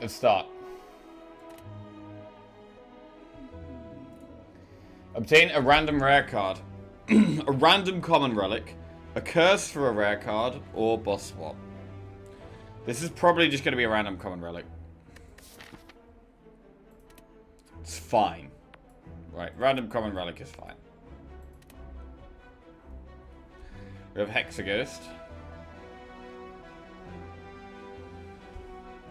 let's start. Obtain a random rare card. A random common relic. A curse for a rare card. Or boss swap. This is probably just going to be a random common relic. It's fine. Right, random common relic is fine. We have Hexaghost.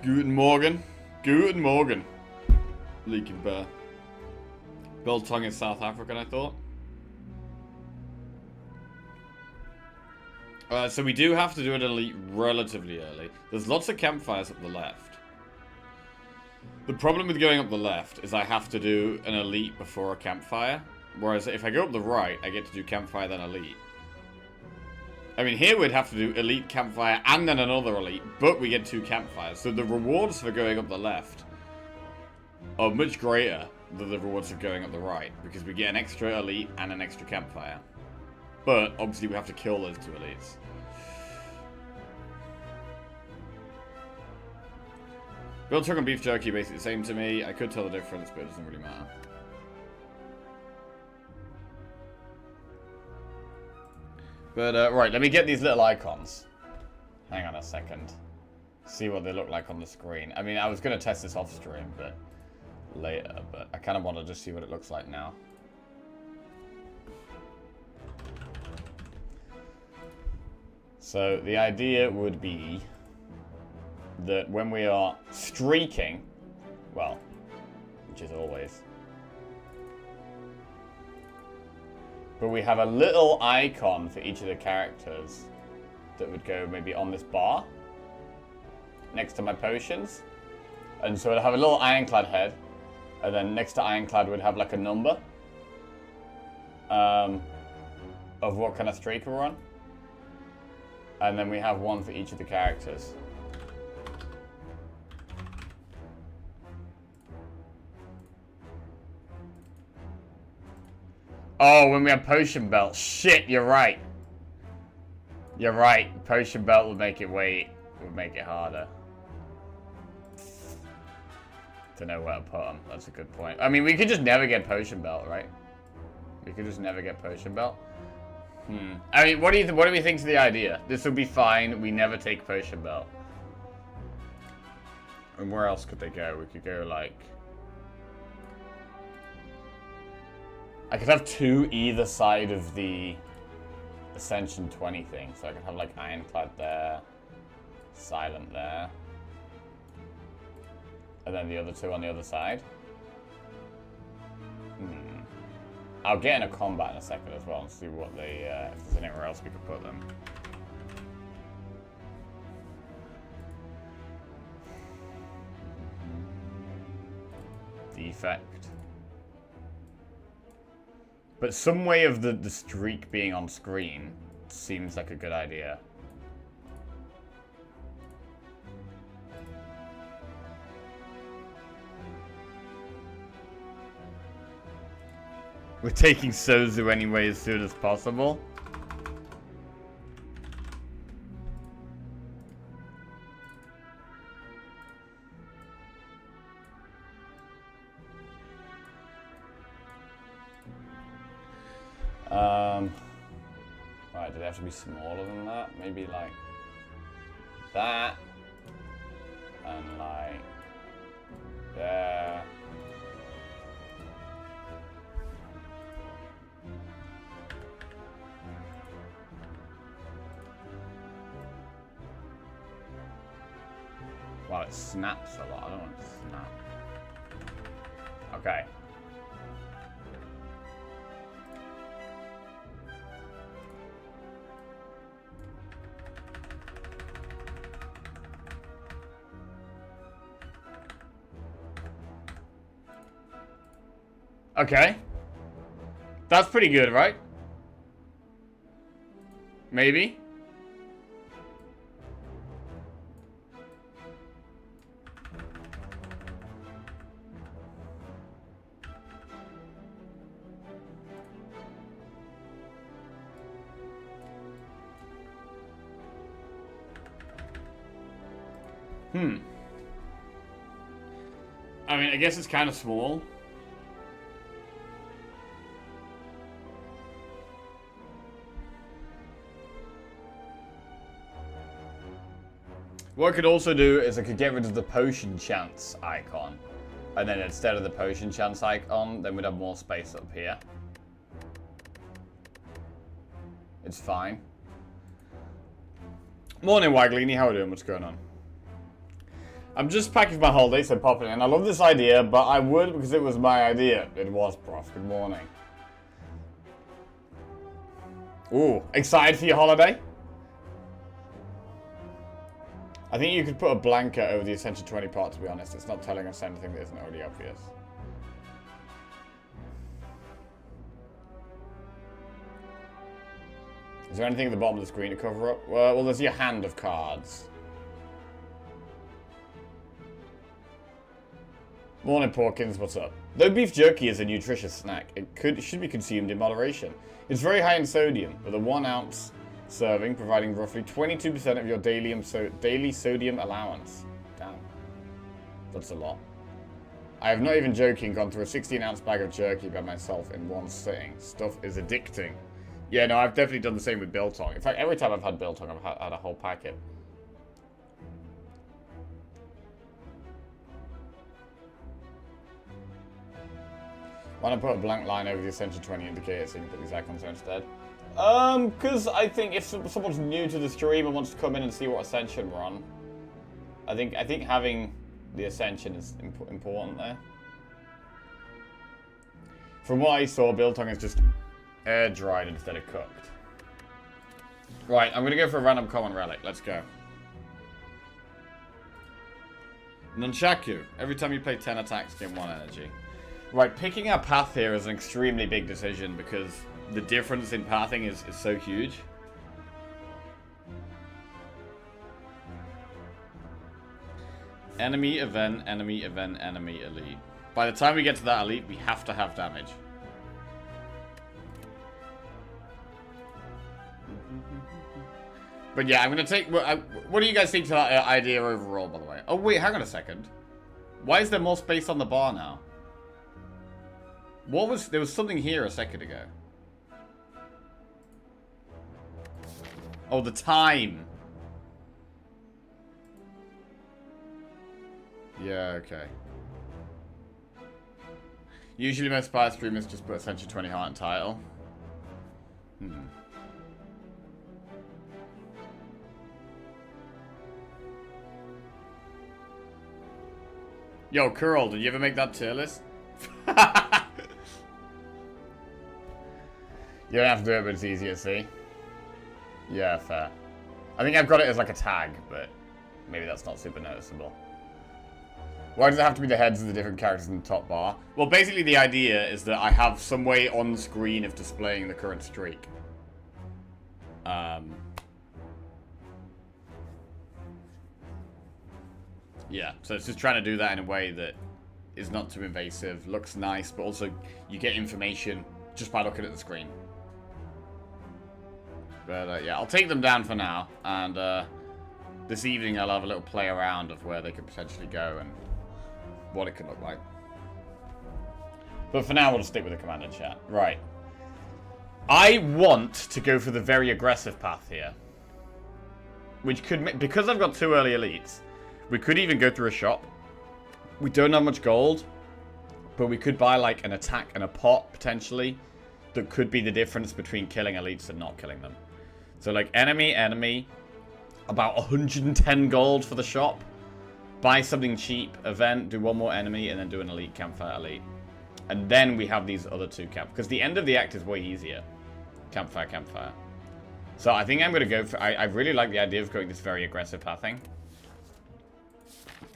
Guten Morgen. Guten Morgen. Leaking Bear. Biltong is South African, I thought. So we do have to do an elite relatively early. There's lots of campfires up the left. The problem with going up the left is I have to do an elite before a campfire. Whereas if I go up the right, I get to do campfire then elite. I mean, here we'd have to do elite, campfire, and then another elite, but we get 2 campfires. So the rewards for going up the left are much greater than the rewards of going up the right, because we get an extra elite and an extra campfire. But, obviously, we have to kill those 2 elites. Biltong and beef jerky are basically the same to me. I could tell the difference, but it doesn't really matter. But, right, let me get these little icons. Hang on a second. See what they look like on the screen. I mean, I was going to test this off stream, but later. But I kind of want to just see what it looks like now. So, the idea would be that when we are streaking, well, which is always, but we have a little icon for each of the characters that would go maybe on this bar next to my potions. And so it'd have a little ironclad head, and then next to ironclad would have like a number of what kind of streak we're on. And then we have one for each of the characters. Oh, when we have potion belt. Shit, you're right. You're right. Potion belt would make it harder. To know where to put them. That's a good point. I mean, we could just never get potion belt, right? We could just never get potion belt. I mean, what do we think of the idea? This will be fine. We never take potion belt. And where else could they go? We could go like, I could have 2 either side of the Ascension 20 thing. So I could have like Ironclad there, Silent there, and then the other 2 on the other side. I'll get in a combat in a second as well and see what they, if there's anywhere else we could put them. Defect. But some way of the streak being on screen seems like a good idea. We're taking Sozu anyway as soon as possible. Right, do they have to be smaller than that? Maybe like that. And like there. Wow, it snaps a lot. I don't want it to snap. Okay. Okay. That's pretty good, right? Maybe. I mean, I guess it's kind of small. What I could also do is I could get rid of the potion chance icon. And then instead of the potion chance icon, then we'd have more space up here. It's fine. Morning, Waglini. How are you doing? What's going on? I'm just packing for my holiday, so popping in. I love this idea, but I would because it was my idea. It was, prof. Good morning. Ooh, excited for your holiday? I think you could put a blanket over the Essential 20 part, to be honest. It's not telling us anything that isn't already obvious. Is there anything at the bottom of the screen to cover up? Well, there's your hand of cards. Morning, Porkins. What's up? Though beef jerky is a nutritious snack, it should be consumed in moderation. It's very high in sodium, with a 1 ounce serving providing roughly 22% of your daily sodium allowance. Damn. That's a lot. I have not even joking gone through a 16-ounce bag of jerky by myself in one sitting. Stuff is addicting. Yeah, no, I've definitely done the same with biltong. In fact, every time I've had biltong, I've had a whole packet. Why not put a blank line over the Essential 20 indicator so you can put these icons there instead? Because I think if someone's new to the stream and wants to come in and see what Ascension we're on, I think having the Ascension is important there. From what I saw, biltong is just air dried instead of cooked. Right, I'm gonna go for a random common relic. Let's go. Nunchaku. Every time you play 10 attacks, gain 1 energy. Right, picking our path here is an extremely big decision because the difference in pathing is so huge. Enemy, event, enemy, event, enemy, elite. By the time we get to that elite, we have to have damage. But yeah, I'm going to take... What do you guys think to that idea overall, by the way? Oh, wait, hang on a second. Why is there more space on the bar now? There was something here a second ago. Oh, the time. Yeah, okay. Usually most Spire streamers just put Essential 20 heart and title. Yo, Curl, did you ever make that tier list? You don't have to do it, but it's easier to see. Yeah, fair. I think I've got it as like a tag, but maybe that's not super noticeable. Why does it have to be the heads of the different characters in the top bar? Well, basically the idea is that I have some way on screen of displaying the current streak. Yeah, so it's just trying to do that in a way that is not too invasive, looks nice, but also you get information just by looking at the screen. But yeah, I'll take them down for now, and this evening I'll have a little play around of where they could potentially go and what it could look like. But for now, we'll just stick with the command and chat. Right. I want to go for the very aggressive path here. Which could, because I've got 2 early elites, we could even go through a shop. We don't have much gold, but we could buy like an attack and a pot, potentially, that could be the difference between killing elites and not killing them. So like enemy, about 110 gold for the shop. Buy something cheap, event, do 1 more enemy, and then do an elite, campfire, elite. And then we have these other 2 camp. Because the end of the act is way easier. Campfire, campfire. So I think I'm going to go for... I really like the idea of going this very aggressive pathing.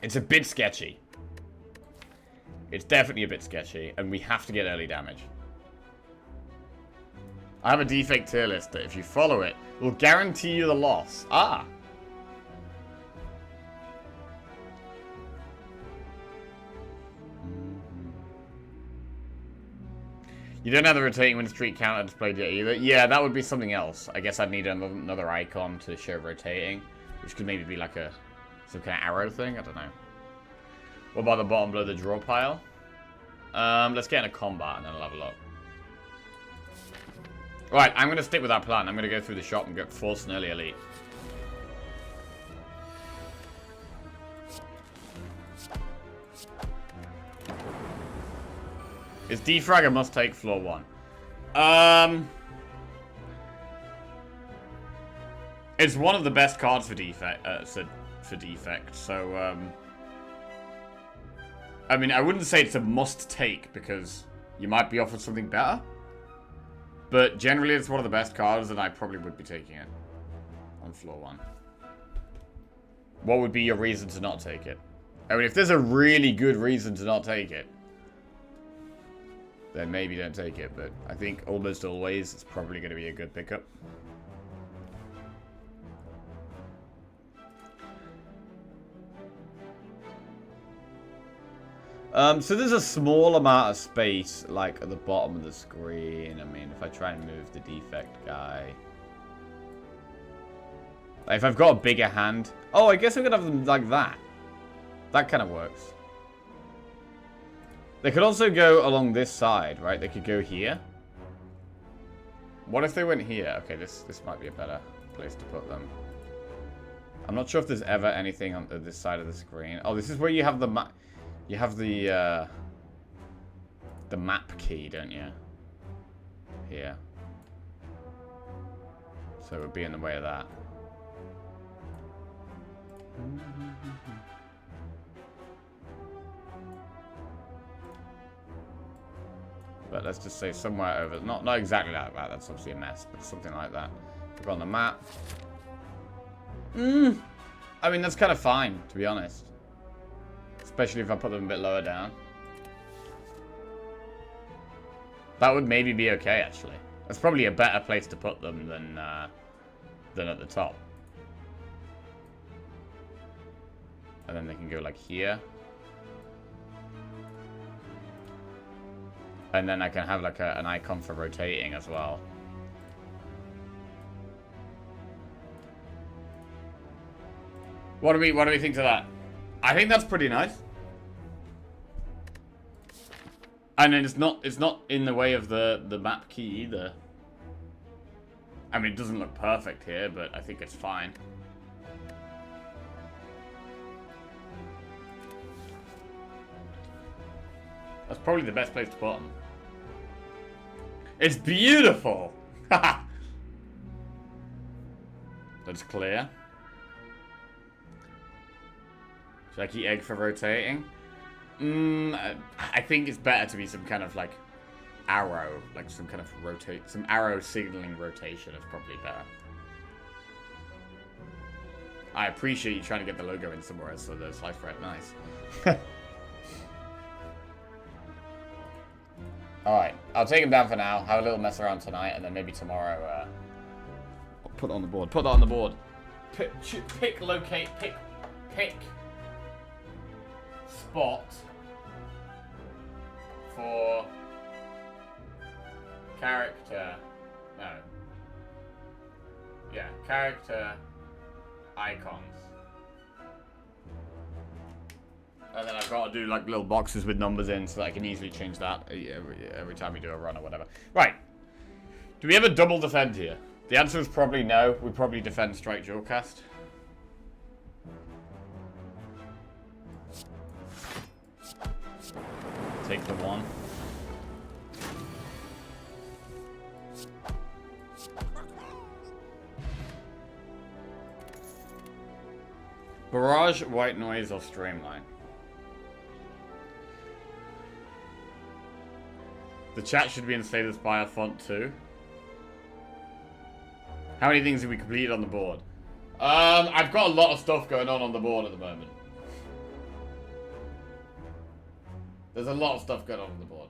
It's a bit sketchy. It's definitely a bit sketchy. And we have to get early damage. I have a defect tier list that if you follow it, will guarantee you the loss. Ah! You don't have the rotating win streak counter displayed yet either. Yeah, that would be something else. I guess I'd need another icon to show rotating, which could maybe be like some kind of arrow thing. I don't know. What about the bottom below the draw pile? Let's get in a combat and then I'll have a look. Right, I'm going to stick with that plan. I'm going to go through the shop and get force an early elite. Is defrag a must take floor 1? It's one of the best cards for defect. So I mean, I wouldn't say it's a must take because you might be offered something better. But generally, it's one of the best cards, and I probably would be taking it on floor 1. What would be your reason to not take it? I mean, if there's a really good reason to not take it, then maybe don't take it. But I think almost always it's probably going to be a good pickup. So there's a small amount of space, like, at the bottom of the screen. I mean, if I try and move the defect guy. If I've got a bigger hand. Oh, I guess I could have them like that. That kind of works. They could also go along this side, right? They could go here. What if they went here? Okay, this might be a better place to put them. I'm not sure if there's ever anything on this side of the screen. Oh, this is where you have the map. You have the map key, don't you? Here. So it would be in the way of that. But let's just say somewhere over, not exactly like that, that's obviously a mess, but something like that. Look on the map. I mean, that's kind of fine, to be honest. Especially if I put them a bit lower down. That would maybe be okay, actually. That's probably a better place to put them than at the top. And then they can go like here. And then I can have like an icon for rotating as well. What do we think to that? I think that's pretty nice. And then it's not in the way of the map key either. I mean, it doesn't look perfect here, but I think it's fine. That's probably the best place to put them. It's beautiful! That's clear. Should I keep egg for rotating? I think it's better to be some kind of like arrow, like some kind of some arrow signaling rotation is probably better. I appreciate you trying to get the logo in somewhere else so the sliced bread, nice. Alright, I'll take him down for now, have a little mess around tonight, and then maybe tomorrow, I'll put it on the board. Put that on the board. Pick spot for character, no. Yeah, character icons. And then I've got to do like little boxes with numbers in so that I can easily change that every time we do a run or whatever. Right. Do we ever double defend here? The answer is probably no. We probably defend strike jawcast. Take the one. Barrage, white noise, or streamline. The chat should be in status by a font too. How many things have we completed on the board? I've got a lot of stuff going on the board at the moment. There's a lot of stuff going on the board.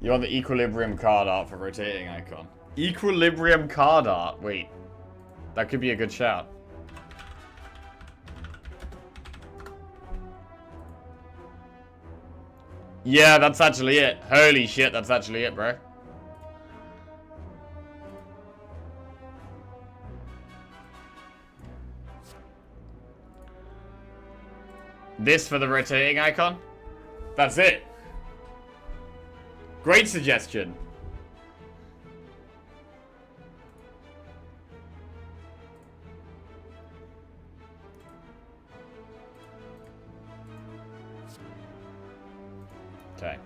You want the equilibrium card art for rotating icon? Equilibrium card art? Wait. That could be a good shout. Yeah, that's actually it. Holy shit, that's actually it, bro. This for the rotating icon? That's it. Great suggestion. Okay.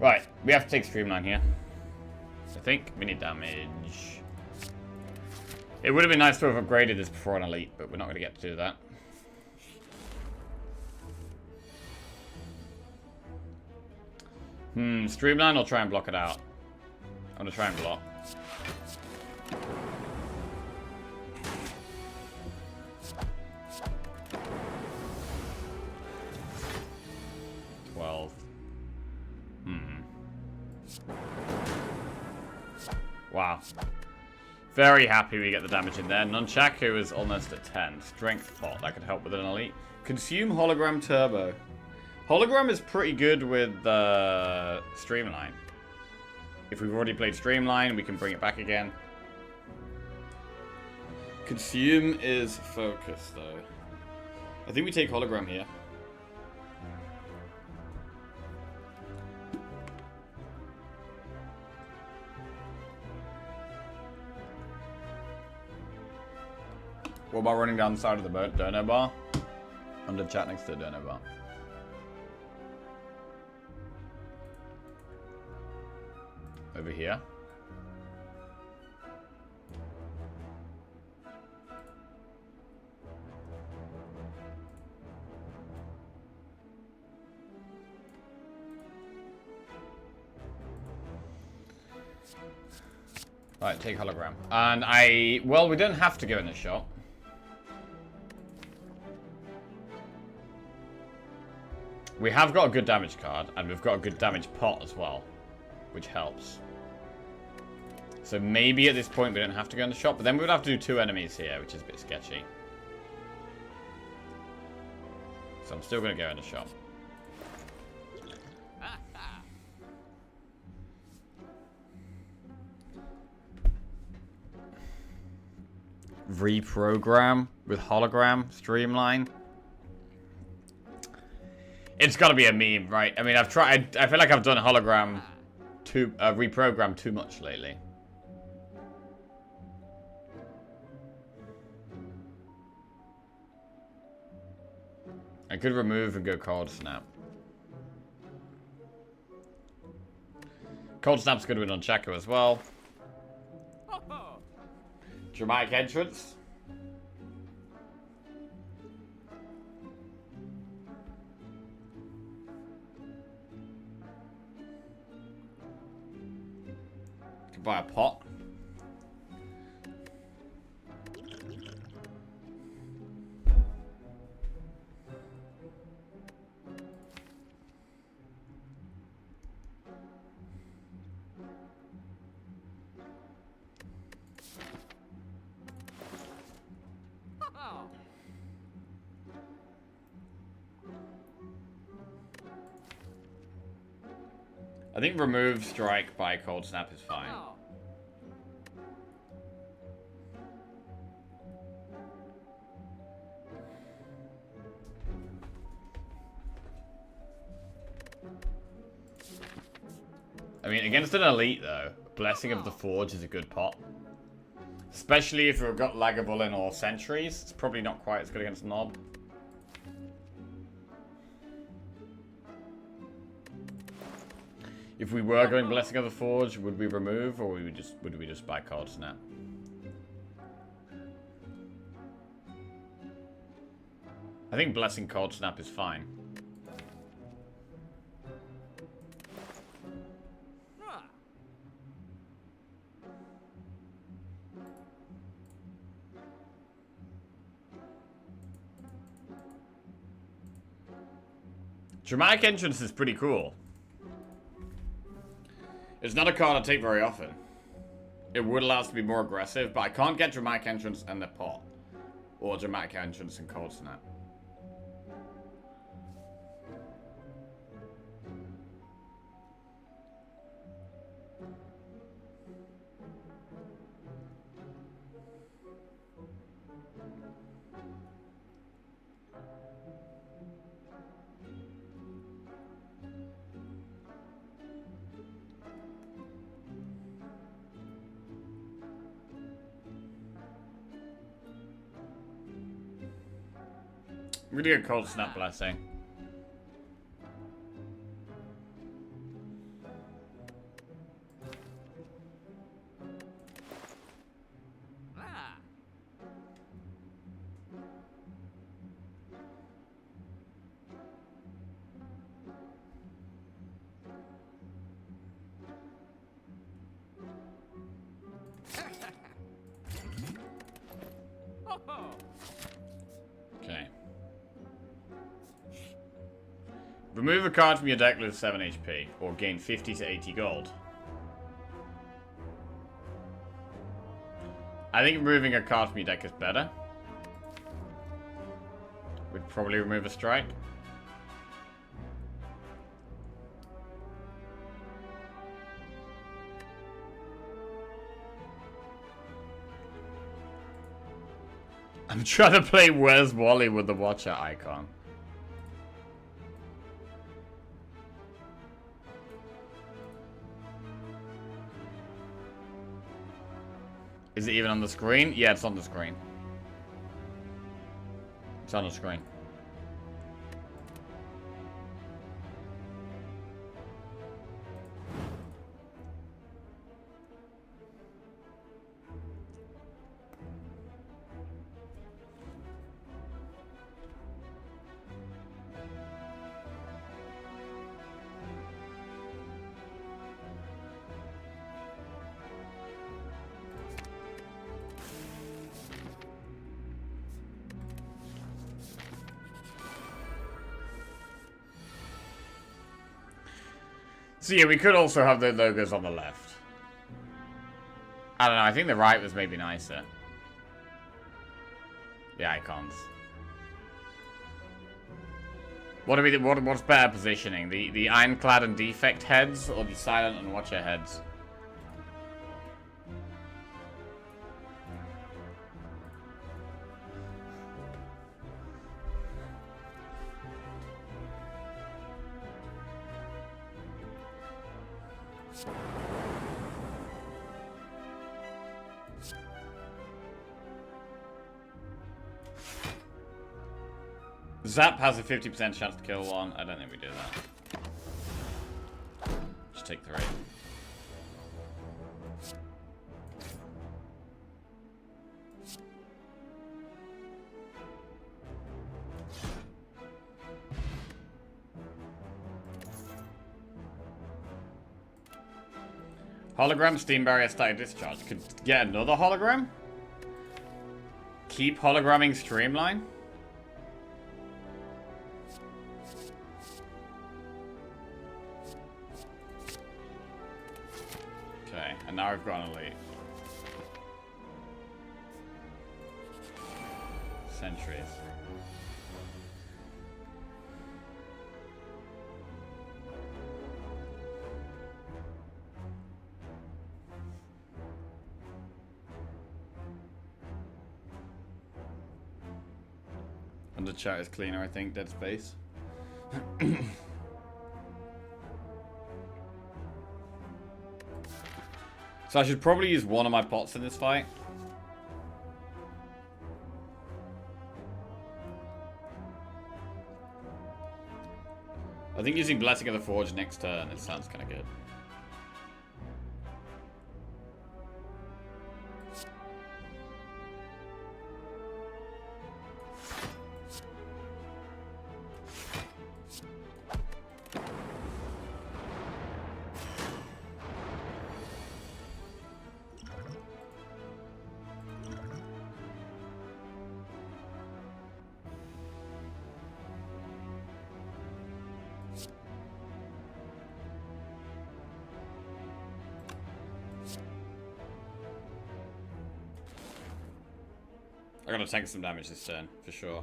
Right, we have to take Streamline here. I think we need damage. It would have been nice to have upgraded this before an elite, but we're not going to get to do that. Streamline or try and block it out? I'm going to try and block. Wow. Very happy we get the damage in there. Nunchaku is almost at 10. Strength pot, that could help with an elite. Consume Hologram Turbo. Hologram is pretty good with Streamline. If we've already played Streamline, we can bring it back again. Consume is focus, though. I think we take Hologram here. What about running down the side of the boat? Dono bar? Under chat next to the dono bar. Over here. Right, take hologram. And well, we don't have to go in the shop. We have got a good damage card, and we've got a good damage pot as well, which helps. So maybe at this point we don't have to go in the shop, but then we would have to do 2 enemies here, which is a bit sketchy. So I'm still going to go in the shop. Reprogram with hologram, streamline. It's got to be a meme, right? I mean, I've tried. I feel like I've done hologram reprogram too much lately. I could remove and go cold snap. Cold snap's good with Nunchaku as well. Dramatic entrance. Could buy a pot. I think remove strike by cold snap is fine. I mean, against an elite though, Blessing of the Forge is a good pot. Especially if we've got Lagavulin or Sentries. It's probably not quite as good against Nob. If we were going Blessing of the Forge, would we remove, or would we just buy Cold Snap? I think Blessing Cold Snap is fine. Dramatic Entrance is pretty cool. It's not a card I take very often. It would allow us to be more aggressive, but I can't get Dramatic Entrance and the pot. Or Dramatic Entrance and Cold Snap. We're gonna go Cold Snap Blessing. Okay. Remove a card from your deck with 7 HP, or gain 50 to 80 gold. I think removing a card from your deck is better. We'd probably remove a strike. I'm trying to play Where's Wally with the Watcher icon. Is it even on the screen? Yeah, it's on the screen. It's on the screen. So yeah, we could also have the logos on the left. I don't know, I think the right was maybe nicer. The icons. What are we? What's better positioning? The Ironclad and Defect heads, or the Silent and Watcher heads? Zap has a 50% chance to kill one. I don't think we do that. Just take 3. Hologram, Steam Barrier, Static Discharge. Could get another hologram? Keep hologramming Streamline? Okay, and now we've got an elite. Sentries. Under chat is cleaner, I think, Dead Space. So I should probably use one of my pots in this fight. I think using Blessing of the Forge next turn, it sounds kind of good. I'm gonna take some damage this turn, for sure.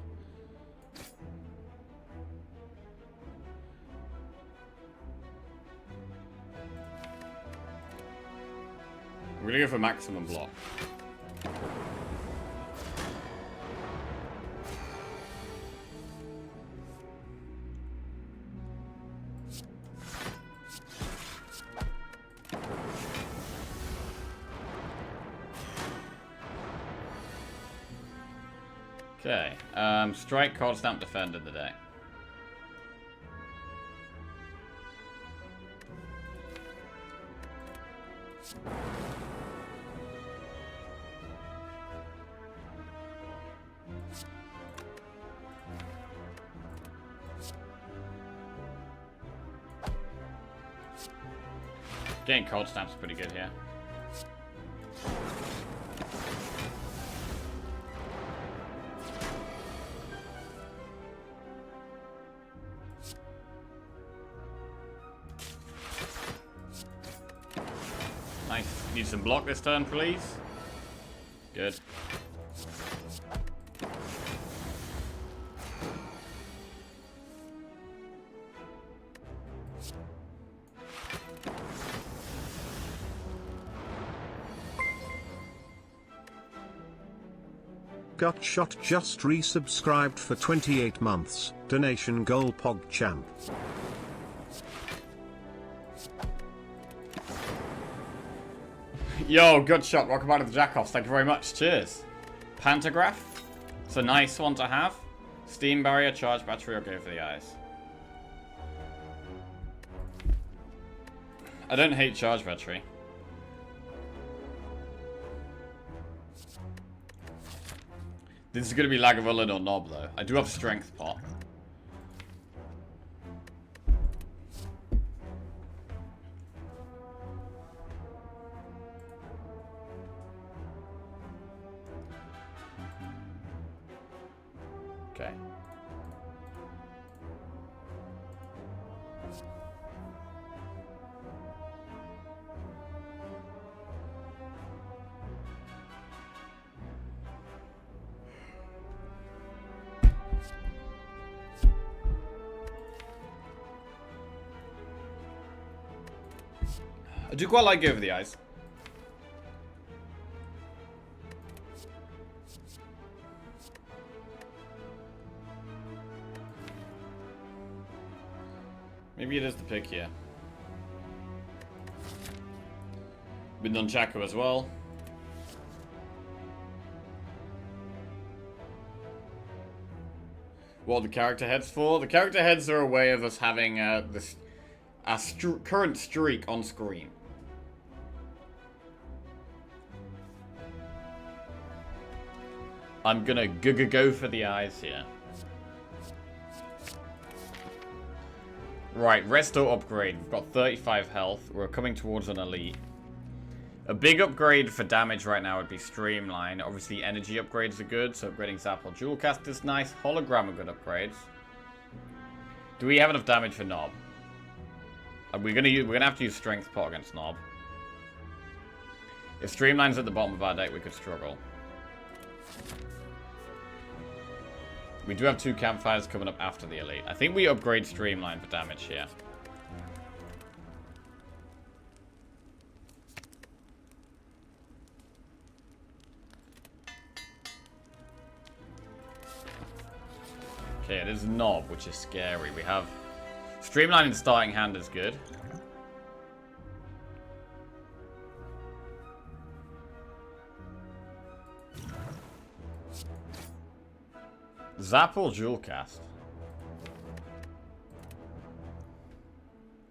We're gonna go for maximum block. Okay. Strike, Cold Stamp, Defend in the deck. Getting Cold Stamp's pretty good here. Nice. Need some block this turn, please. Good. Got Shot just resubscribed for 28 months. Donation goal PogChamp. Yo, good shot. Welcome back to the Jackoffs. Thank you very much. Cheers. Pantograph. It's a nice one to have. Steam Barrier, Charge Battery, or Go for the Eyes. I don't hate Charge Battery. This is going to be Lagavulin or Knob, though. I do have Strength Pot. Okay. I do quite like Go for the Eyes. Maybe it is the pick here. Been on Chaco as well. What are the character heads for? The character heads are a way of us having this current streak on screen. I'm gonna go for the eyes here. Right, resto upgrade. We've got 35 health. We're coming towards an elite. A big upgrade for damage right now would be Streamline. Obviously, energy upgrades are good, so upgrading Zap or Jewel Cast is nice. Hologram are good upgrades. Do we have enough damage for Knob? We're gonna have to use Strength Pot against Knob. If Streamline's at the bottom of our deck, we could struggle. We do have 2 campfires coming up after the elite. I think we upgrade Streamline for damage here. Okay, it is Knob, which is scary. We have Streamline in starting hand is good. Zap or Jewel Cast?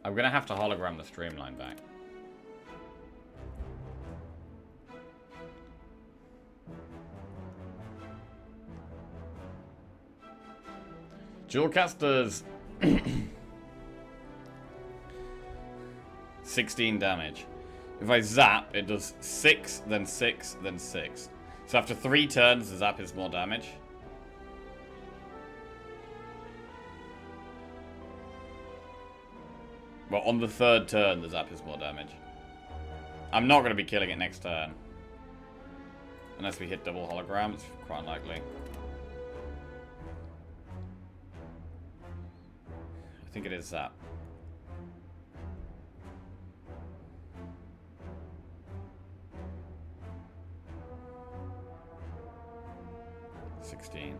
I'm gonna have to hologram the Streamline back. Jewel Cast does 16 damage. If I zap, it does 6, then 6, then 6. So after 3 turns, the zap is more damage. Well, on the 3rd turn, the zap is more damage. I'm not going to be killing it next turn. Unless we hit double hologram, it's quite unlikely. I think it is zap. $16.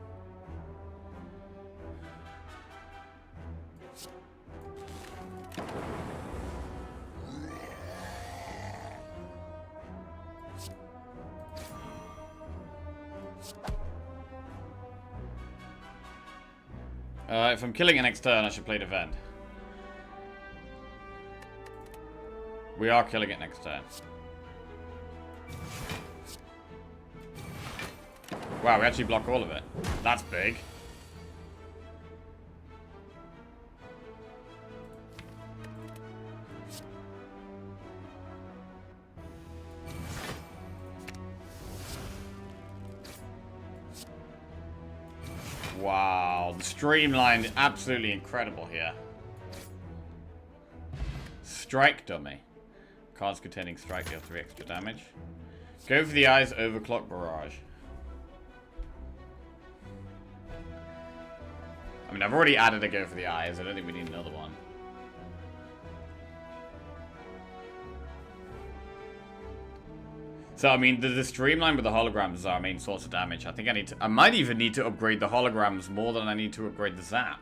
If I'm killing it next turn, I should play defend. We are killing it next turn. Wow, we actually block all of it. That's big. Wow, the streamline is absolutely incredible here. Strike dummy. Cards containing strike deal 3 extra damage. Go for the eyes, overclock barrage. I mean, I've already added a go for the eyes. I don't think we need another one. So, I mean, the streamline with the holograms is our main source of damage. I think I might even need to upgrade the holograms more than I need to upgrade the zap.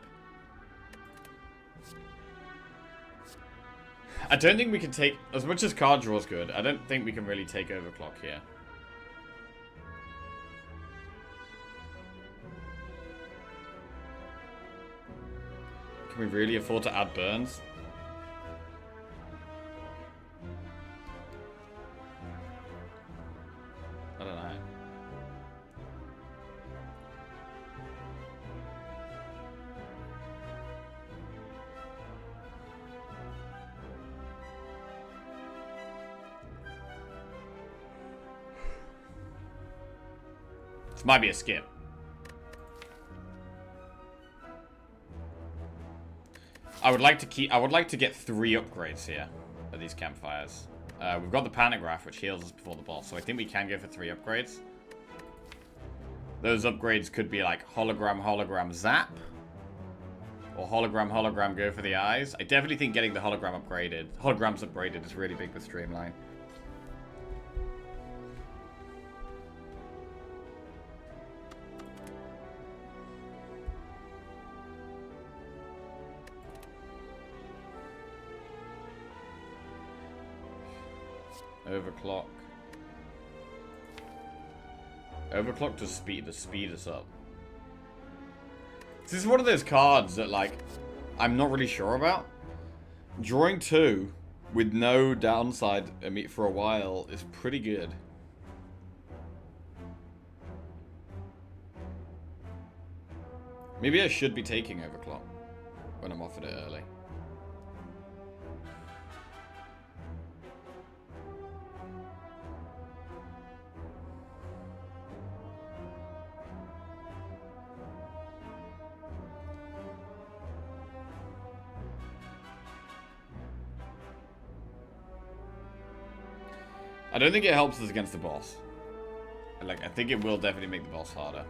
I don't think we can take, as much as card draw is good, I don't think we can really take overclock here. Can we really afford to add burns? I don't know. This might be a skip. I would like to get 3 upgrades here at these campfires. We've got the pantograph, which heals us before the boss, so I think we can go for 3 upgrades. Those upgrades could be like hologram, hologram, zap. Or hologram, hologram, go for the eyes. I definitely think getting the holograms upgraded is really big with Streamline. Overclock. Overclock to speed us up. This is one of those cards that, like, I'm not really sure about. Drawing 2 with no downside for a while is pretty good. Maybe I should be taking Overclock when I'm offered it early. I don't think it helps us against the boss. Like, I think it will definitely make the boss harder.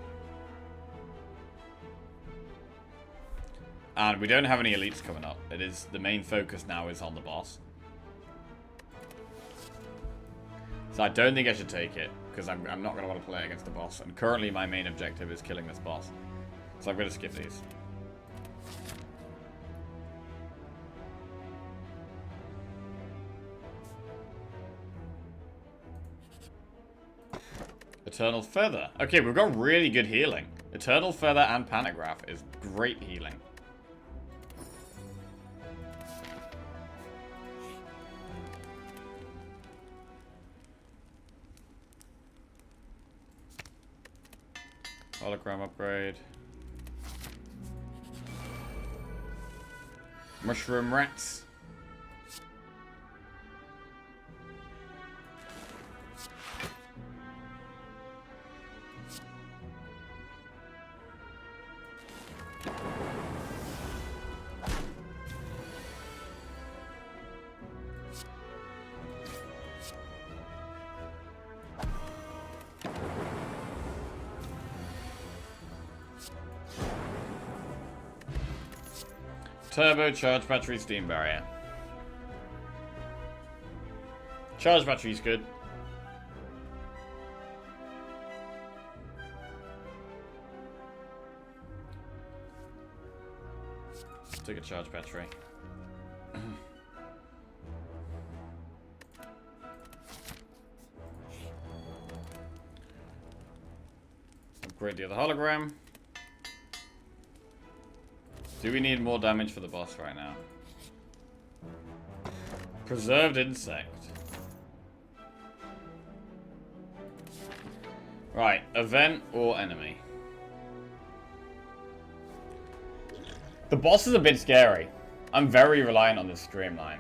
And we don't have any elites coming up. It is, the main focus now is on the boss. So I don't think I should take it, because I'm not going to want to play against the boss. And currently my main objective is killing this boss. So I'm going to skip these. Eternal Feather. Okay, we've got really good healing. Eternal Feather and Pantograph is great healing. Hologram upgrade. Mushroom Rats. Turbo, charge battery, steam barrier. Charge battery's good. Take a charge battery. Upgrade the other hologram. Do we need more damage for the boss right now? Preserved insect. Right, event or enemy? The boss is a bit scary. I'm very reliant on this streamline.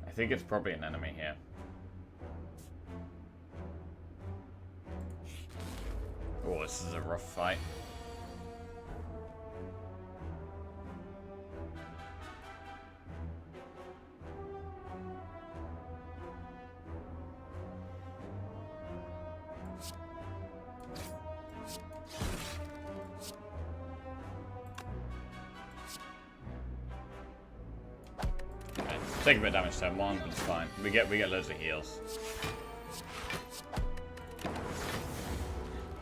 I think it's probably an enemy here. Oh, this is a rough fight. Okay, take a bit of damage turn one, but it's fine. We get loads of heals.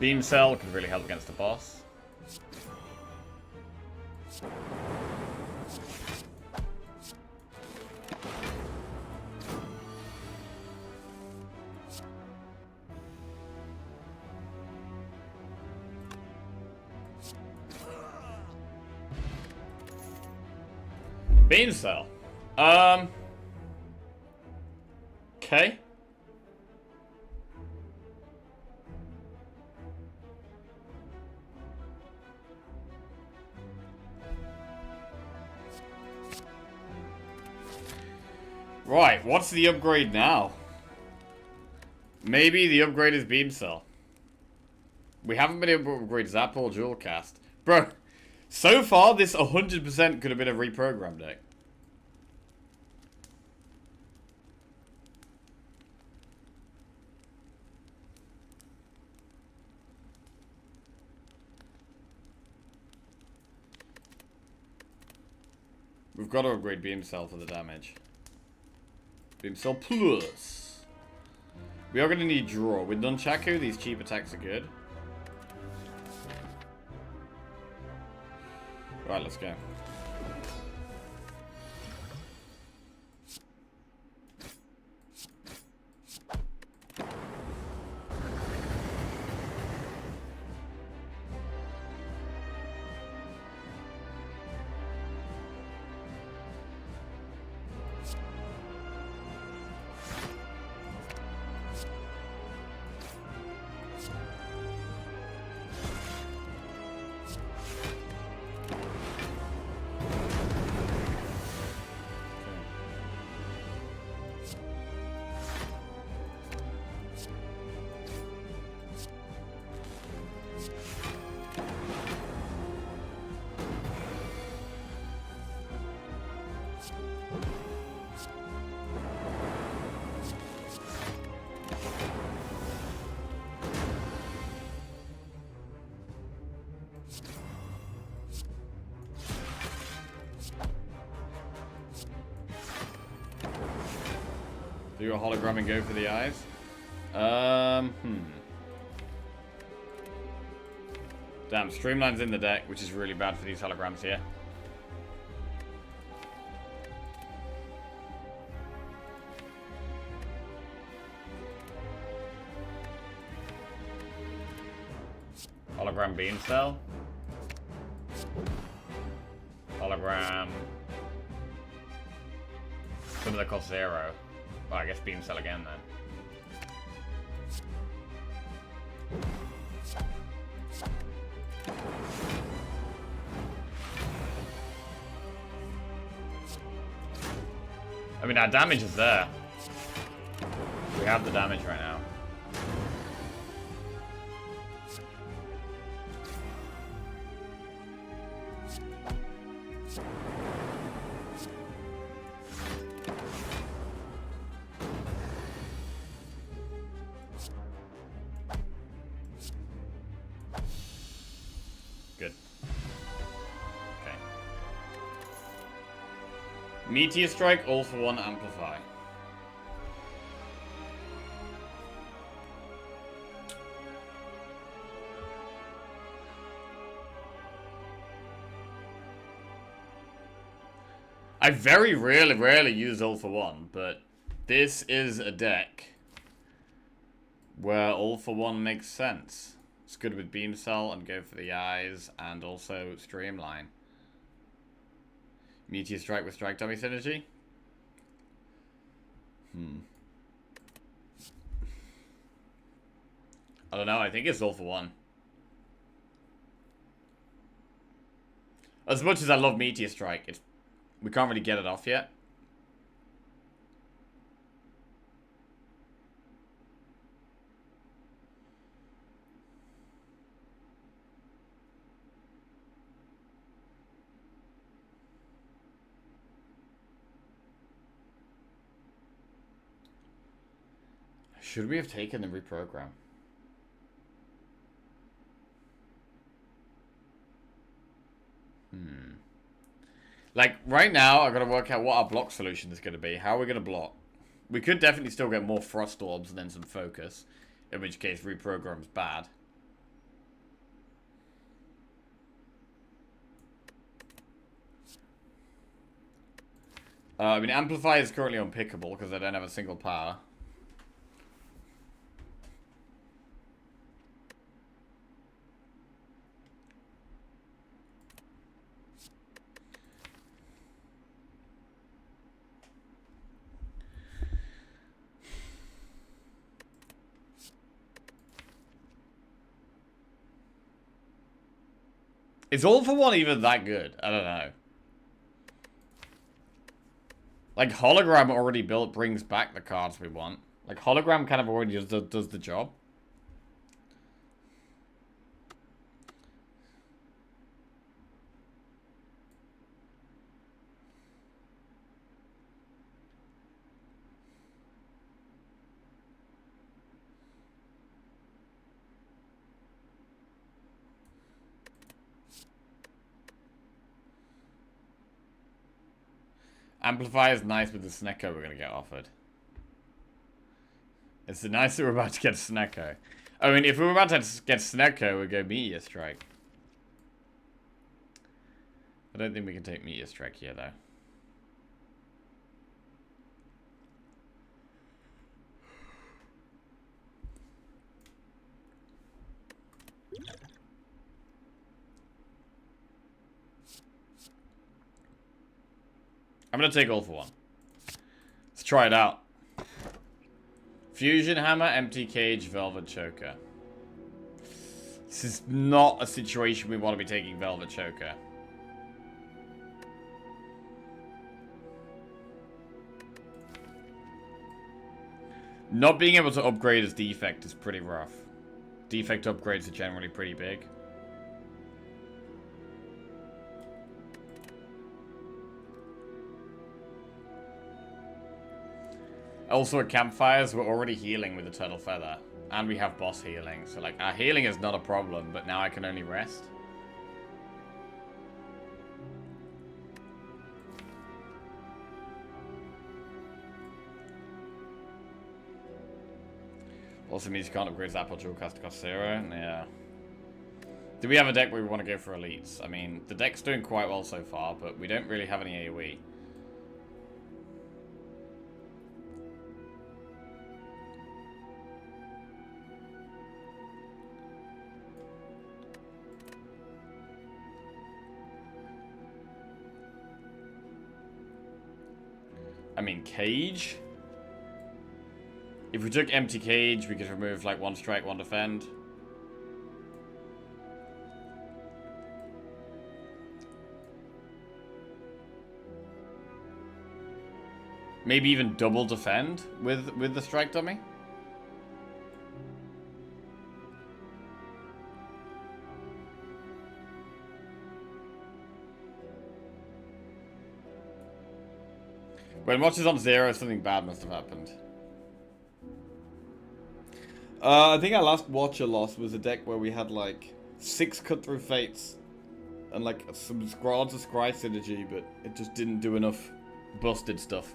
Beam Cell could really help against the boss. Beam Cell. Okay. Right, what's the upgrade now? Maybe the upgrade is Beam Cell. We haven't been able to upgrade Zap or Jewel Cast. Bro, so far this 100% could have been a reprogram deck. We've got to upgrade Beam Cell for the damage. Beam Cell Plus. We are going to need Draw. With Nunchaku, these cheap attacks are good. Right, let's go. Do a hologram and go for the eyes. Damn, Streamline's in the deck, which is really bad for these holograms here. Hologram Beam Cell. Hologram. Some of the cost 0. Well, I guess Beam Cell again then. I mean, our damage is there. We have the damage right now. Good. Okay. Meteor Strike, all for one amplify. I very rarely use All for One, but this is a deck where All for One makes sense. It's good with Beam Cell and go for the eyes, and also Streamline. Meteor Strike with Strike Dummy synergy? I don't know, I think it's All for One. As much as I love Meteor Strike, we can't really get it off yet. Should we have taken the reprogram? Like, right now, I've got to work out what our block solution is going to be. How are we going to block? We could definitely still get more Frost Orbs and then some Focus. In which case, reprogram's bad. I mean, Amplify is currently unpickable because I don't have a single power. Is All for One even that good? I don't know. Like, Hologram already built brings back the cards we want. Like, Hologram kind of already does the job. Amplify is nice with the Snecko we're going to get offered. It's nice that we're about to get Snecko. I mean, if we were about to get Snecko, we'd go Meteor Strike. I don't think we can take Meteor Strike here, though. I'm going to take All for One. Let's try it out. Fusion Hammer, Empty Cage, Velvet Choker. This is not a situation we want to be taking Velvet Choker. Not being able to upgrade as Defect is pretty rough. Defect upgrades are generally pretty big. Also at campfires, we're already healing with the Turtle Feather. And we have boss healing. So like, our healing is not a problem, but now I can only rest. Also means you can't upgrade his Apple Jewel Cast to cost 0. Yeah. Do we have a deck where we want to go for elites? I mean, the deck's doing quite well so far, but we don't really have any AoE. I mean, Cage? If we took Empty Cage, we could remove, like, 1 strike, 1 defend. Maybe even double defend with the strike dummy? When watch is on 0, something bad must have happened. I think our last Watcher loss was a deck where we had like 6 cut-through fates and like some Scrolls of Scry synergy, but it just didn't do enough busted stuff.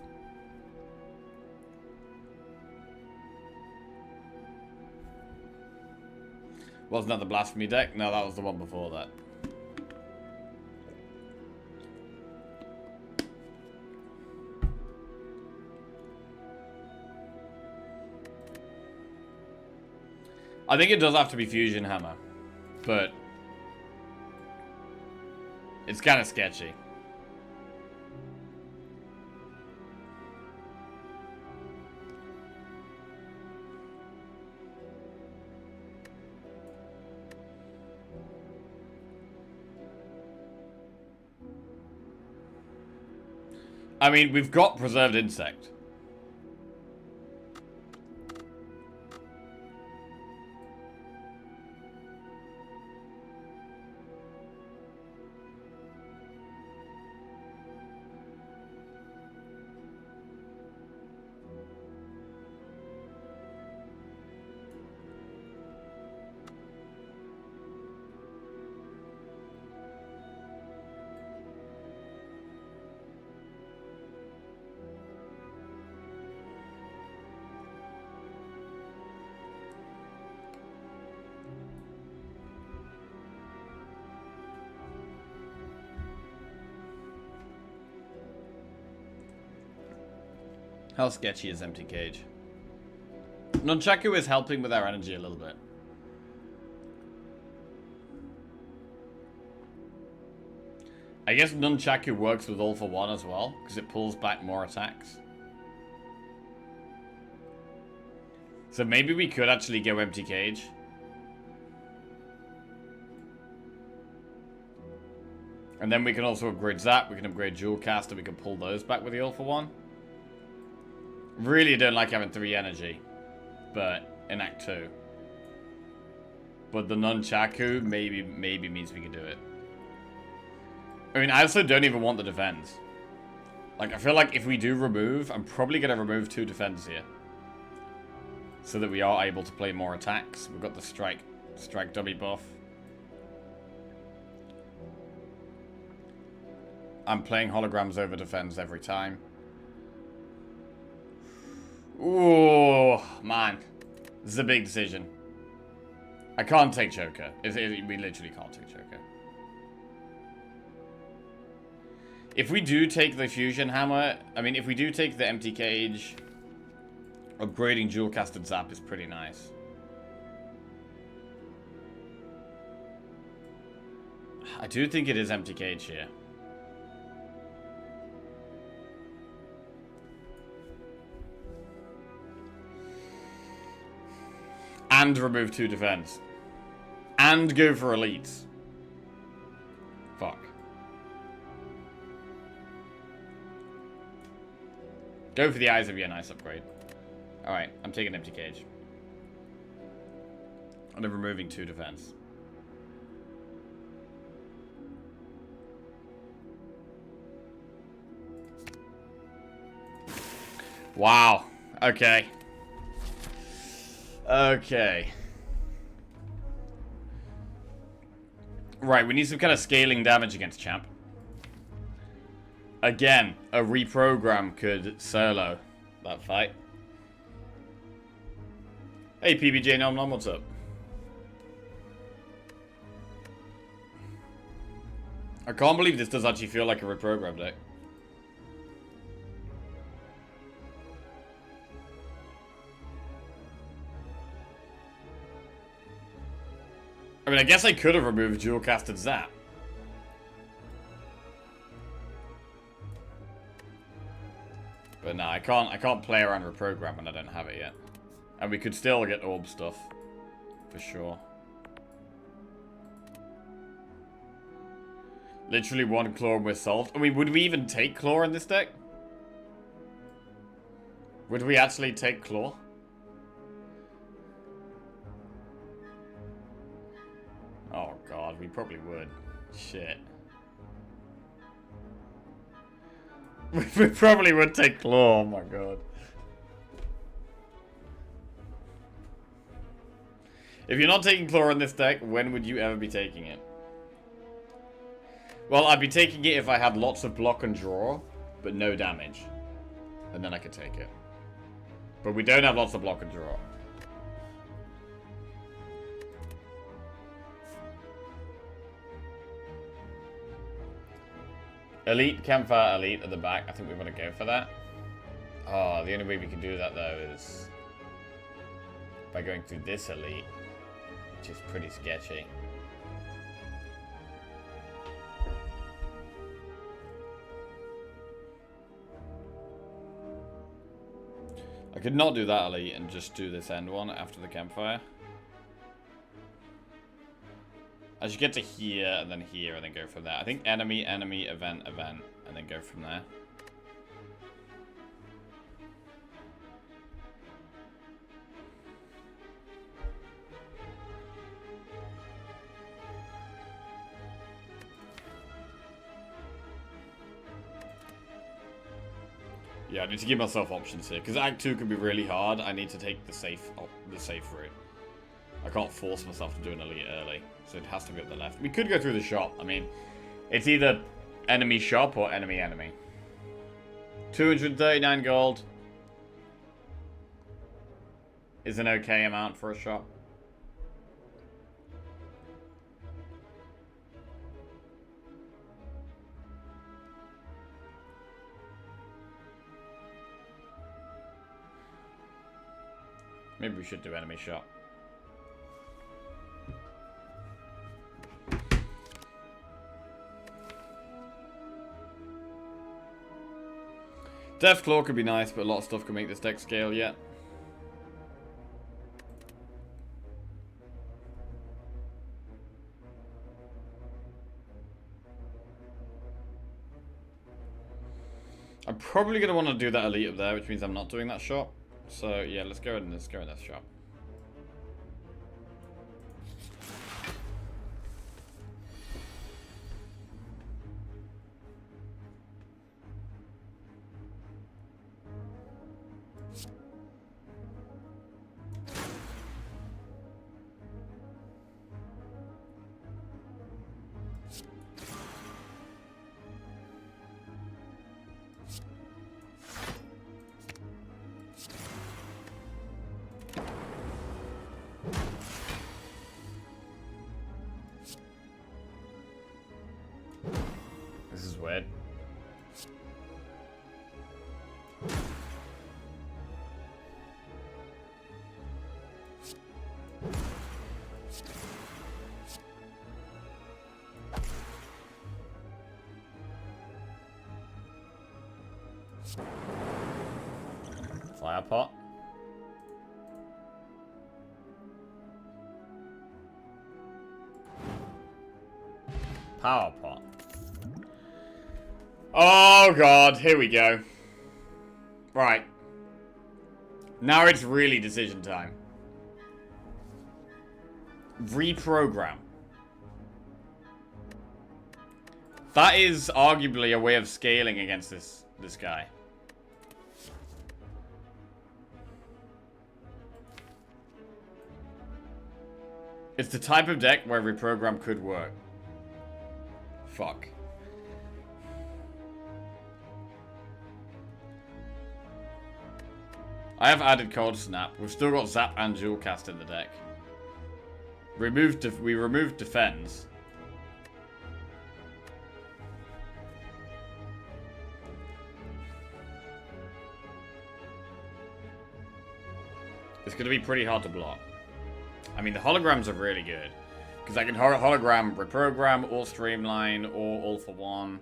Wasn't that the Blasphemy deck? No, that was the one before that. I think it does have to be Fusion Hammer, but it's kind of sketchy. I mean, we've got Preserved Insect. How sketchy is Empty Cage? Nunchaku is helping with our energy a little bit. I guess Nunchaku works with All for One as well, because it pulls back more attacks. So maybe we could actually go Empty Cage. And then we can also upgrade Zap, we can upgrade Jewel Cast, and we can pull those back with the All for One. Really don't like having 3 energy, but in Act 2. But the Nunchaku maybe means we can do it. I mean, I also don't even want the defense. Like, I feel like if we do remove, I'm probably going to remove 2 defense here. So that we are able to play more attacks. We've got the strike dummy buff. I'm playing holograms over defense every time. Ooh, man. This is a big decision. I can't take Joker. We literally can't take Joker. If we do take the Fusion Hammer, I mean, if we do take the Empty Cage, upgrading Jewel Casted Zap is pretty nice. I do think it is Empty Cage here. And remove 2 defense. And go for elites. Fuck. Go for the Eyes of Your nice upgrade. Alright, I'm taking Empty Cage. And I'm removing 2 defense. Wow. Okay. Okay. Right, we need some kind of scaling damage against Champ. Again, a reprogram could solo that fight. Hey, PBJ Nom Nom, what's up? I can't believe this does actually feel like a reprogram deck. I mean, I guess I could have removed Jewel Casted Zap. But no, I can't play around Reprogram when I don't have it yet. And we could still get orb stuff. For sure. Literally 1 claw and we're solved. I mean, would we even take claw in this deck? Would we actually take claw? Oh god, we probably would. Shit. We probably would take claw, oh my god. If you're not taking claw in this deck, when would you ever be taking it? Well, I'd be taking it if I had lots of block and draw, but no damage. And then I could take it. But we don't have lots of block and draw. Elite, Campfire Elite at the back. I think we want to go for that. Oh, the only way we can do that, though, is by going through this Elite. which is pretty sketchy. I could not do that elite and just do this end one after the campfire. I should get to here and then go from there. I think enemy, enemy, event, event, and then go from there. Yeah, I need to give myself options here, because Act 2 can be really hard. I need to take the safe route. I can't force myself to do an elite early, so it has to be up the left. We could go through the shop. I mean, it's either enemy shop or enemy enemy. 239 gold is an okay amount for a shop. Maybe we should do enemy shop. Death Claw could be nice, but a lot of stuff can make this deck scale yet. I'm probably going to want to do that elite up there, which means I'm not doing that shop. So yeah, let's go in this shop. This is weird. Fire pot. Power pot. Oh god, here we go. Right. Now it's really decision time. Reprogram. That is arguably a way of scaling against this guy. It's the type of deck where Reprogram could work. Fuck. I have added Cold Snap. We've still got Zap and Jewel Cast in the deck. We removed Defense. It's going to be pretty hard to block. I mean, the holograms are really good. Because I can hologram, reprogram, or streamline, or all for one.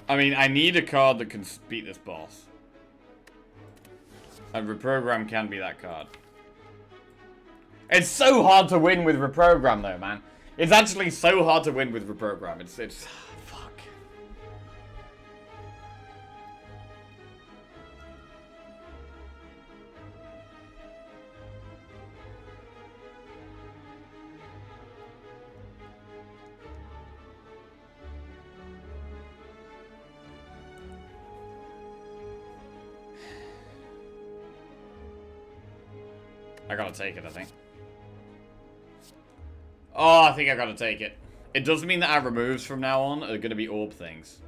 I mean, I need a card that can beat this boss. And Reprogram can be that card. It's so hard to win with Reprogram, though, man. It's actually so hard to win with Reprogram. It's fuck. I gotta take it, I think. Oh, I think I gotta take it. It does mean that our removes from now on are gonna be orb things.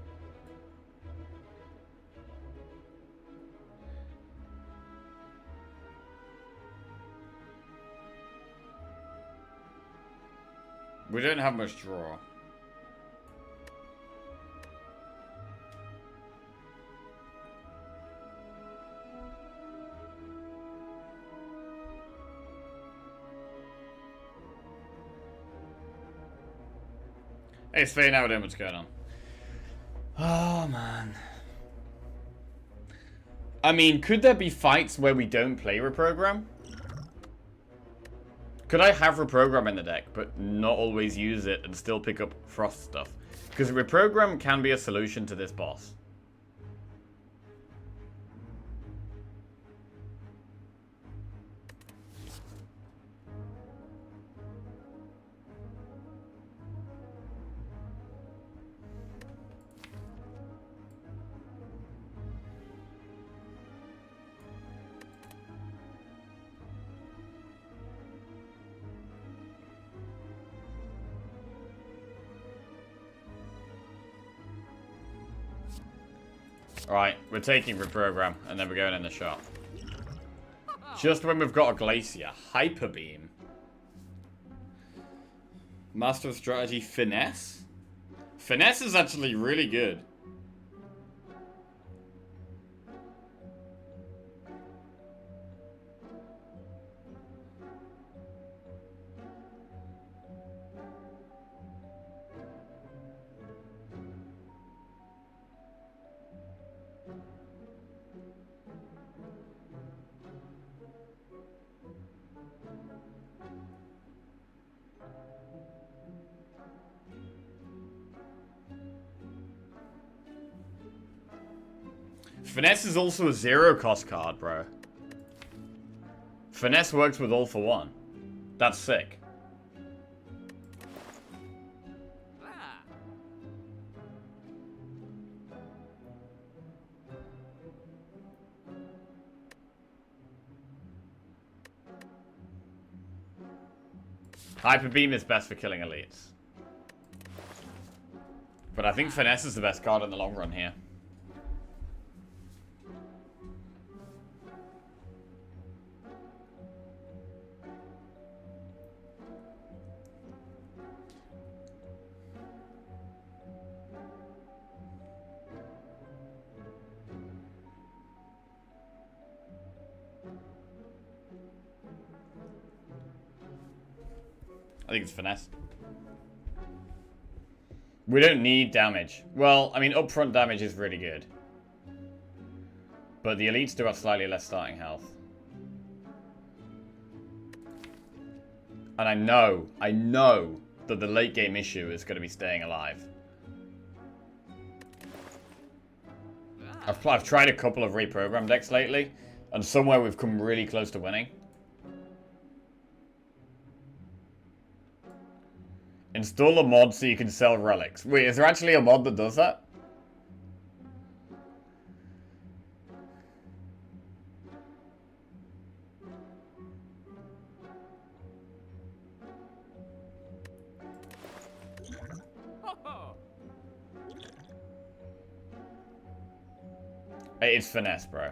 We don't have much draw. Hey, Spade, how are you doing? What's going on? Oh, man. I mean, could there be fights where we don't play Reprogram? Could I have Reprogram in the deck, but not always use it and still pick up Frost stuff? Because Reprogram can be a solution to this boss. Alright, we're taking Reprogram, and then we're going in the shop. Just when we've got a Glacier. Hyper Beam. Master of Strategy Finesse? Finesse is actually really good. Finesse is also a zero-cost card, bro. Finesse works with all for one. That's sick. Hyper Beam is best for killing elites. But I think Finesse is the best card in the long run here. I think it's Finesse. We don't need damage. Well, I mean, upfront damage is really good. But the elites do have slightly less starting health. And I know that the late game issue is going to be staying alive. I've tried a couple of reprogram decks lately, and somewhere we've come really close to winning. Install a mod so you can sell relics. Wait, is there actually a mod that does that? It's Finesse, bro.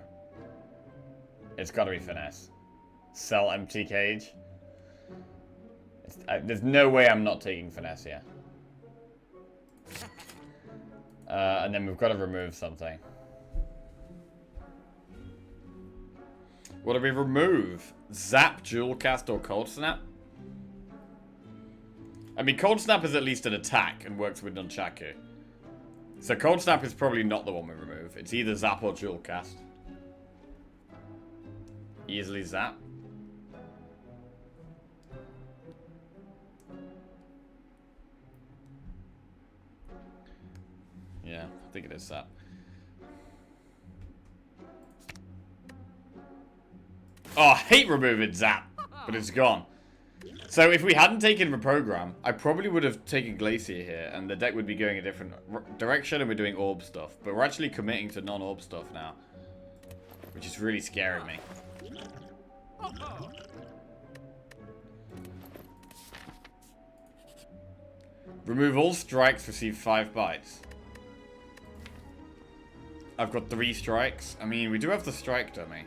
It's gotta be Finesse. Sell empty cage. There's no way I'm not taking Finesse here. And then we've got to remove something. What do we remove? Zap, Jewel Cast, or Cold Snap? I mean, Cold Snap is at least an attack and works with Nunchaku. So Cold Snap is probably not the one we remove. It's either Zap or Jewel Cast. Easily Zap. Yeah, I think it is Zap. Oh, I hate removing Zap, but it's gone. So if we hadn't taken Reprogram, I probably would have taken Glacier here, and the deck would be going a different direction, and we're doing Orb stuff. But we're actually committing to non-Orb stuff now, which is really scaring me. Remove all strikes, receive 5 bites. I've got 3 strikes. I mean, we do have the strike dummy.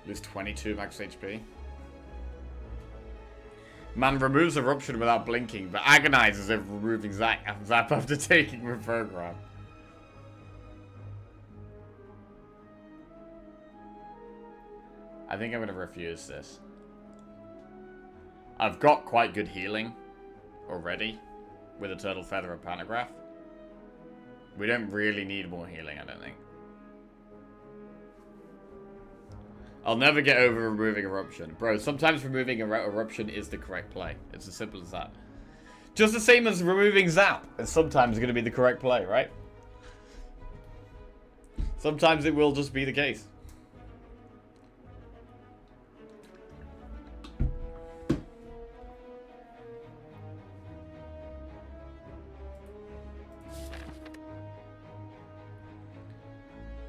Lose 22 max HP. Man removes Eruption without blinking, but agonizes over removing Zap after taking Reprogram. I think I'm going to refuse this. I've got quite good healing already with a Turtle Feather and Pantograph. We don't really need more healing, I don't think. I'll never get over removing Eruption. Bro, sometimes removing Eruption is the correct play. It's as simple as that. Just the same as removing Zap is sometimes going to be the correct play, right? Sometimes it will just be the case.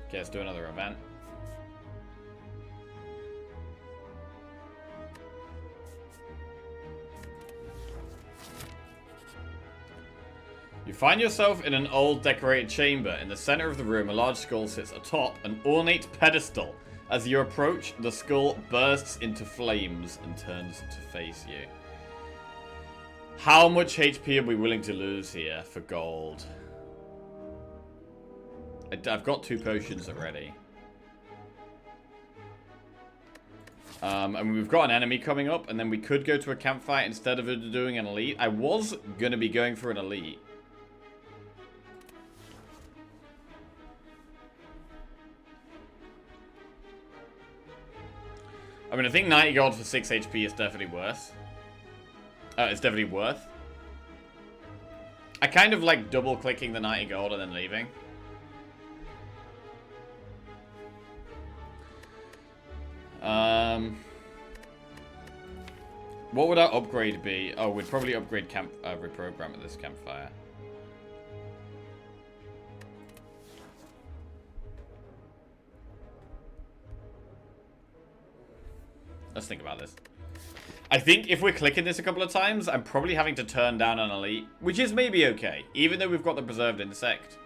Okay, let's do another event. You find yourself in an old decorated chamber. In the center of the room, a large skull sits atop an ornate pedestal. As you approach, the skull bursts into flames and turns to face you. How much HP are we willing to lose here for gold? I've got 2 potions already. And we've got an enemy coming up, and then we could go to a campfire instead of doing an elite. I was going to be going for an elite. I mean, I think 90 gold for 6 HP is definitely worse. It's definitely worth. I kind of like double-clicking the 90 gold and then leaving. What would our upgrade be? Oh, we'd probably upgrade reprogram at this campfire. Let's think about this. I think if we're clicking this a couple of times, I'm probably having to turn down an elite, which is maybe okay. Even though we've got the preserved insect,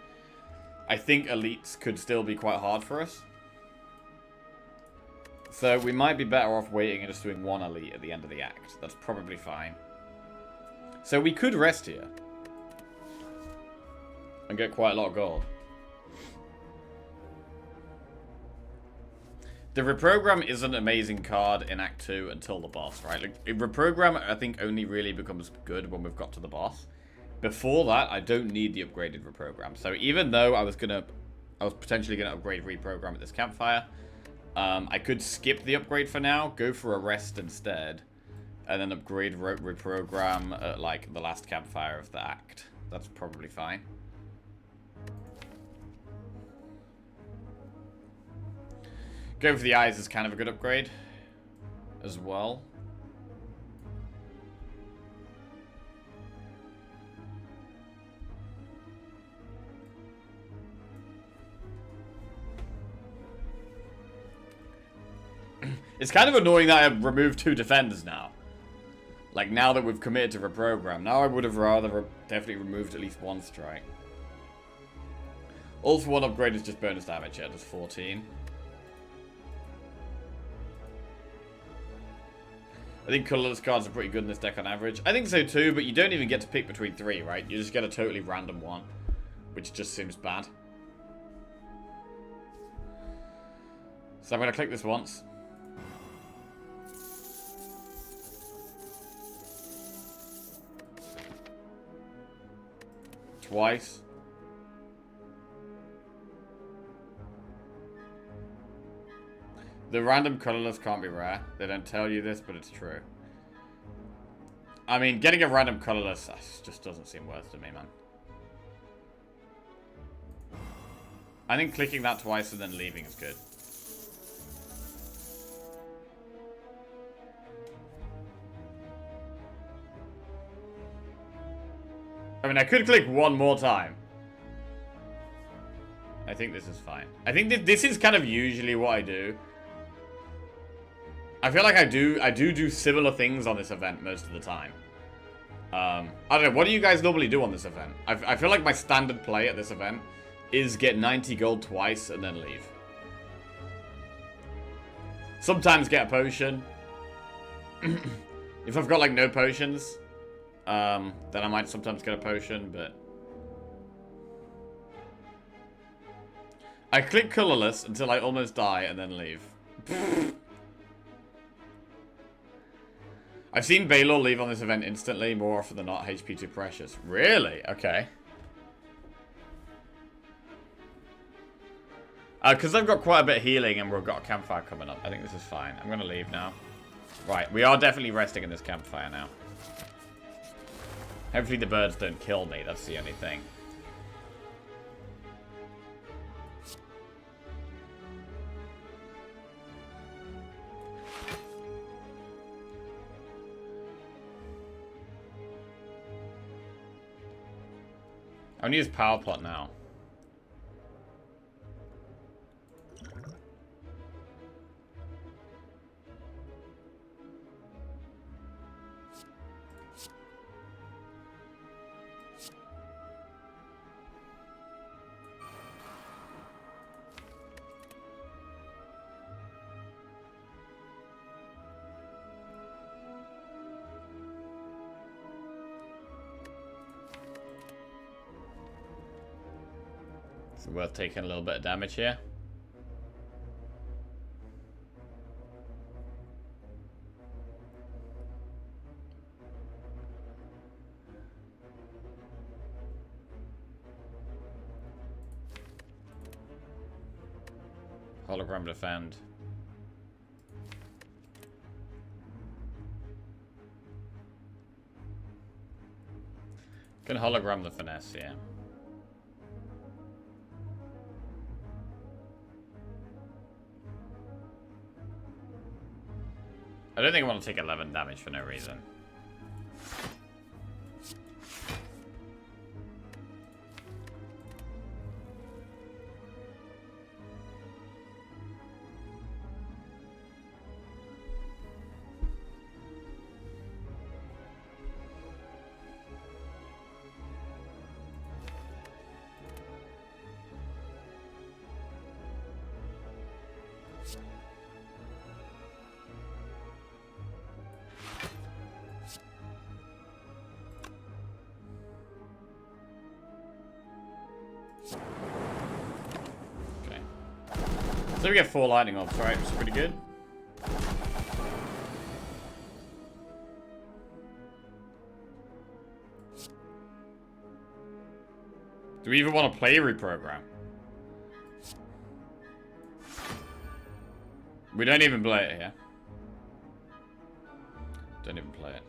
I think elites could still be quite hard for us. So we might be better off waiting and just doing 1 elite at the end of the act. That's probably fine. So we could rest here and get quite a lot of gold. The Reprogram is an amazing card in Act 2 until the boss, right? Like, Reprogram, I think, only really becomes good when we've got to the boss. Before that, I don't need the upgraded Reprogram. So even though I was potentially gonna upgrade Reprogram at this campfire, I could skip the upgrade for now, go for a rest instead, and then upgrade Reprogram at, like, the last campfire of the act. That's probably fine. Going for the eyes is kind of a good upgrade as well. It's kind of annoying that I've removed 2 defenders now. Like, now that we've committed to reprogram. Now I would have rather definitely removed at least 1 strike. All for 1 upgrade is just bonus damage, yeah, just 14. I think colorless cards are pretty good in this deck on average. I think so too, but you don't even get to pick between 3, right? You just get a totally random one, which just seems bad. So I'm going to click this once. Twice. The random colorless can't be rare. They don't tell you this, but it's true. I mean, getting a random colorless just doesn't seem worth it to me, man. I think clicking that twice and then leaving is good. I mean, I could click 1 more time. I think this is fine. I think this is kind of usually what I do. I feel like I do similar things on this event most of the time. I don't know, what do you guys normally do on this event? I feel like my standard play at this event is get 90 gold twice and then leave. Sometimes get a potion. If I've got like no potions, then I might sometimes get a potion, but I click colorless until I almost die and then leave. I've seen Baylor leave on this event instantly, more often than not, HP too precious. Really? Okay. Because I've got quite a bit of healing and we've got a campfire coming up. I think this is fine. I'm going to leave now. Right, we are definitely resting in this campfire now. Hopefully the birds don't kill me. That's the only thing. I need his power plot now. It's worth taking a little bit of damage here. Hologram defend. Can hologram the finesse, yeah. I don't think I want to take 11 damage for no reason. So we get 4 lightning orbs, right? Which is pretty good. Do we even want to play Reprogram? We don't even play it here. Don't even play it.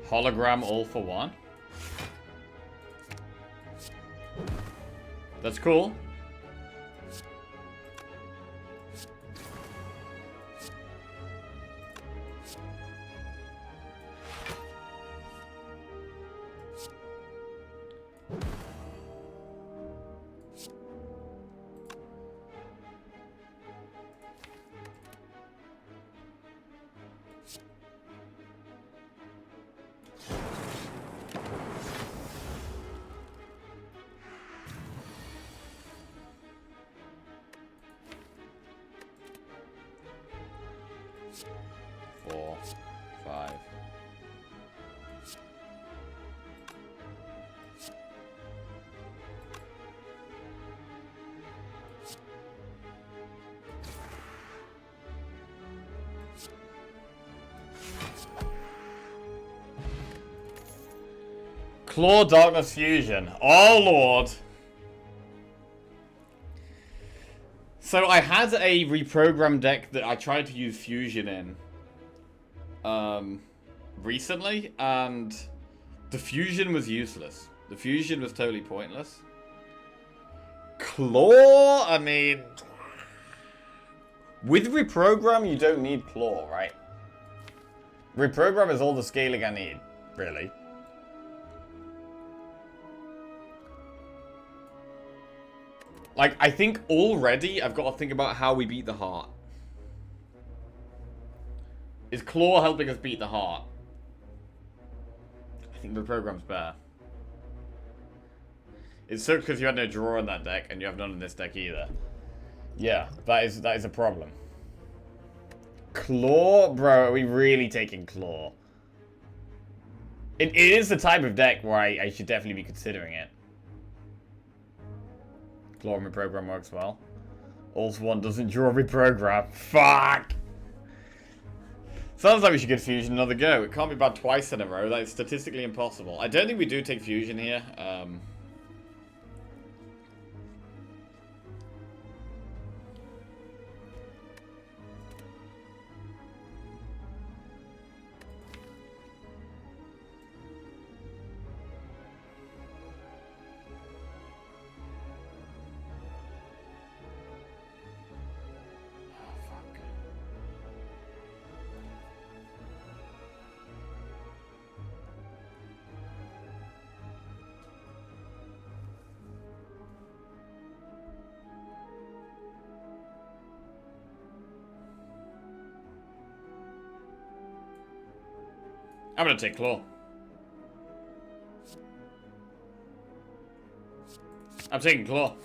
Hologram all for one. That's cool. Claw Darkness Fusion. Oh, Lord. So I had a reprogram deck that I tried to use Fusion in recently, and the Fusion was useless. The Fusion was totally pointless. Claw, I mean... With Reprogram, you don't need Claw, right? Reprogram is all the scaling I need, really. Like, I think already I've got to think about how we beat the heart. Is Claw helping us beat the heart? I think the program's better. It sucked because you had no draw in that deck, and you have none in this deck either. Yeah, that is a problem. Claw? Bro, are we really taking Claw? It is the type of deck where I should definitely be considering it. Claw and Reprogram works well. Alt 1 doesn't draw Reprogram. Fuck! Sounds like we should give Fusion another go. It can't be bad twice in a row. That is statistically impossible. I don't think we do take Fusion here. I'm gonna take Claw. I'm taking Claw.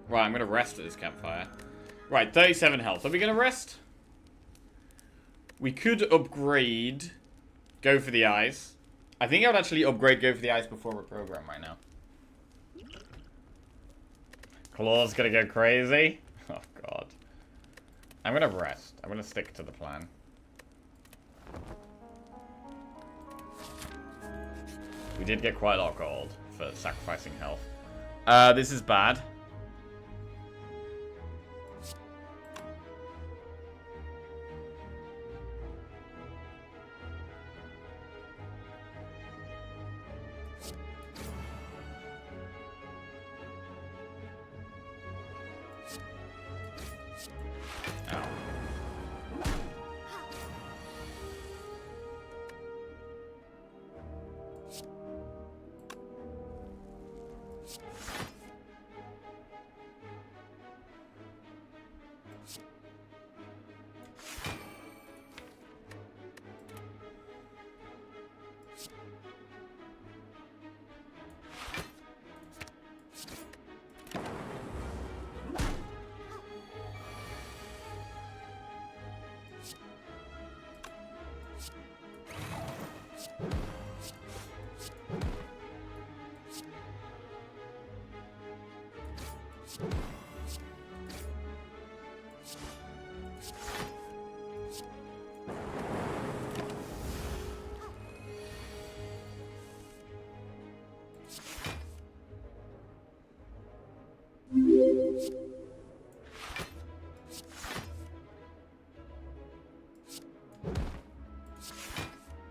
Right, I'm gonna rest at this campfire. Right, 37 health. Are we gonna rest? We could upgrade Go for the Eyes. I think I would actually upgrade Go for the Eyes before Reprogram right now. Claw's gonna go crazy. Oh, God. I'm gonna rest. I'm gonna stick to the plan. We did get quite a lot of gold for sacrificing health. This is bad.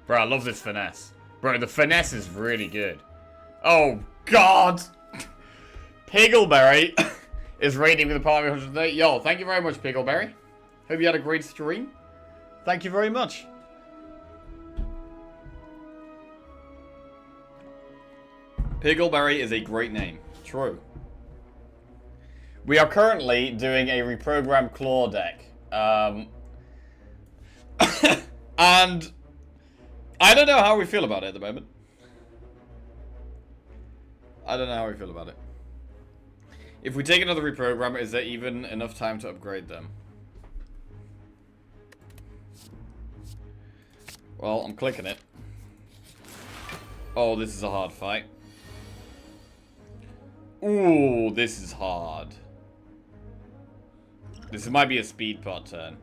Bro, I love this finesse. Bro, the finesse is really good. Oh, God! Piggleberry is rating with a party of 130. Yo, thank you very much, Piggleberry. Hope you had a great stream. Thank you very much. Piggleberry is a great name. True. We are currently doing a reprogrammed Claw deck. And I don't know how we feel about it at the moment. I don't know how we feel about it. If we take another reprogram, is there even enough time to upgrade them? Well, I'm clicking it. Oh, this is a hard fight. Ooh, this is hard. This might be a speed pot turn.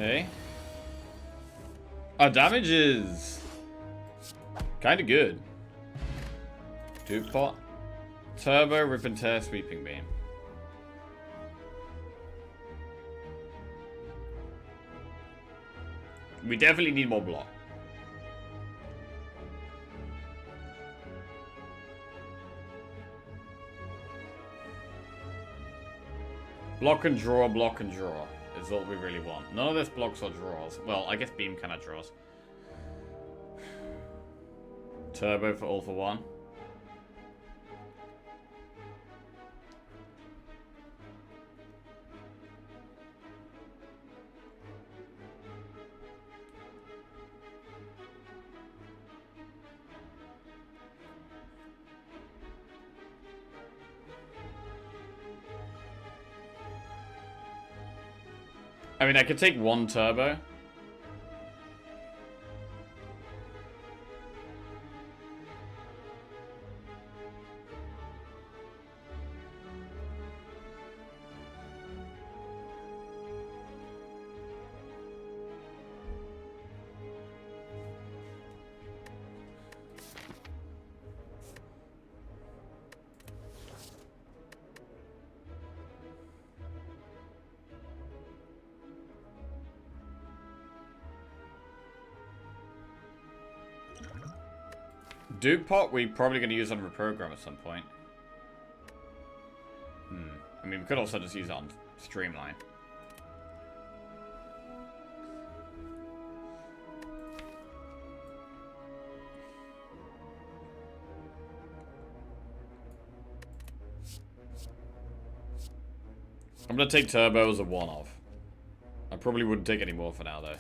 Okay. Our damage is kind of good. Dupe pot. Turbo, rip and tear, sweeping beam. We definitely need more block. Block and draw is all we really want. None of this blocks or draws. Well, I guess beam kind of draws. Turbo for all for one. I mean, I could take one turbo. Dupe pot, we're probably going to use on Reprogram at some point. I mean, we could also just use it on Streamline. I'm going to take Turbo as a one-off. I probably wouldn't take any more for now, though.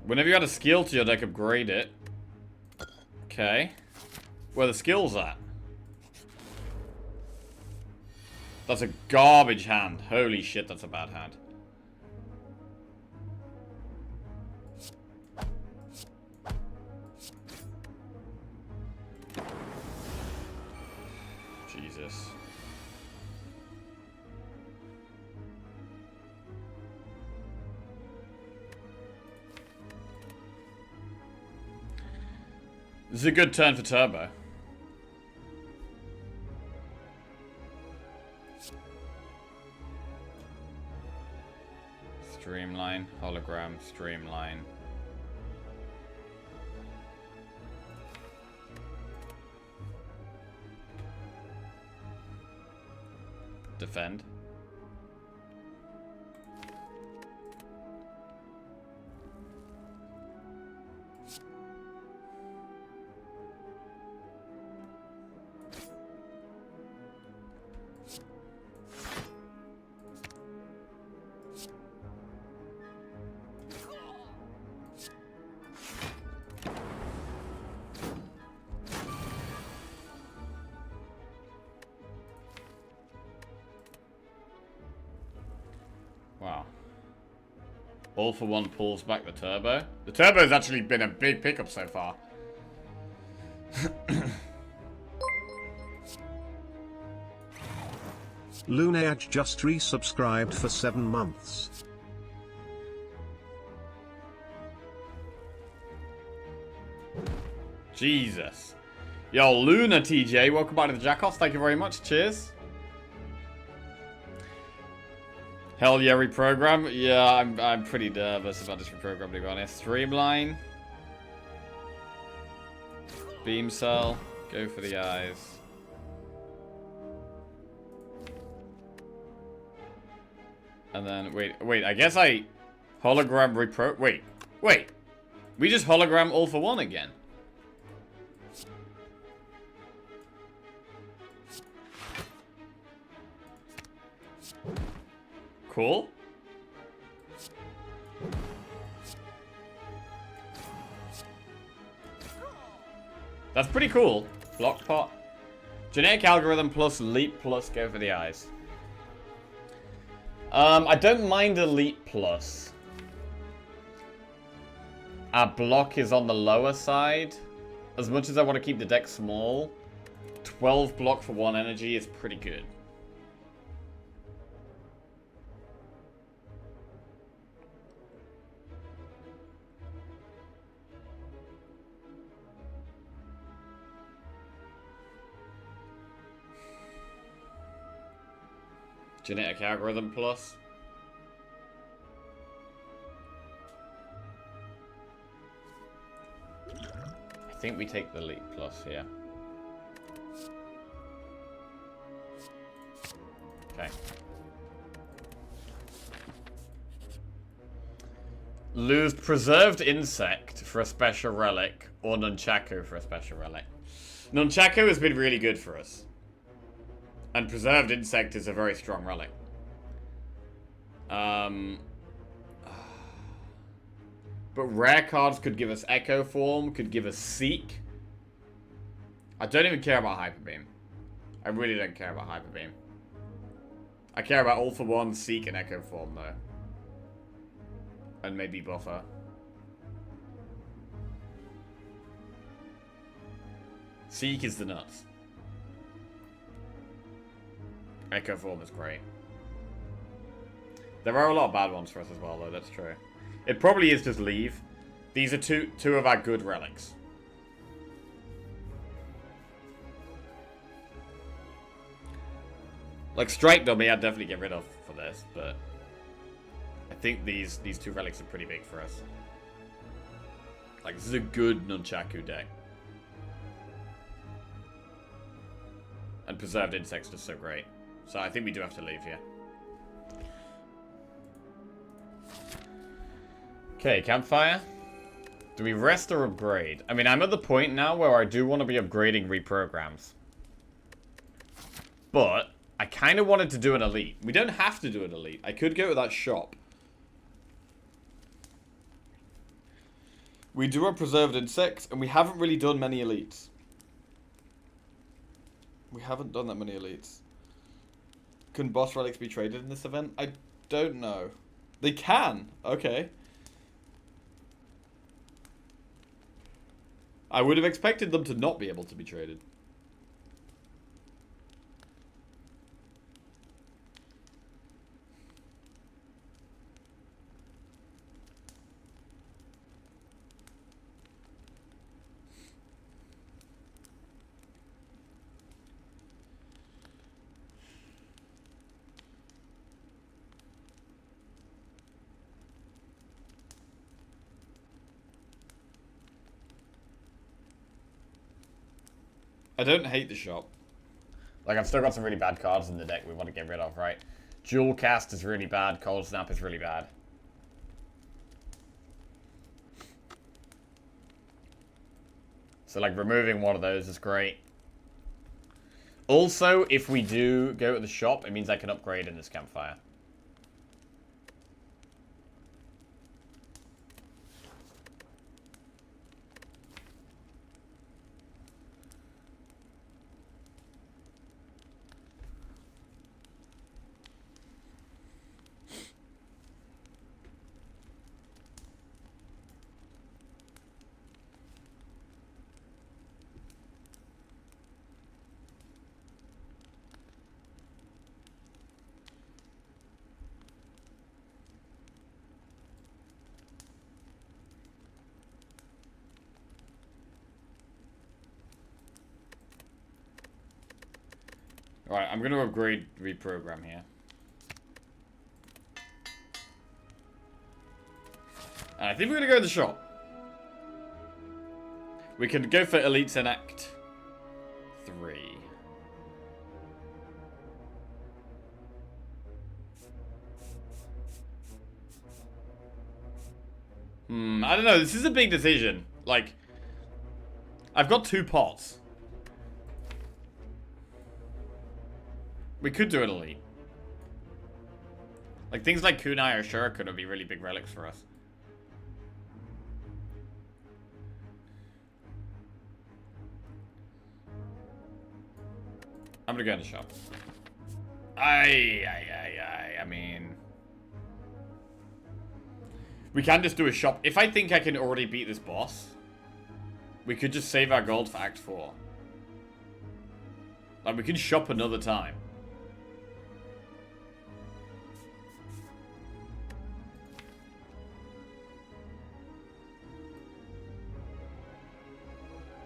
Whenever you add a skill to your deck, upgrade it. Okay. Where the skill's at? That's a garbage hand. Holy shit, that's a bad hand. Jesus. This is a good turn for Turbo. Streamline, hologram, streamline. Defend. Wow. All for one pulls back the Turbo. The Turbo's actually been a big pickup so far. Luneage just resubscribed for 7 months. Jesus. Yo, Luna TJ, welcome back to the Jackoffs. Thank you very much. Cheers. Hell yeah, reprogram. Yeah, I'm pretty nervous about this reprogram, to be honest. Streamline. Beam cell. Go for the eyes. And then, wait, I guess I hologram wait. We just hologram all for one again. Cool. That's pretty cool. Block pot. Genetic algorithm plus leap plus go for the eyes. I don't mind elite plus. Our block is on the lower side. As much as I want to keep the deck small, 12 block for 1 energy is pretty good. Genetic algorithm plus. I think we take the leap plus here. Okay. Lose preserved insect for a special relic, or nunchaku for a special relic. Nunchaku has been really good for us. And preserved insect is a very strong relic. But rare cards could give us Echo Form, could give us Seek. I don't even care about Hyper Beam. I really don't care about Hyper Beam. I care about All for One, Seek, and Echo Form, though. And maybe Buffer. Seek is the nuts. Echo Form is great. There are a lot of bad ones for us as well, though, that's true. It probably is just leave. These are two of our good relics. Like Strike Dummy, I'd definitely get rid of for this, but I think these two relics are pretty big for us. Like, this is a good Nunchaku deck. And Preserved Insect's just so great. So I think we do have to leave here. Okay, campfire. Do we rest or upgrade? I mean, I'm at the point now where I do want to be upgrading reprograms. But I kind of wanted to do an elite. We don't have to do an elite. I could go to that shop. We do have preserved insects, and we haven't really done many elites. We haven't done that many elites. Can boss relics be traded in this event? I don't know. They can. Okay. I would have expected them to not be able to be traded. I don't hate the shop. Like, I've still got some really bad cards in the deck we want to get rid of, right? Dual Cast is really bad. Cold Snap is really bad. So, like, removing one of those is great. Also, if we do go to the shop, it means I can upgrade in this campfire. Alright, I'm going to upgrade reprogram here. And I think we're going to go to the shop. We can go for Elites in Act 3. I don't know. This is a big decision. Like, I've got 2 pots. We could do an elite. Like, things like Kunai or Shuriken would be really big relics for us. I'm gonna go in the shop. I mean... We can just do a shop. If I think I can already beat this boss, we could just save our gold for Act 4. Like, we can shop another time.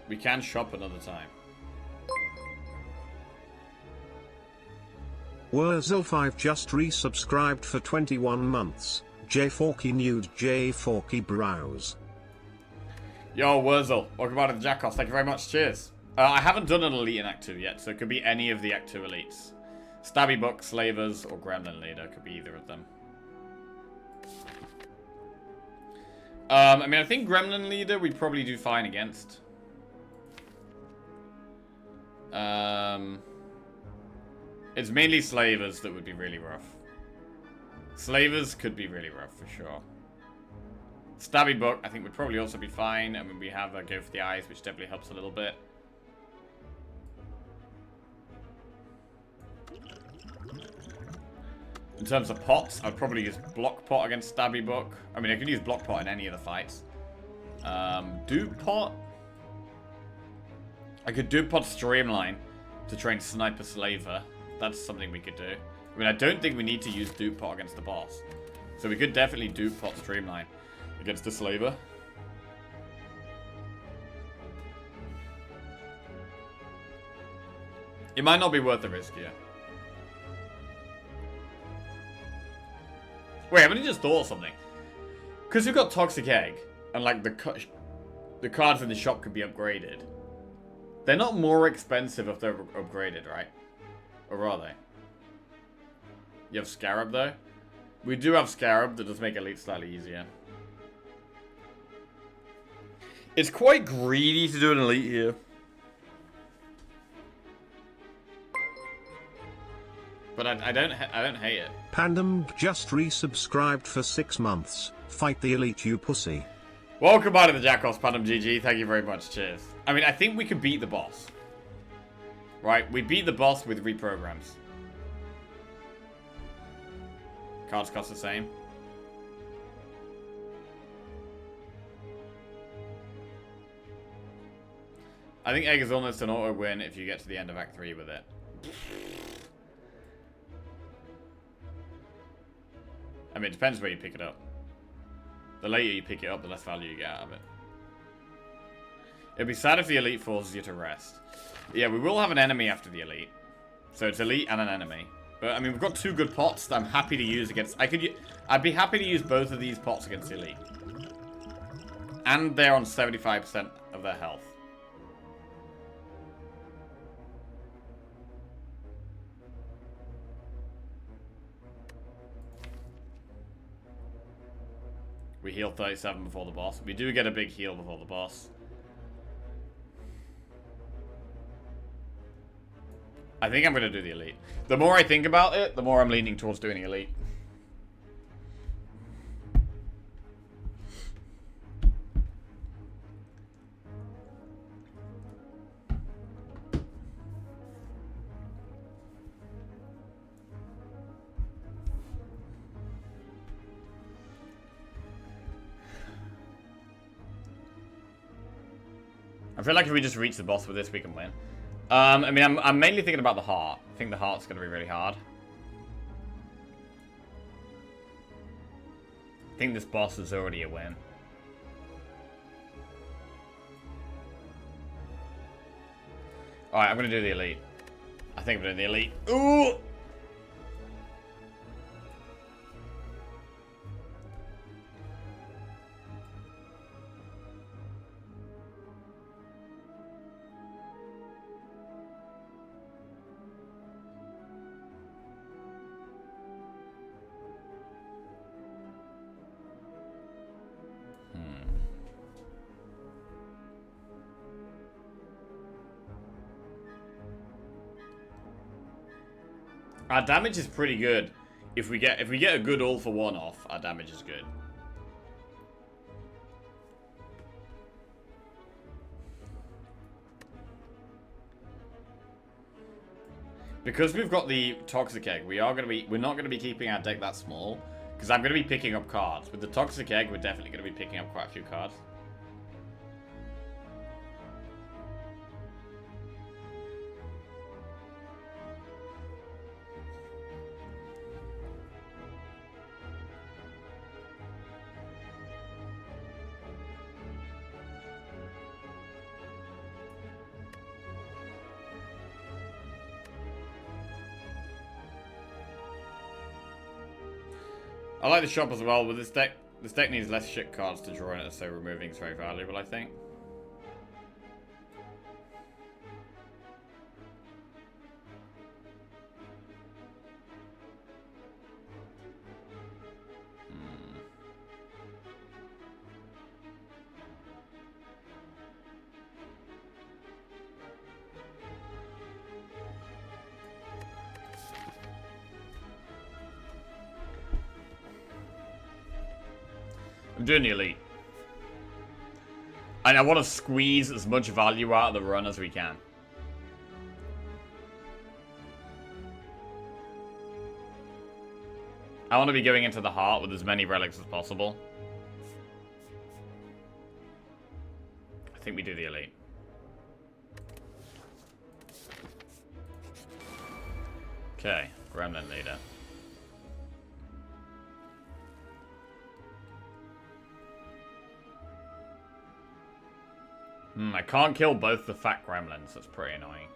We can shop another time. Wurzel5 just resubscribed for 21 months. J4key nude J4key browse. Yo, Wurzel. Welcome back to the Jackos. Thank you very much. Cheers. I haven't done an elite in Act 2 yet, so it could be any of the Act 2 elites. Stabby Buck, Slavers, or Gremlin Leader. Could be either of them. I mean, I think Gremlin Leader we'd probably do fine against. It's mainly Slavers that would be really rough. Slavers could be really rough for sure. Stabby Buck, I think, would probably also be fine. I mean, we have a Go for the Eyes, which definitely helps a little bit. In terms of pots, I'd probably use Block Pot against Stabby Buck. I mean, I could use Block Pot in any of the fights. Dupe Pot. I could Dupe Pot Streamline to train Sniper Slaver. That's something we could do. I mean, I don't think we need to use Dupe Pot against the boss. So we could definitely Dupe Pot Streamline against the Slaver. It might not be worth the risk here. Wait, I've only just thought of something. Because we've got Toxic Egg, and like the cards in the shop could be upgraded. They're not more expensive if they're upgraded, right? Or are they? You have Scarab, though? We do have Scarab, that does make Elite slightly easier. It's quite greedy to do an Elite here. But I don't hate it. Pandem just resubscribed for 6 months. Fight the elite, you pussy. Welcome back to the Jackos, Pandem GG. Thank you very much. Cheers. I mean, I think we could beat the boss. Right? We beat the boss with reprograms. Cards cost the same. I think Egg is almost an auto win if you get to the end of Act 3 with it. I mean, it depends where you pick it up. The later you pick it up, the less value you get out of it. It'd be sad if the elite forces you to rest. Yeah, we will have an enemy after the elite. So it's elite and an enemy. But, I mean, we've got 2 good pots that I'm happy to use against... I'd be happy to use both of these pots against the elite. And they're on 75% of their health. We heal 37 before the boss. We do get a big heal before the boss. I think I'm going to do the elite. The more I think about it, the more I'm leaning towards doing the elite. I feel like if we just reach the boss with this, we can win. I mean, I'm mainly thinking about the heart. I think the heart's going to be really hard. I think this boss is already a win. Alright, I'm going to do the elite. I think I'm doing the elite. Ooh! Our damage is pretty good. If we get a good all for one off, our damage is good. Because we've got the Toxic Egg, we're not gonna be keeping our deck that small. Because I'm gonna be picking up cards. With the Toxic Egg, we're definitely gonna be picking up quite a few cards. I like the shop as well, but this deck needs less shit cards to draw in it, so removing is very valuable, I think. I'm doing the elite. And I want to squeeze as much value out of the run as we can. I want to be going into the heart with as many relics as possible. I think we do the elite. Okay, Gremlin leader. I can't kill both the fat gremlins. That's pretty annoying.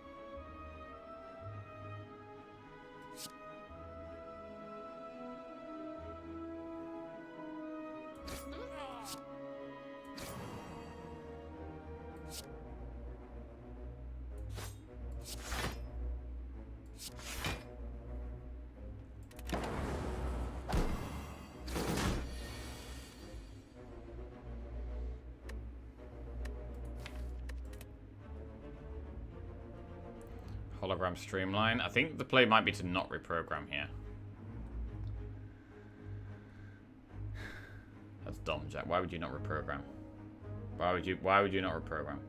Hologram streamline. I think the play might be to not reprogram here. That's dumb, Jack. Why would you not reprogram? Why would you not reprogram?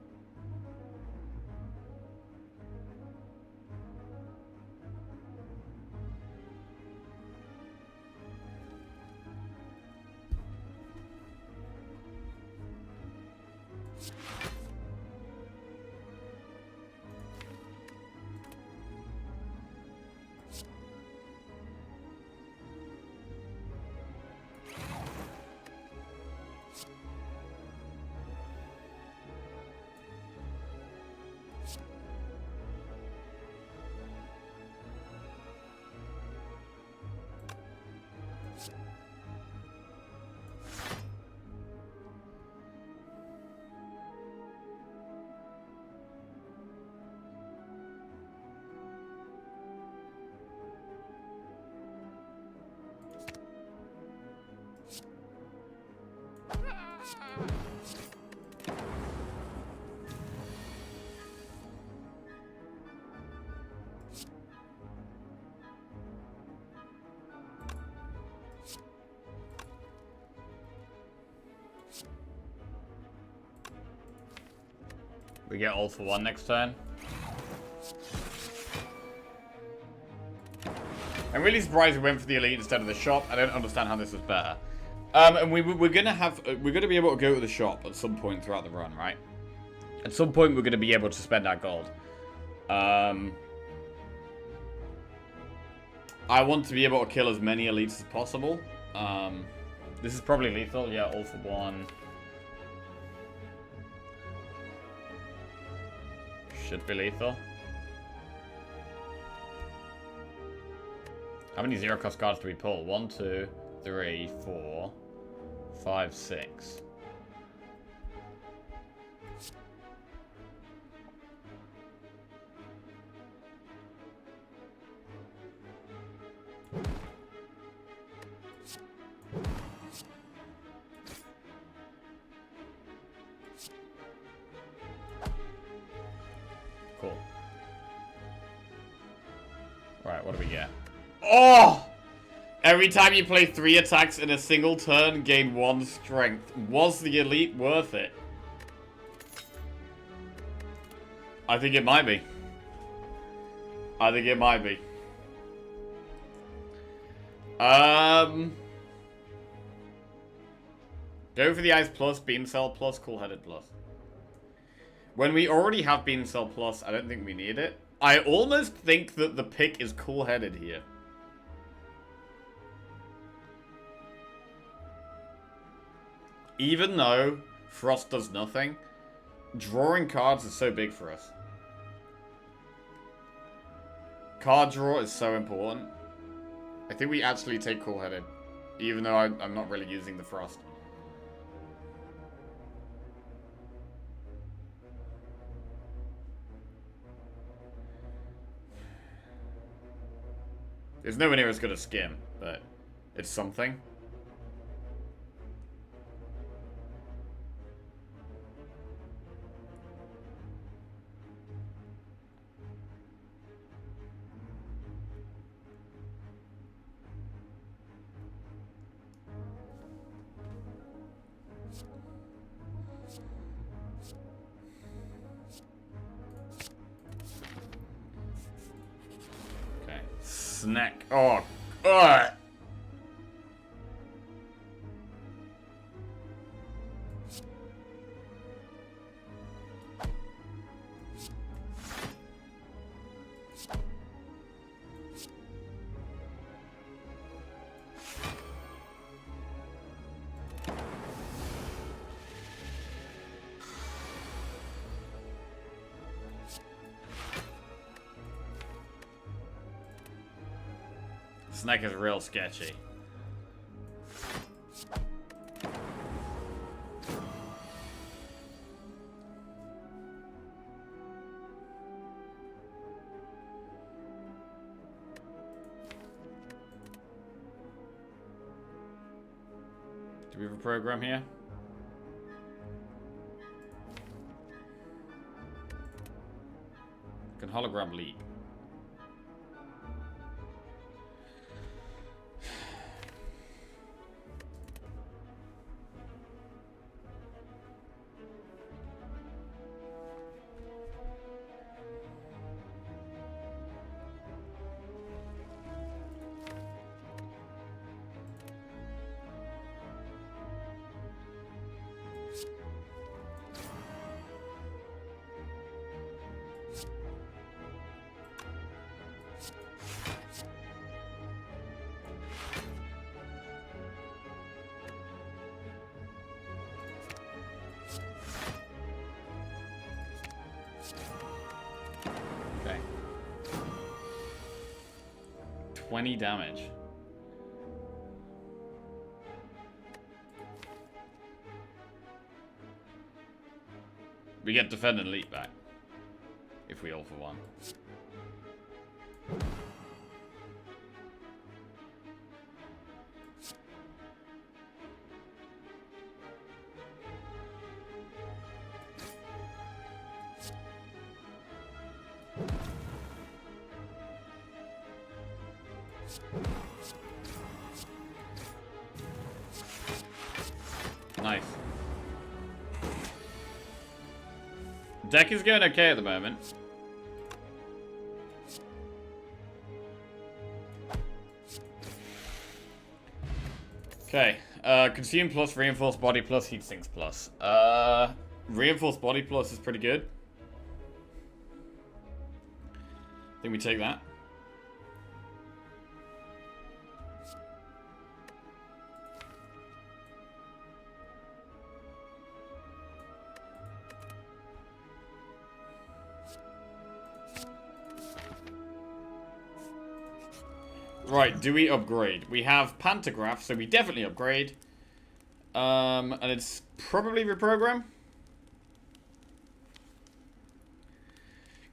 We get all for one next turn. I'm really surprised we went for the elite instead of the shop. I don't understand how this is better. And we're gonna be able to go to the shop at some point throughout the run, right? At some point, we're gonna be able to spend our gold. I want to be able to kill as many elites as possible. This is probably lethal. Yeah, all for one. Should be lethal. How many zero cost cards do we pull? 1, 2, 3, 4, 5, 6. Cool. Right, what do we get? Oh! Every time you play 3 attacks in a single turn, gain 1 strength. Was the elite worth it? I think it might be. I think it might be. Go for the Ice Plus, Beam Cell Plus, Cool Headed Plus. When we already have Beam Cell Plus, I don't think we need it. I almost think that the pick is Cool Headed here. Even though Frost does nothing, drawing cards is so big for us. Card draw is so important. I think we actually take Cool Headed. Even though I'm not really using the frost. It's nowhere near as good as Skim, but it's something. Okay. Snack. Oh. Ugh. Snack is real sketchy. Do we have a program here? Can hologram leak? Okay. 20 damage. We get defend and leap back. If we all for one. Nice. Deck is going okay at the moment. Okay. Consume plus, reinforced body plus, heat sinks plus. Reinforced body plus is pretty good. I think we take that. Right, do we upgrade? We have Pantograph, so we definitely upgrade. And it's probably Reprogram.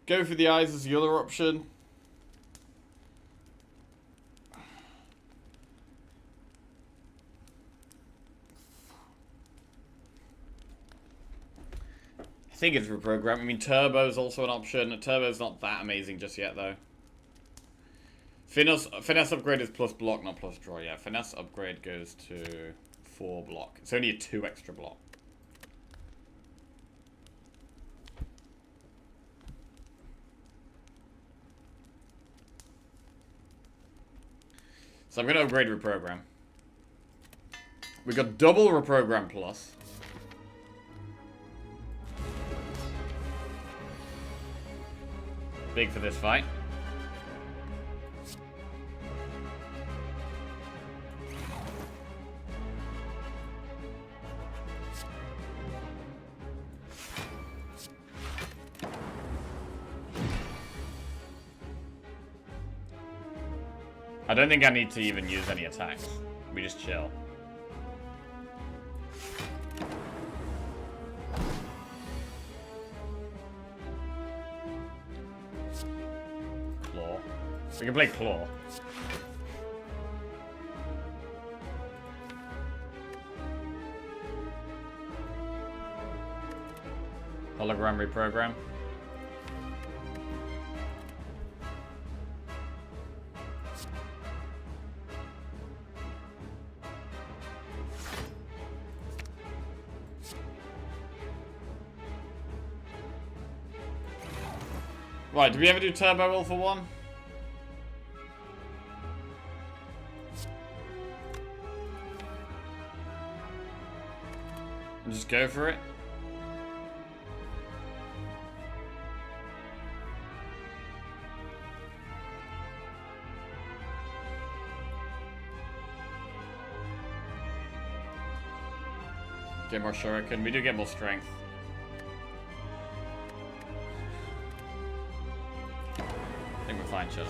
Go for the eyes as the other option. I think it's Reprogram. I mean, Turbo's also an option. Turbo's not that amazing just yet, though. Finesse upgrade is plus block, not plus draw. Yeah, finesse upgrade goes to 4 block. It's only a 2 extra block. So I'm going to upgrade Reprogram. We got double Reprogram plus. Big for this fight. I don't think I need to even use any attacks. We just chill. Claw. We can play Claw. Hologram reprogram. Right, did we ever do Turbo All for One? And just go for it. Get more shuriken. We do get more strength. I think we're fine chilling.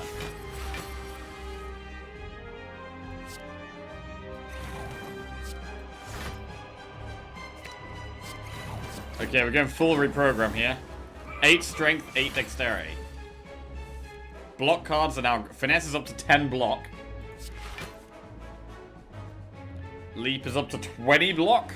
Okay, we're going full reprogram here. 8 strength, 8 dexterity. Block cards are now... Finesse is up to 10 block. Leap is up to 20 block.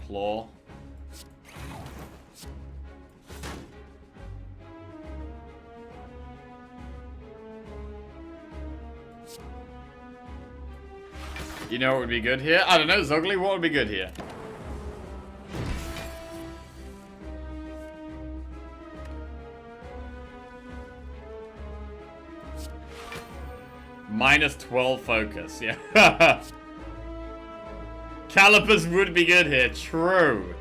Claw. You know what would be good here? I don't know, Zogly, what would be good here? Minus 12 focus, yeah. Calipers would be good here, true.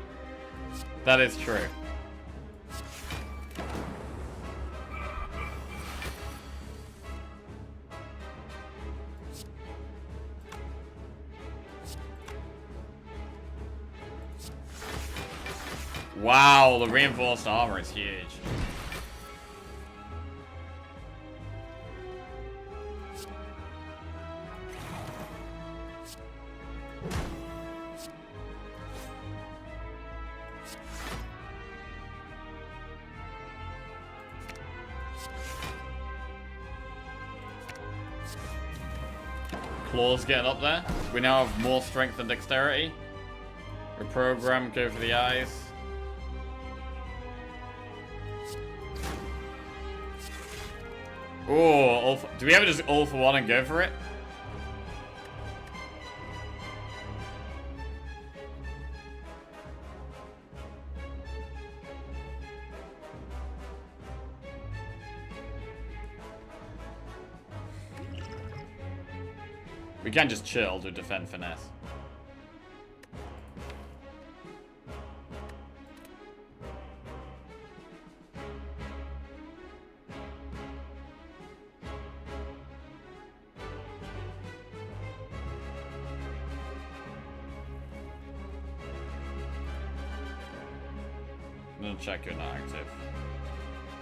That is true. Wow, the reinforced armor is huge. Claws getting up there. We now have more strength and dexterity. Reprogram, go for the eyes. Oh, do we ever just all for one and go for it? We can just chill to defend finesse. I'm gonna check you're not active.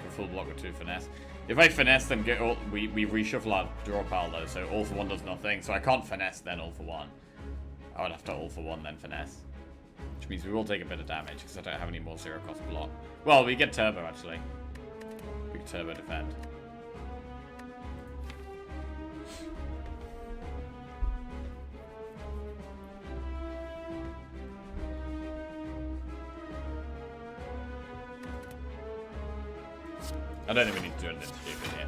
Go full block with 2 finesse. If I finesse, then get all, we reshuffle our draw pile though, so all for one does nothing. So I can't finesse then all for one. I would have to all for one then finesse. Which means we will take a bit of damage because I don't have any more 0 cost block. Well, we get turbo actually. We can turbo defend. I don't think we need to do anything stupid here.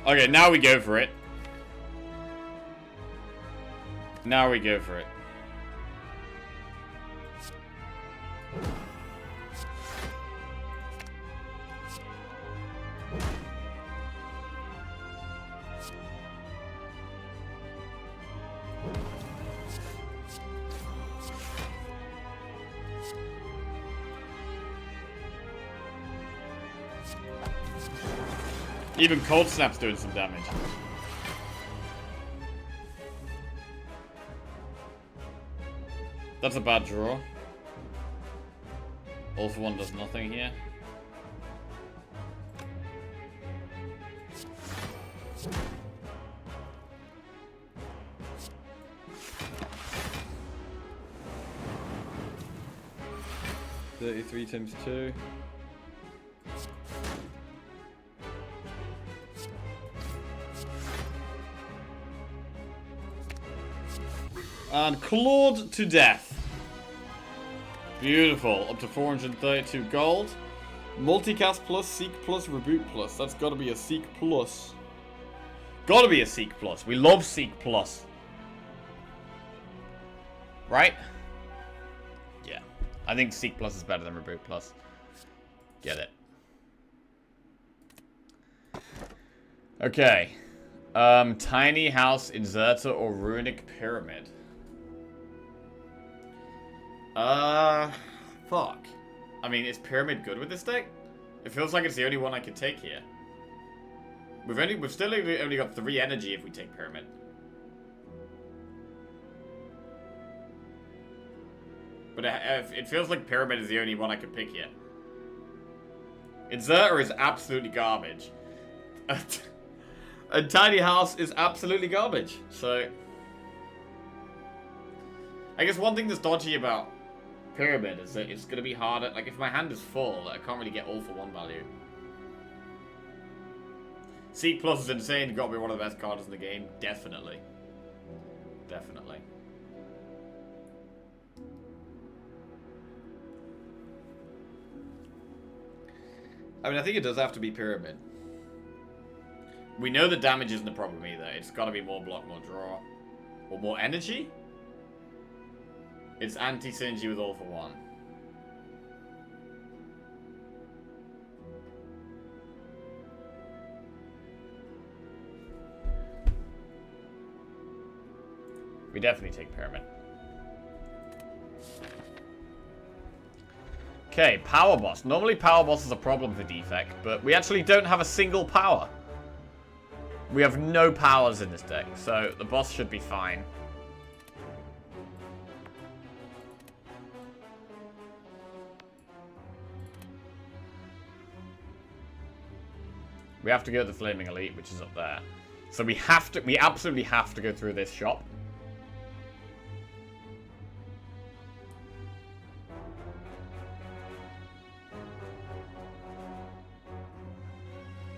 Okay, now we go for it. Now we go for it. Even Cold Snap's doing some damage. That's a bad draw. All for One does nothing here. $33 times 2. And clawed to death. Beautiful. Up to 432 gold. Multicast plus, Seek plus, Reboot plus. That's gotta be a Seek plus. Gotta be a Seek plus. We love Seek plus. Right? Yeah. I think Seek plus is better than Reboot plus. Get it. Okay. Tiny House, Inserter, or Runic Pyramid? Fuck. I mean, is Pyramid good with this deck? It feels like it's the only one I could take here. We've still only got 3 energy if we take Pyramid. But it feels like Pyramid is the only one I could pick here. Inserter is absolutely garbage. And Tiny House is absolutely garbage. So I guess one thing that's dodgy about Pyramid is that it's going to be harder. Like, if my hand is full, I can't really get all for 1 value. Seek Plus is insane. Got to be one of the best cards in the game. Definitely. Definitely. I mean, I think it does have to be Pyramid. We know the damage isn't a problem either. It's got to be more block, more draw. Or more energy? It's anti-synergy with All for One. We definitely take Pyramid. Okay, Power Boss. Normally Power Boss is a problem for Defect, but we actually don't have a single power. We have no powers in this deck, so the boss should be fine. We have to go to the Flaming Elite, which is up there. So we absolutely have to go through this shop.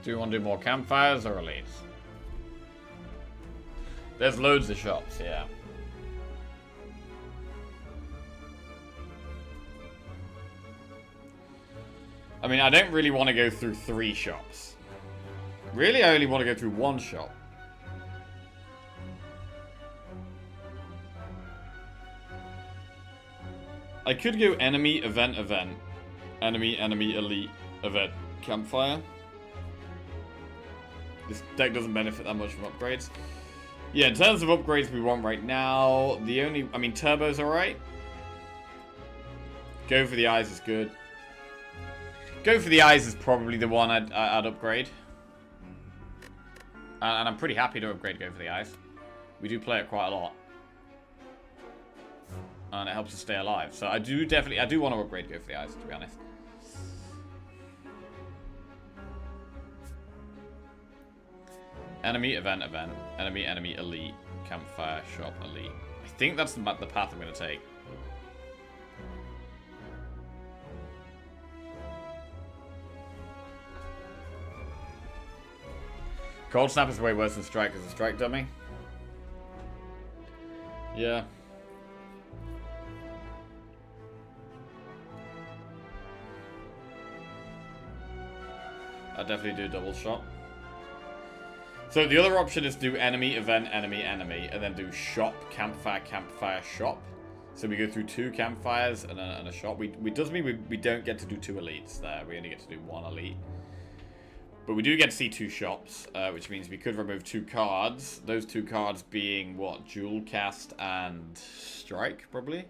Do we want to do more campfires or elites? There's loads of shops, yeah. I mean, I don't really want to go through 3 shops. Really, I only want to go through 1 shop. I could go enemy, event, event. Enemy, enemy, elite, event, campfire. This deck doesn't benefit that much from upgrades. Yeah, in terms of upgrades we want right now, I mean, Turbo's alright. Go for the Eyes is good. Go for the Eyes is probably the one I'd upgrade. And I'm pretty happy to upgrade Go for the Eyes. We do play it quite a lot. And it helps us stay alive. So I do want to upgrade Go for the Eyes, to be honest. Enemy, event, event. Enemy, enemy, elite. Campfire, shop, elite. I think that's the path I'm going to take. Cold Snap is way worse than Strike as a Strike dummy. Yeah. I'd definitely do double shot. So the other option is do enemy, event, enemy, enemy, and then do shop, campfire, campfire, shop. So we go through 2 campfires and a shop. Does mean we don't get to do 2 elites there. We only get to do 1 elite. But we do get to see 2 shops, which means we could remove 2 cards. Those 2 cards being, what, Jewel Cast and Strike, probably?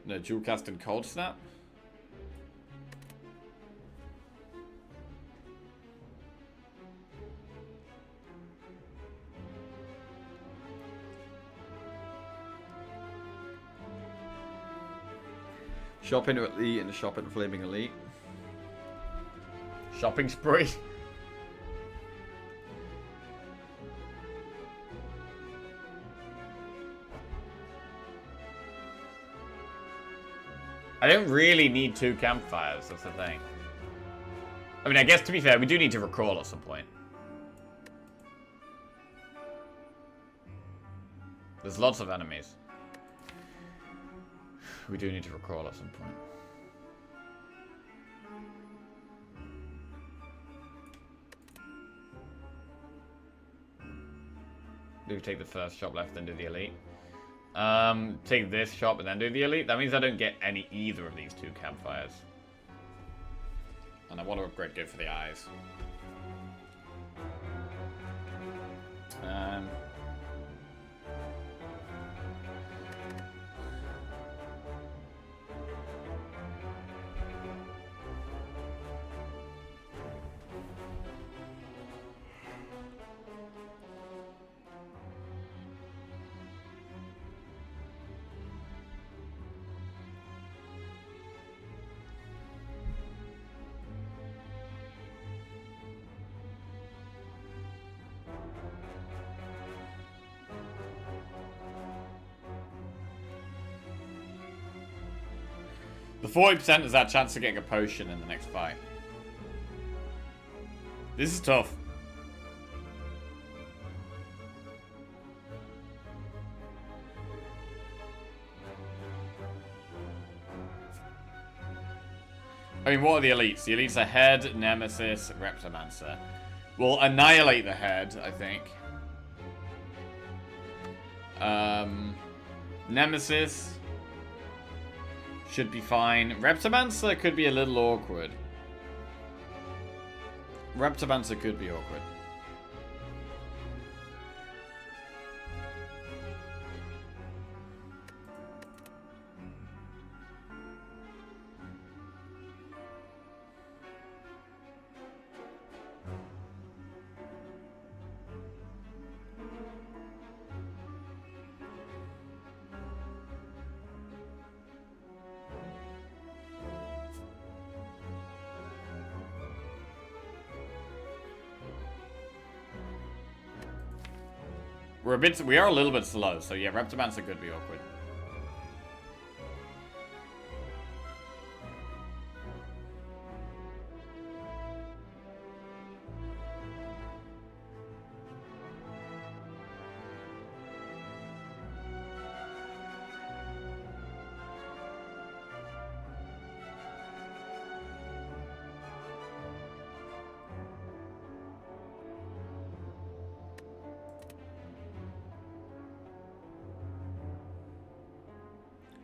No, Jewel Cast and Cold Snap? Shop into Elite and shop into Flaming Elite. Shopping spree. I don't really need 2 campfires, that's the thing. I mean, I guess to be fair, we do need to recall at some point. There's lots of enemies. We do need to recall at some point. Do take the first shop left, then do the elite. Take this shop and then do the elite. That means I don't get either of these 2 campfires. And I want to upgrade good for the eyes. The 40% is that chance of getting a potion in the next fight. This is tough. I mean, what are the elites? The elites are Head, Nemesis, Reprogramming. We'll annihilate the Head, I think. Nemesis should be fine. Reprogramming could be a little awkward. Reprogramming could be awkward. We are a little bit slow, so yeah, Reprogramming could be awkward.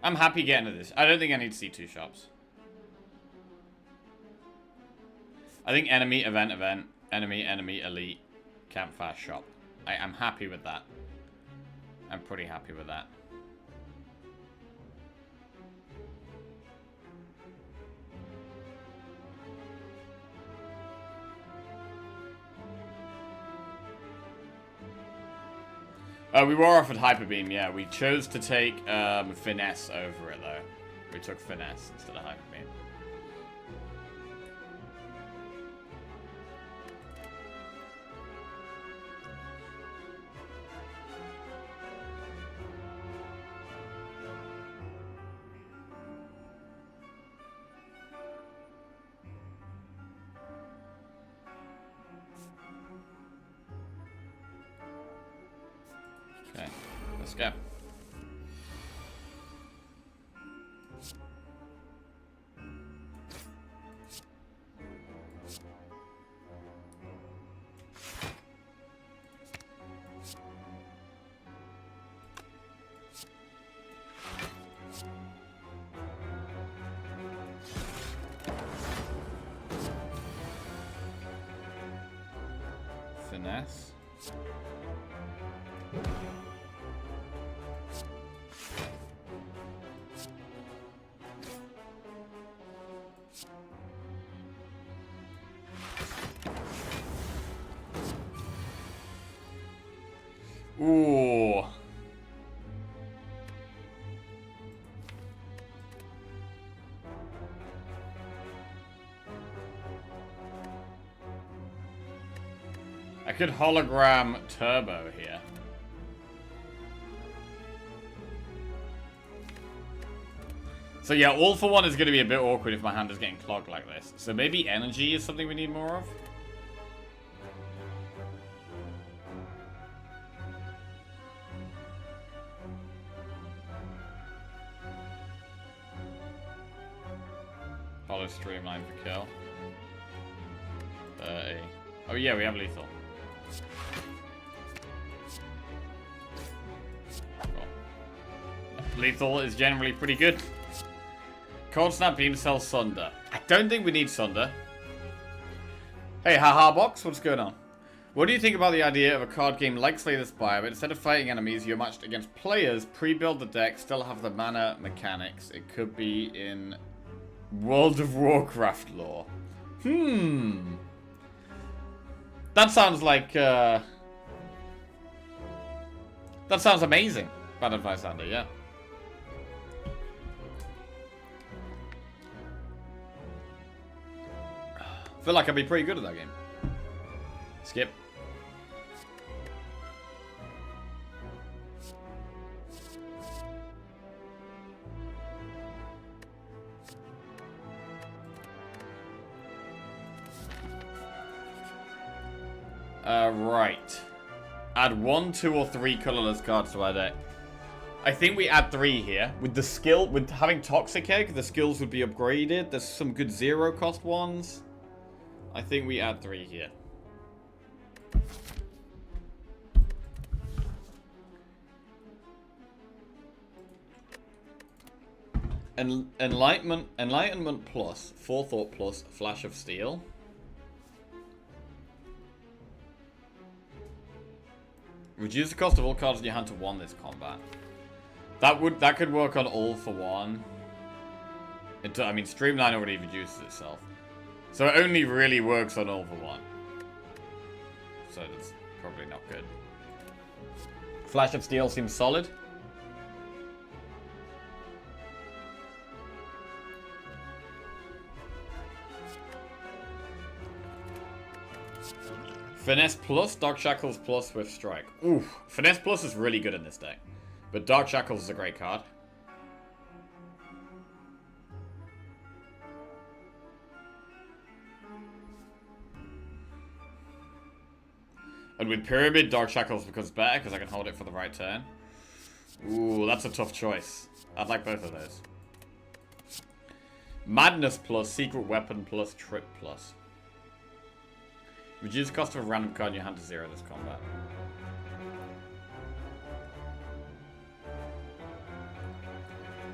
I'm happy getting to this. I don't think I need to see 2 shops. I think enemy, event, event, enemy, enemy, elite, campfire, shop. I am happy with that. I'm pretty happy with that. We were offered Hyper Beam, yeah. We chose to take Finesse over it, though. We took Finesse instead of Hyper Beam. Okay, let's go. finesse. Ooh. I could hologram turbo here. So yeah, all for one is going to be a bit awkward if my hand is getting clogged like this. So maybe energy is something we need more of? Hollow streamline for kill. Oh yeah, we have lethal. Cool. Lethal is generally pretty good. Cold Snap, Beam Cell, Sunder. I don't think we need Sunder. Hey, haha box, what's going on? What do you think about the idea of a card game like Slay the Spire, but instead of fighting enemies, you're matched against players, pre-build the deck, still have the mana mechanics? It could be in World of Warcraft lore. That sounds like, that sounds amazing. Bad advice, Andy, yeah. I feel like I'd be pretty good at that game. Skip. Right. Add 1, 2, or 3 colorless cards to our deck. I think we add 3 here. With the skill, with having Toxic Egg, the skills would be upgraded. There's some good 0 cost ones. I think we add 3 here. Enlightenment plus, Forethought plus, Flash of Steel. Reduce the cost of all cards in your hand to 1 this combat. That could work on all for 1. I mean, Streamline already reduces itself. So it only really works on all for 1. So that's probably not good. Flash of Steel seems solid. Finesse plus, Dark Shackles plus, Swift Strike. Ooh, Finesse plus is really good in this deck. But Dark Shackles is a great card. And with Pyramid, Dark Shackles becomes better because I can hold it for the right turn. Ooh, that's a tough choice. I'd like both of those. Madness plus, Secret Weapon plus, Trip plus. Reduce the cost of a random card in your hand to 0 this combat.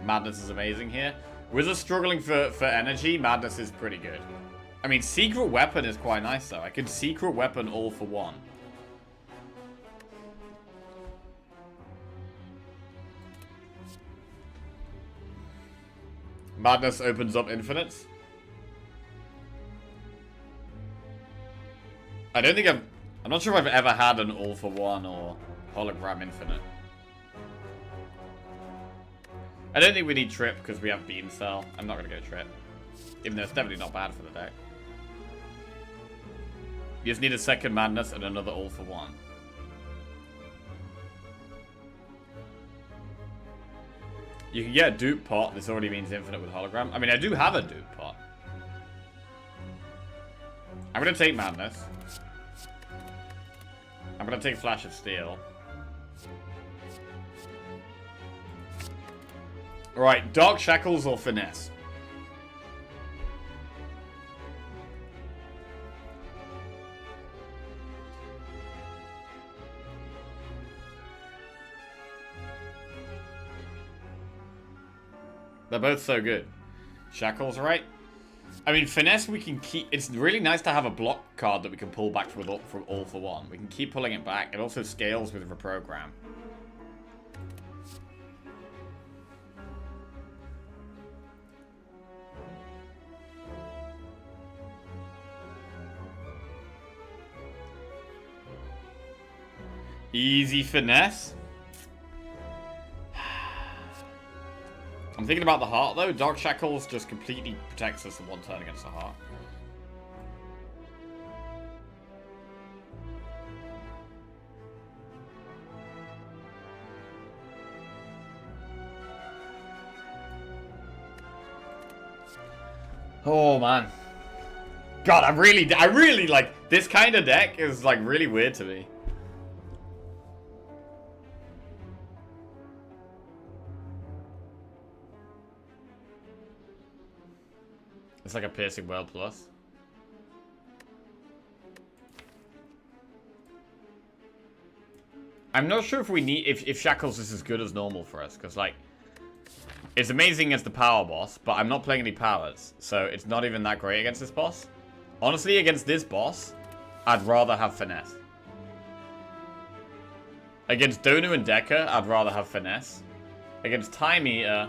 Madness is amazing here. Wizards struggling for energy, Madness is pretty good. I mean, Secret Weapon is quite nice though. I could Secret Weapon all for 1. Madness opens up infinites. I don't think I'm not sure if I've ever had an all for 1 or hologram infinite. I don't think we need Trip because we have Beam Cell. I'm not going to go Trip. Even though it's definitely not bad for the deck. You just need a second Madness and another all for 1. You can get a Dupe Pot. This already means infinite with hologram. I mean, I do have a Dupe Pot. I'm going to take Madness. I'm going to take Flash of Steel. Right, Dark Shackles or Finesse? They're both so good. Shackles, right? I mean, finesse we can keep. It's really nice to have a block card that we can pull back from all for one. We can keep pulling it back. It also scales with Reprogram. Easy finesse. I'm thinking about the heart though. Dark Shackles just completely protects us in one turn against the heart. Oh man. God, I really like this kind of deck is like really weird to me. It's like a piercing world plus. I'm not sure if we need if Shackles is as good as normal for us, because like it's amazing as the power boss, but I'm not playing any powers, so it's not even that great against this boss. Honestly, against this boss, I'd rather have finesse. Against Donu and Decker, I'd rather have finesse. Against Time Eater,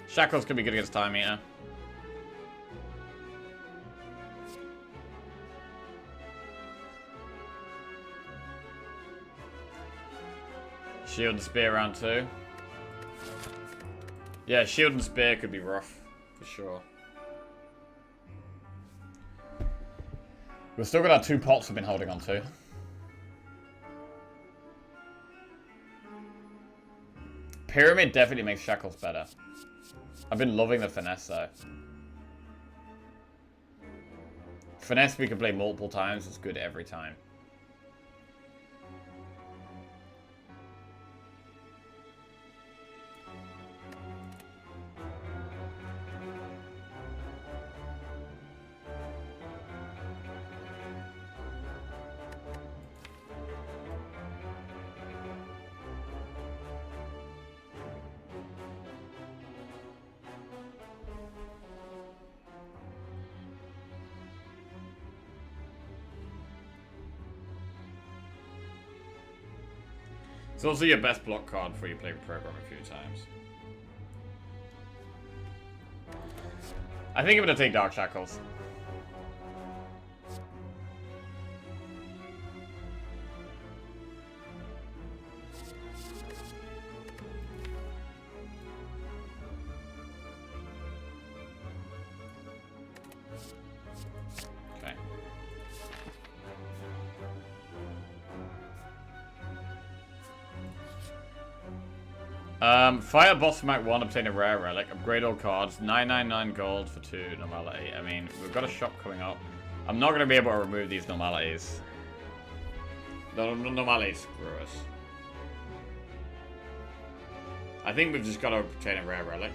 Shackles could be good against Time Eater. Shield and Spear round 2. Yeah, Shield and Spear could be rough, for sure. We've still got our 2 pots we've been holding on to. Pyramid definitely makes Shackles better. I've been loving the finesse though. Finesse we can play multiple times, it's good every time. It's also your best block card before you play Reprogramming a few times. I think I'm gonna take Dark Shackles. Fire boss from Act 1, obtain a rare relic, upgrade all cards, 999 gold for 2 normality. I mean, we've got a shop coming up. I'm not going to be able to remove these normalities. No, normalities, screw us. I think we've just got to obtain a rare relic.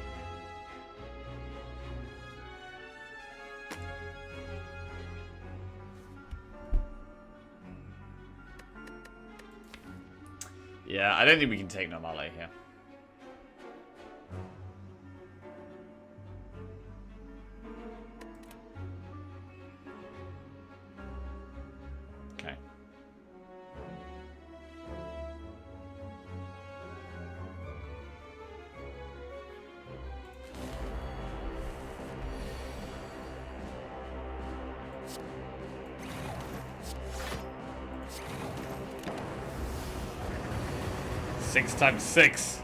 Yeah, I don't think we can take normality here. Okay. Six times 6.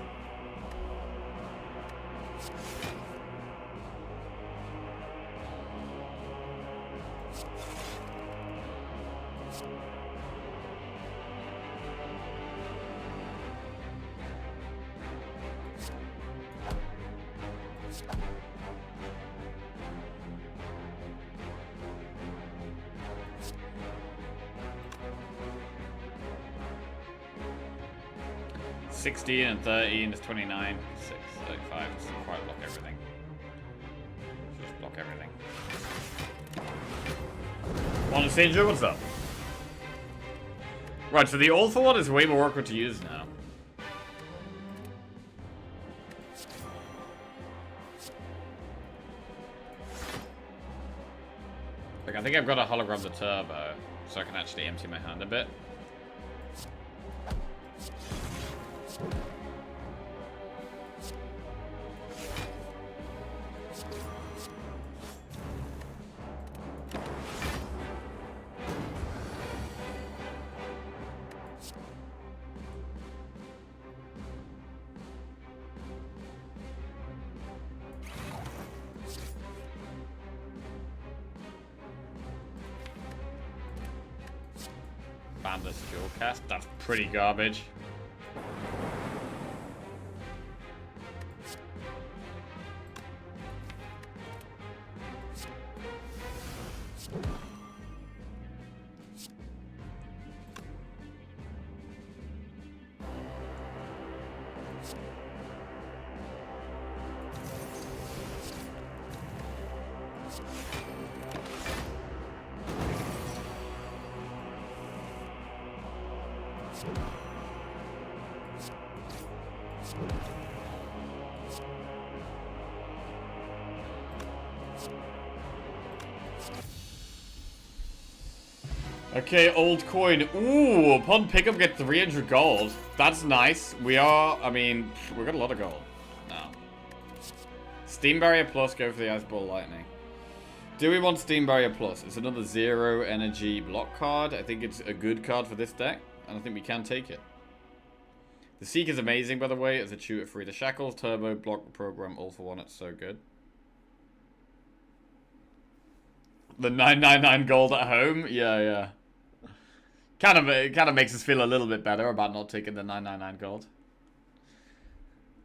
$16 and 13 is 29. 6, 35. Doesn't quite block everything. Just block everything. Anastasia, what's up? Right, so the All for One is way more awkward to use now. Like, I think I've got to hologram the turbo so I can actually empty my hand a bit. Bandless dual cast. That's pretty garbage. Okay, old coin. Ooh, upon pickup get 300 gold. That's nice. We are, I mean, we got a lot of gold now. Steam Barrier Plus, go for the Ice Ball Lightning. Do we want Steam Barrier Plus? It's another 0 energy block card. I think it's a good card for this deck, and I think we can take it. The Seek is amazing, by the way, as a tutor free. The Shackles, Turbo, Block, Program, all for one. It's so good. The 999 gold at home? Yeah, yeah. It kind of makes us feel a little bit better about not taking the 999 gold.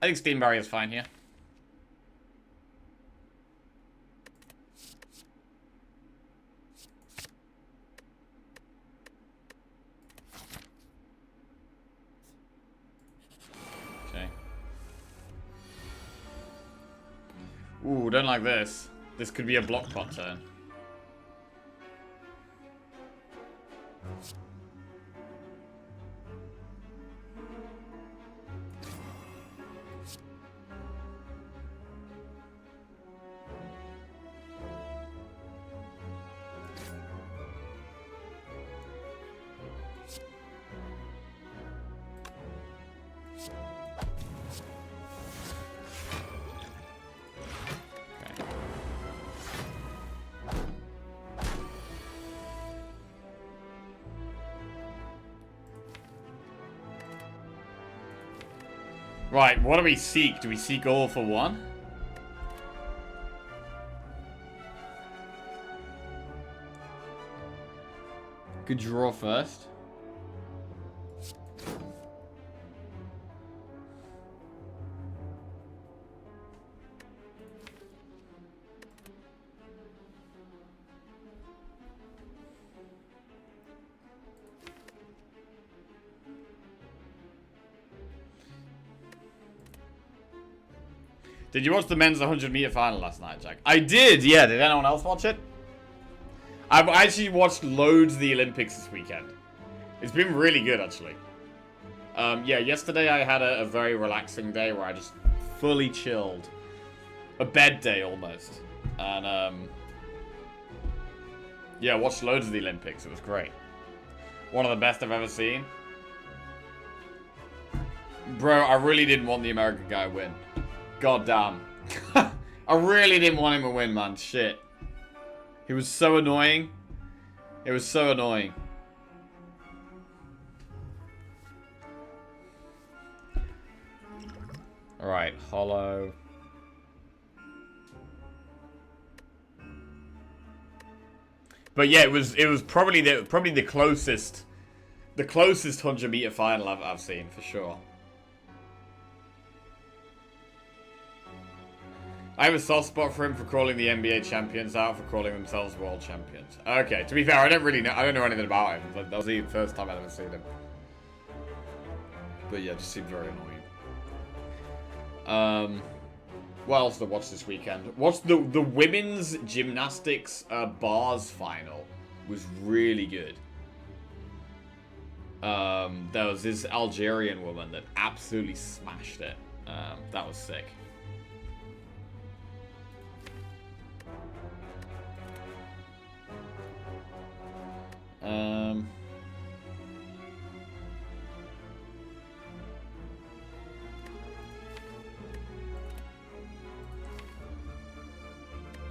I think Steam Barrier is fine here. Okay. Ooh, don't like this. This could be a block pot turn. Right, what do we seek? Do we seek all for one? Good draw first. Did you watch the men's 100-meter final last night, Jack? I did, yeah. Did anyone else watch it? I've actually watched loads of the Olympics this weekend. It's been really good, actually. Yeah, yesterday I had a very relaxing day where I just fully chilled. A bed day, almost. And, yeah, watched loads of the Olympics. It was great. One of the best I've ever seen. Bro, I really didn't want the American guy to win. God damn. I really didn't want him to win, man. Shit. He was so annoying. It was so annoying. Alright, hollow. But yeah, it was probably the closest 100-meter final I've seen for sure. I have a soft spot for him for calling the NBA champions out for calling themselves world champions. Okay, to be fair, I don't know anything about him. That was the first time I'd ever seen him. But yeah, it just seemed very annoying. What else did I watch this weekend? Watched the women's gymnastics bars final. Was really good. There was this Algerian woman that absolutely smashed it. That was sick.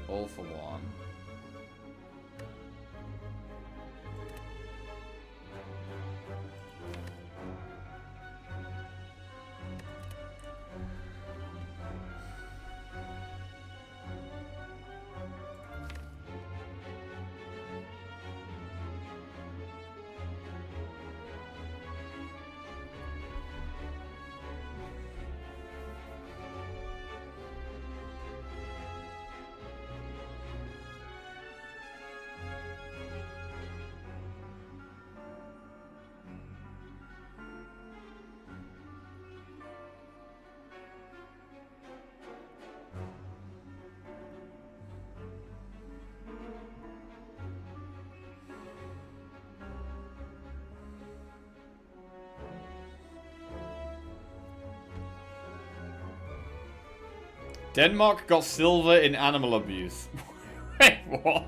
All for one. Denmark got silver in animal abuse. Wait, what?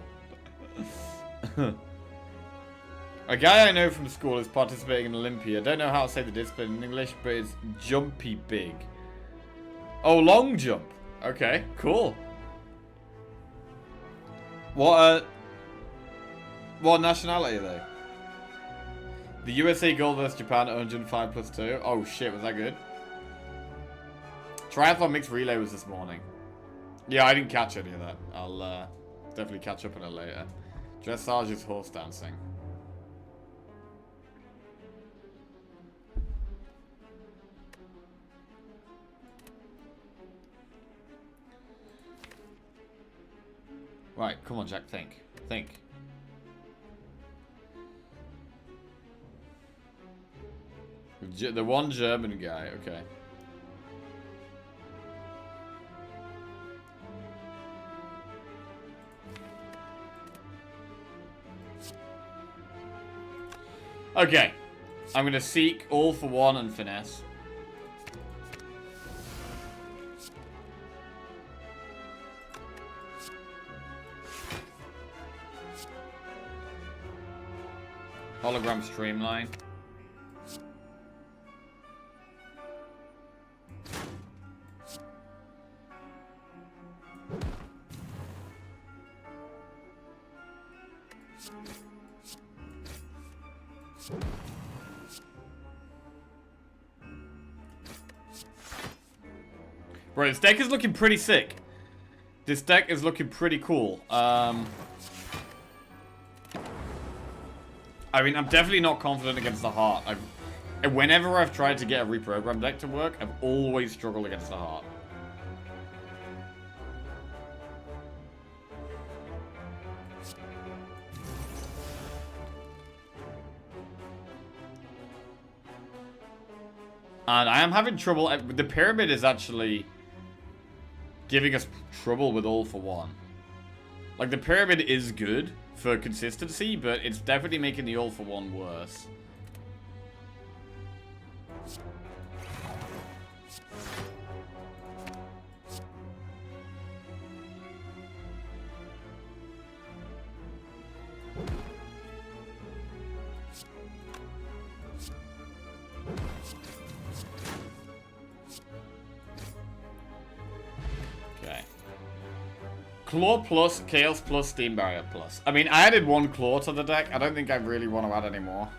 A guy I know from school is participating in Olympia. I don't know how to say the discipline in English, but it's jumpy big. Oh, long jump. Okay, cool. What nationality are they? The USA gold versus Japan at 105 plus 2. Oh shit, was that good? Triathlon mixed relay was this morning. Yeah, I didn't catch any of that. I'll definitely catch up on it later. Dressage is horse dancing. Right, come on, Jack, think. Think. The one German guy, okay. Okay. I'm gonna seek all for one and finesse. Hologram streamline. Bro, this deck is looking pretty sick. This deck is looking pretty cool. I mean, I'm definitely not confident against the heart. Whenever I've tried to get a reprogram deck to work, I've always struggled against the heart. And I am having trouble. The pyramid is actually giving us trouble with all for one. Like, the pyramid is good for consistency, but it's definitely making the all for one worse. Claw plus, Chaos plus, Steam Barrier plus. I mean, I added one Claw to the deck. I don't think I really want to add any more.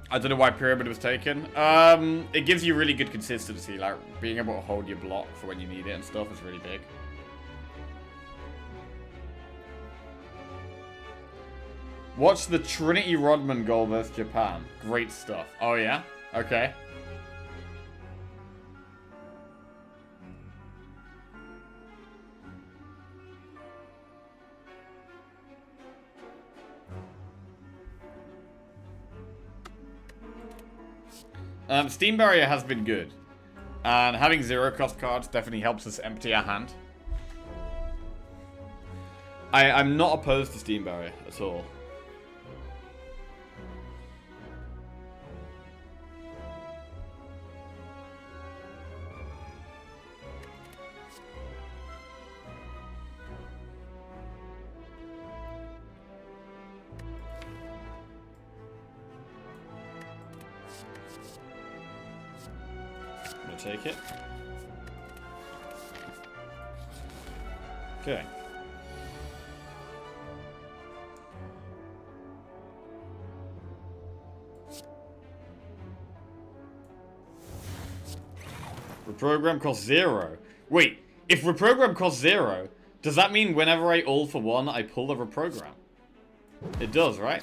I don't know why Pyramid was taken. It gives you really good consistency. Like, being able to hold your block for when you need it and stuff is really big. Watch the Trinity Rodman goal versus Japan. Great stuff. Oh, yeah? Okay. Steam Barrier has been good. And having zero cost cards definitely helps us empty our hand. I'm not opposed to Steam Barrier at all. Take it. Okay. Reprogram costs 0. Wait, if reprogram costs 0, does that mean whenever I all for 1, I pull the reprogram? It does, right?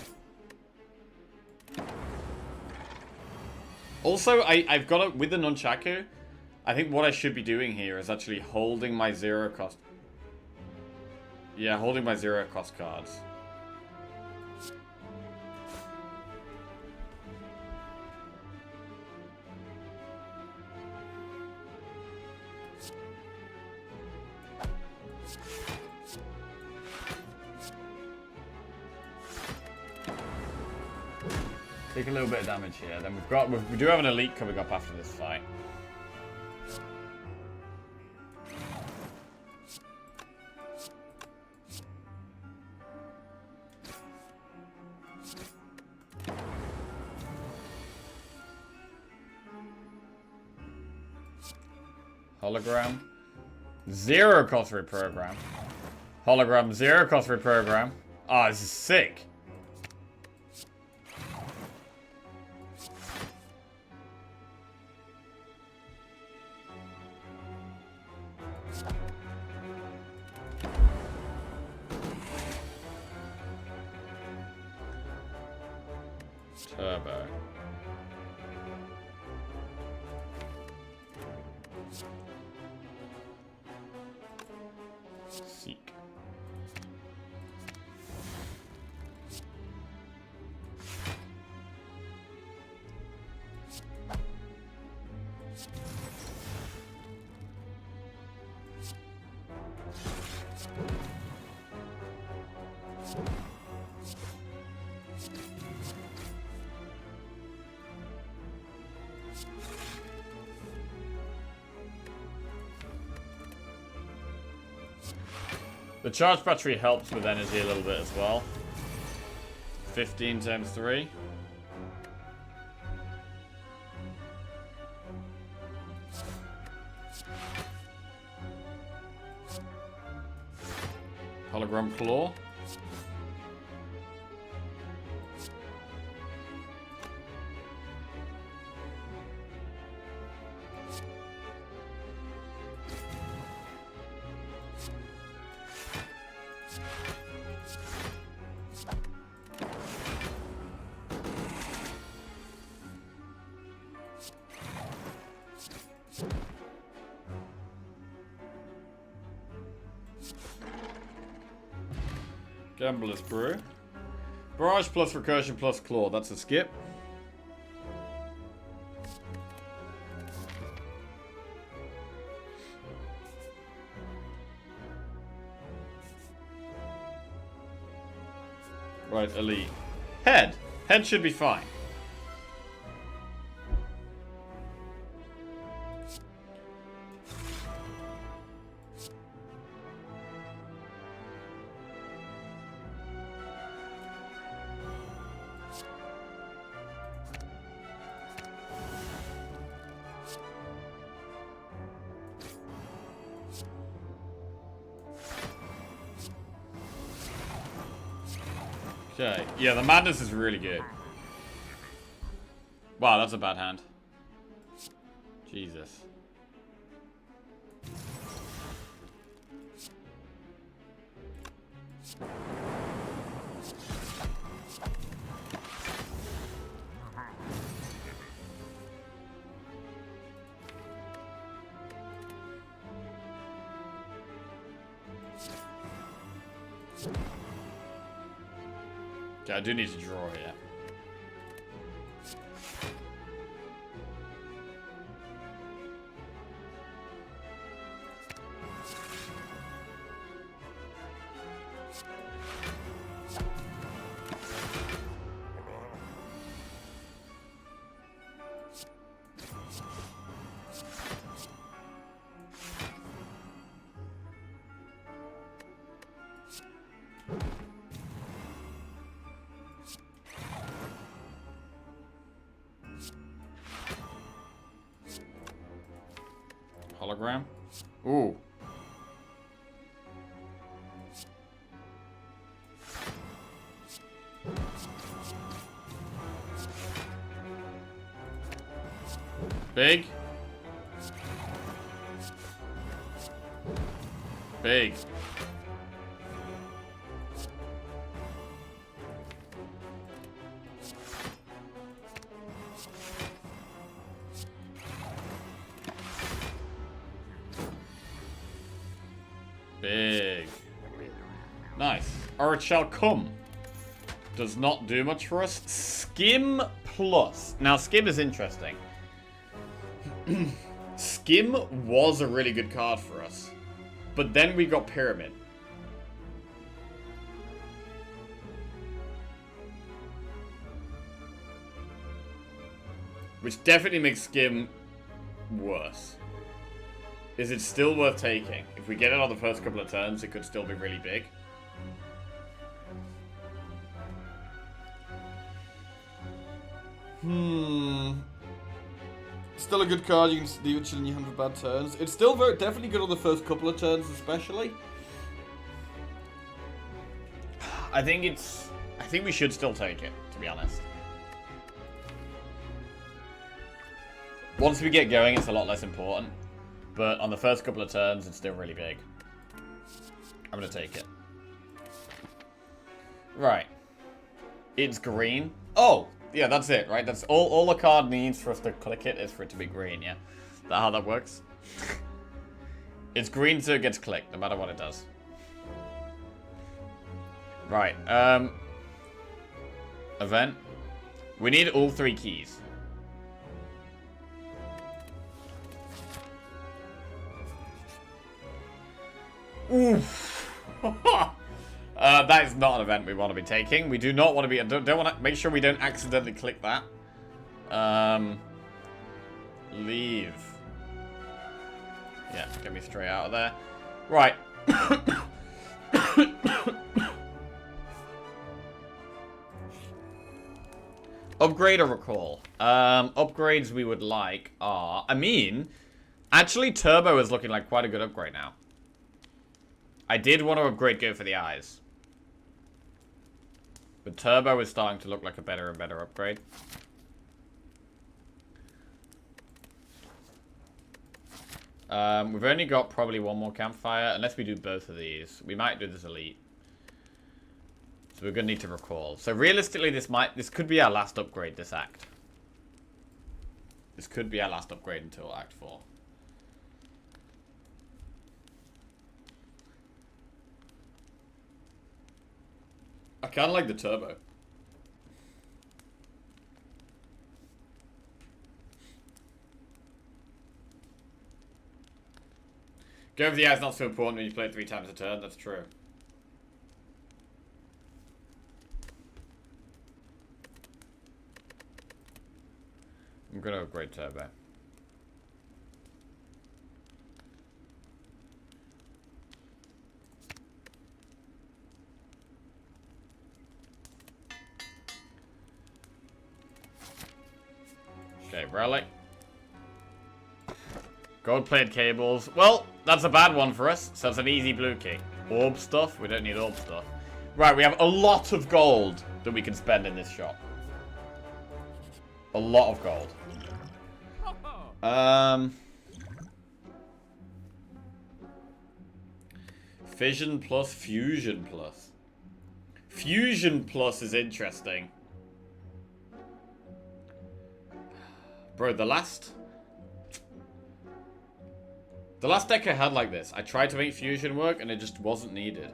Also, I've got it with the nunchaku. I think what I should be doing here is actually holding my 0 cost. Yeah, holding my 0 cost cards. Take a little bit of damage here. Then we do have an elite coming up after this fight. Hologram. 0 cost reprogram. Hologram 0 cost reprogram. Ah, this is sick. Turbo. Seek. The charge battery helps with energy a little bit as well. 15 times 3. Hologram claw. Gambler's Brew. Barrage plus Recursion plus Claw. That's a skip. Right, Elite. Head. Head should be fine. Okay, yeah, the madness is really good. Wow, that's a bad hand. Jesus. Okay, I do need to draw here. Hologram. Ooh. Big. Big. Big. Nice. Or it shall come. Does not do much for us. Skim plus. Now, Skim is interesting. Skim was a really good card for us. But then we got Pyramid. Which definitely makes Skim worse. Is it still worth taking? If we get it on the first couple of turns, it could still be really big. Still a good card. You can leave it chilling in your hand for bad turns. It's still definitely good on the first couple of turns, especially. I think we should still take it, to be honest. Once we get going, it's a lot less important. But on the first couple of turns, it's still really big. I'm going to take it. Right. It's green. Oh, yeah, that's it, right? That's all the card needs for us to click it is for it to be green, yeah? Is that how that works? It's green so it gets clicked, no matter what it does. Right, event. We need all 3 keys. Oof. That is not an event we want to be taking. We do not want to be. Don't want to make sure we don't accidentally click that. Leave. Yeah, get me straight out of there. Right. Upgrade or recall? Upgrades we would like are. I mean, actually, Turbo is looking like quite a good upgrade now. I did want to upgrade Go for the Eyes. But Turbo is starting to look like a better and better upgrade. We've only got probably one more campfire, unless we do both of these. We might do this elite. So we're going to need to recall. So realistically, this could be our last upgrade, this act. This could be our last upgrade until Act 4. I kind of like the Turbo. Go over the eye is not so important when you play it 3 times a turn. That's true. I'm going to upgrade Turbo. Okay, relic. Gold-plated cables. Well, that's a bad one for us, so it's an easy blue key. Orb stuff? We don't need orb stuff. Right, we have a lot of gold that we can spend in this shop. A lot of gold. Fission plus, fusion plus. Fusion plus is interesting. Bro, the last deck I had like this, I tried to make fusion work and it just wasn't needed.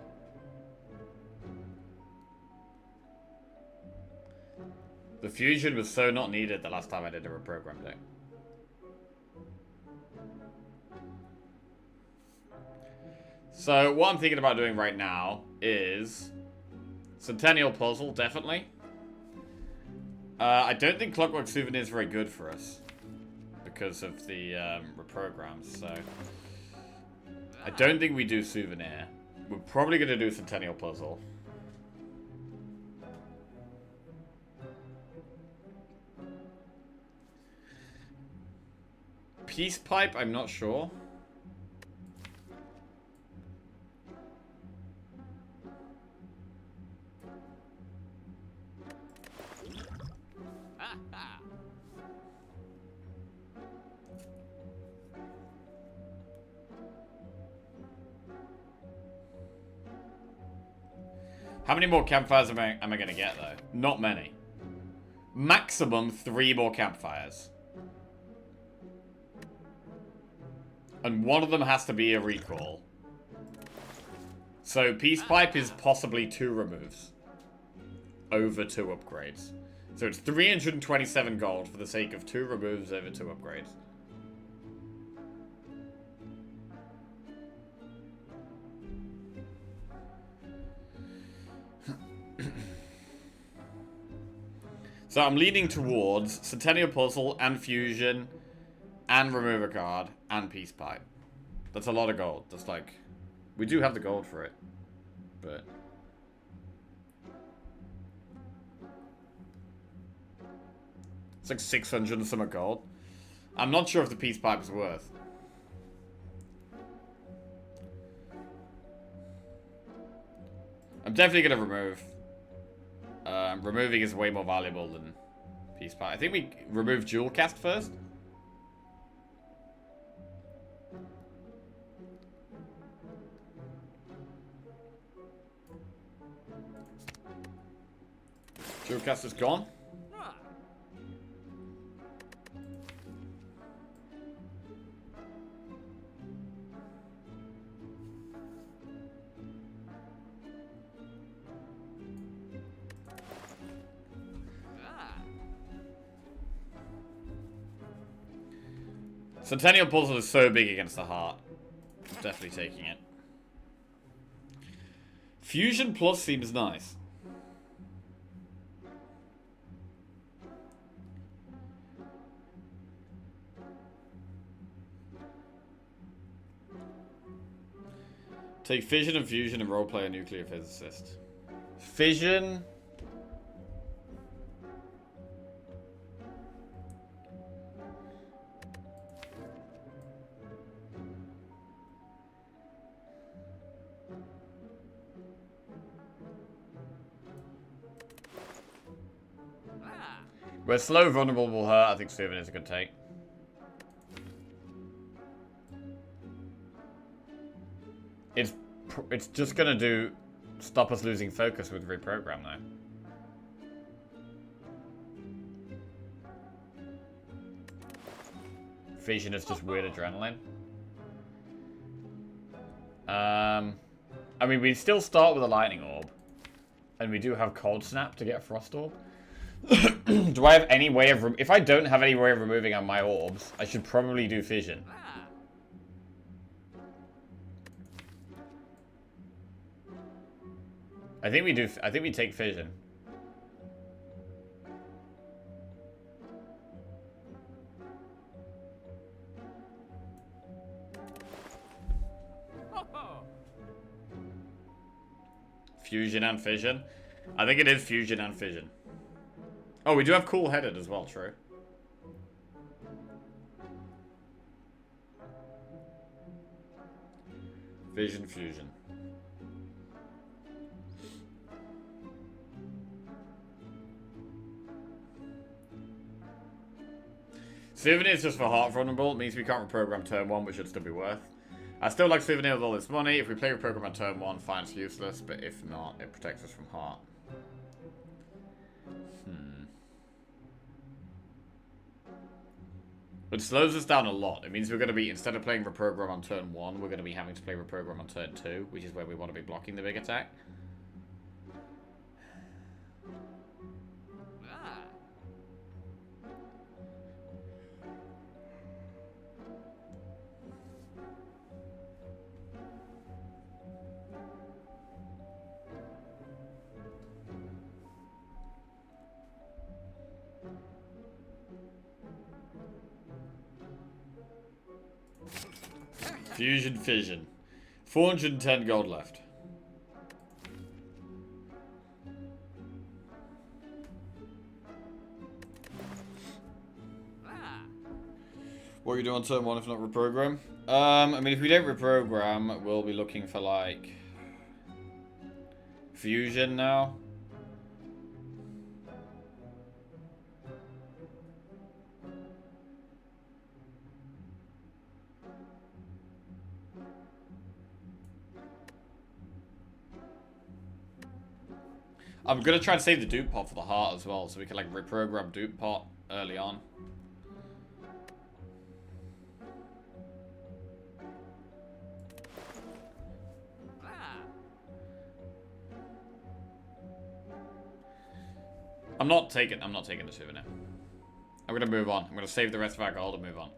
The fusion was so not needed the last time I did a reprogram deck. So what I'm thinking about doing right now is Centennial Puzzle, definitely. I don't think Clockwork Souvenir is very good for us because of the reprograms, so I don't think we do Souvenir. We're probably going to do Centennial Puzzle. Peace Pipe, I'm not sure. How many more campfires am I going to get, though? Not many. Maximum 3 more campfires. And one of them has to be a recall. So Peace Pipe is possibly 2 removes. Over 2 upgrades. So it's 327 gold for the sake of 2 removes over 2 upgrades. So I'm leaning towards Centennial Puzzle and Fusion and remove a card and Peace Pipe. That's a lot of gold. That's like... We do have the gold for it. But... It's like 600 and some gold. I'm not sure if the Peace Pipe is worth. I'm definitely going to remove. Removing is way more valuable than Peace Pipe. I think we remove Dual Cast first. Dual Cast is gone. Centennial Puzzle is so big against the heart. I'm definitely taking it. Fusion Plus seems nice. Take Fission and Fusion and roleplay a nuclear physicist. Fission... Where slow vulnerable will hurt, I think Souvenir is a good take. It's just gonna stop us losing focus with Reprogram though. Fission is just weird adrenaline. I mean, we still start with a Lightning Orb. And we do have Cold Snap to get a Frost Orb. Do I have any way of... If I don't have any way of removing on my orbs, I should probably do Fission. I think we do... I think we take Fission. Fusion and Fission? I think it is Fusion and Fission. Oh, we do have Cool Headed as well, true. Vision Fusion. Souvenir is just for heart vulnerable. It means we can't reprogram turn 1, which should still be worth. I still like Souvenir with all this money. If we play Reprogram on turn 1, fine, it's useless. But if not, it protects us from heart. It slows us down a lot. It means we're going to be, instead of playing Reprogram on turn 1, we're going to be having to play Reprogram on turn 2, which is where we want to be blocking the big attack. Fusion Fission. 410 gold left. What are you doing on turn 1 if not reprogram? I mean, if we don't reprogram, we'll be looking for, like, Fusion now. I'm gonna try and save the dupe pot for the heart as well, so we can like reprogram dupe pot early on. I'm not taking the souvenir. I'm gonna move on. I'm gonna save the rest of our gold and move on.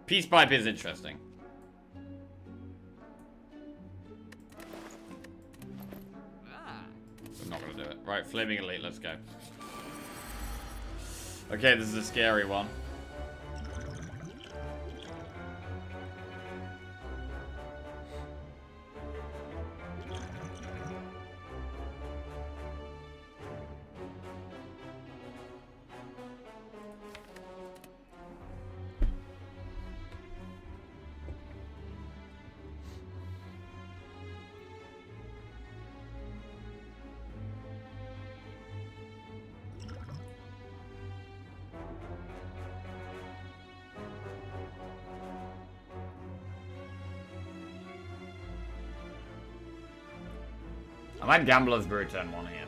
Peace pipe is interesting. I'm not gonna do it. Right, flaming elite, let's go. Okay, this is a scary one. I might Gambler's Brew turn 1 here.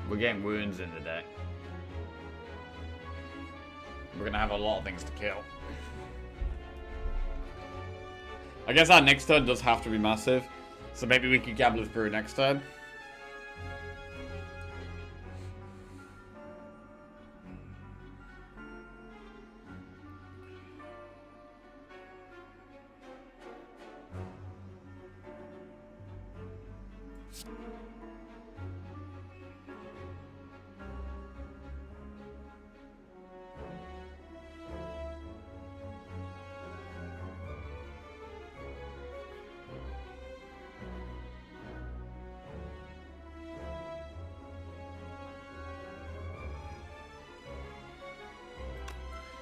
We're getting wounds in the deck. We're gonna have a lot of things to kill. I guess our next turn does have to be massive, so maybe we could Gambler's Brew next turn.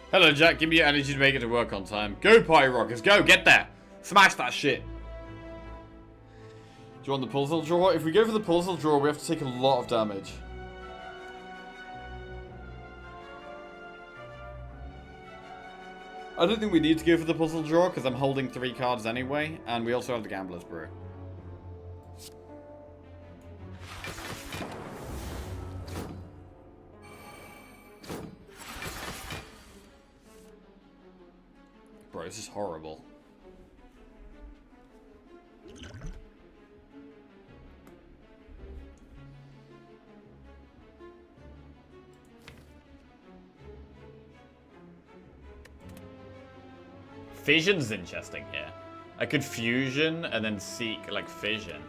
Hello, Jack. Give me your energy to make it to work on time. Go, Party Rockers. Go. Get there. Smash that shit. Do you want the puzzle draw? If we go for the puzzle draw, we have to take a lot of damage. I don't think we need to go for the puzzle draw because I'm holding 3 cards anyway, and we also have the Gambler's Brew. Bro, this is horrible. Fission's interesting here. I could fusion and then seek like fission.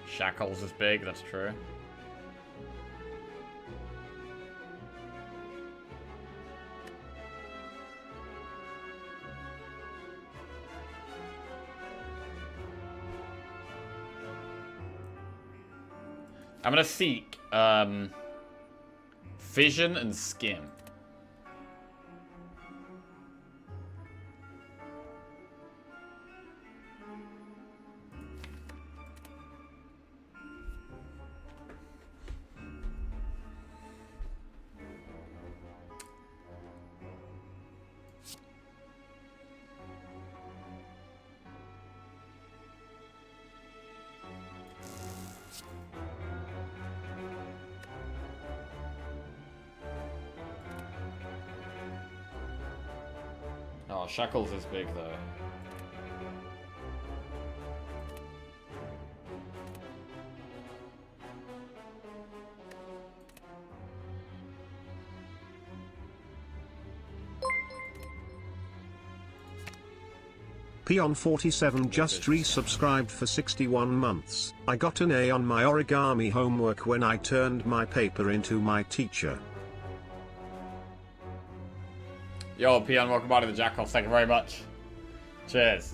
Shackles is big, that's true. I'm gonna seek fission and skim. Oh, Shackles is big though. Peon47 just resubscribed for 61 months. I got an A on my origami homework when I turned my paper into my teacher. Yo, Peon, welcome back to the Jackals. Thank you very much. Cheers.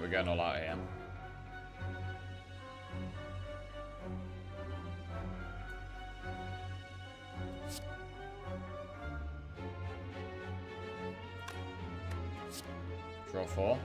we're going all out here. Draw 4.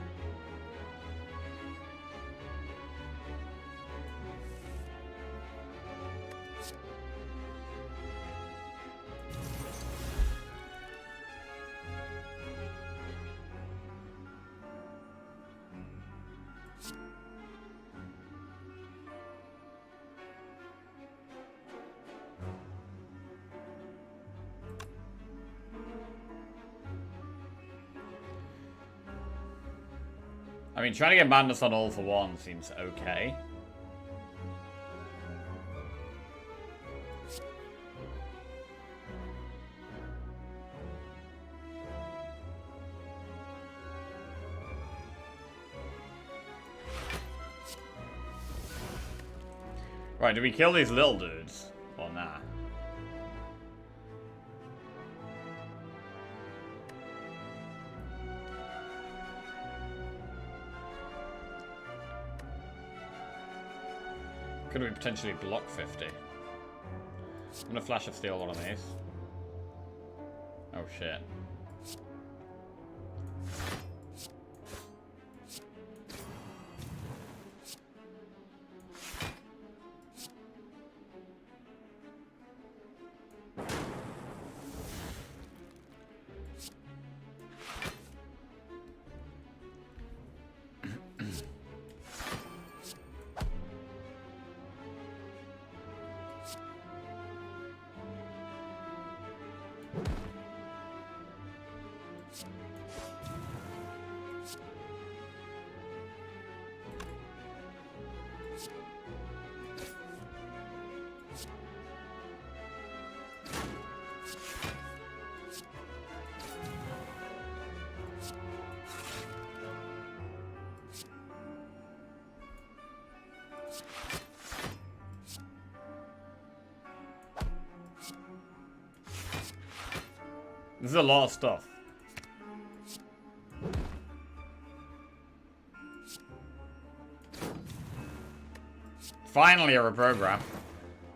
I mean, trying to get madness on all for one seems okay. Right, do we kill these little dudes? Or nah? Could we potentially block 50? I'm gonna flash of steel one of these. Oh shit. This is a lot of stuff. Finally a reprogram.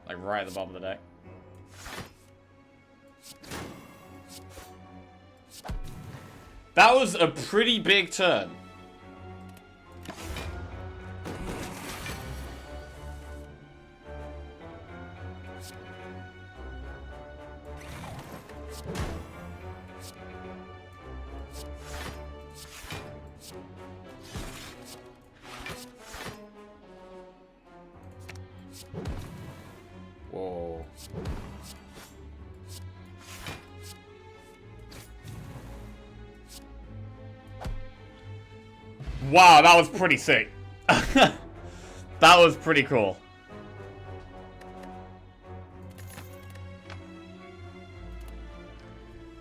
Like right at the bottom of the deck. That was a pretty big turn. Whoa. Wow, that was pretty sick. That was pretty cool.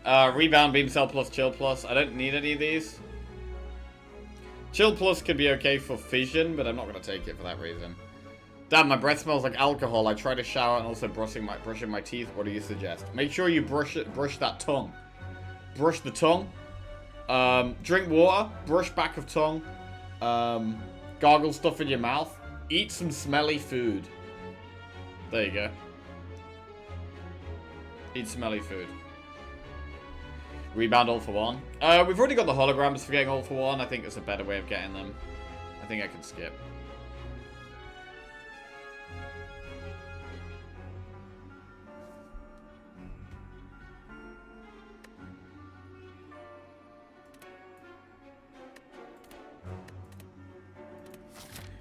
Rebound, beam cell plus, chill plus. I don't need any of these. Chill plus could be okay for fission, but I'm not going to take it for that reason. Damn, my breath smells like alcohol. I try to shower and also brushing my teeth. What do you suggest? Make sure you brush that tongue. Brush the tongue. Drink water. Brush back of tongue. Gargle stuff in your mouth. Eat some smelly food. There you go. Eat smelly food. Rebound all for one. We've already got the holograms for getting all for one. I think it's a better way of getting them. I think I can skip.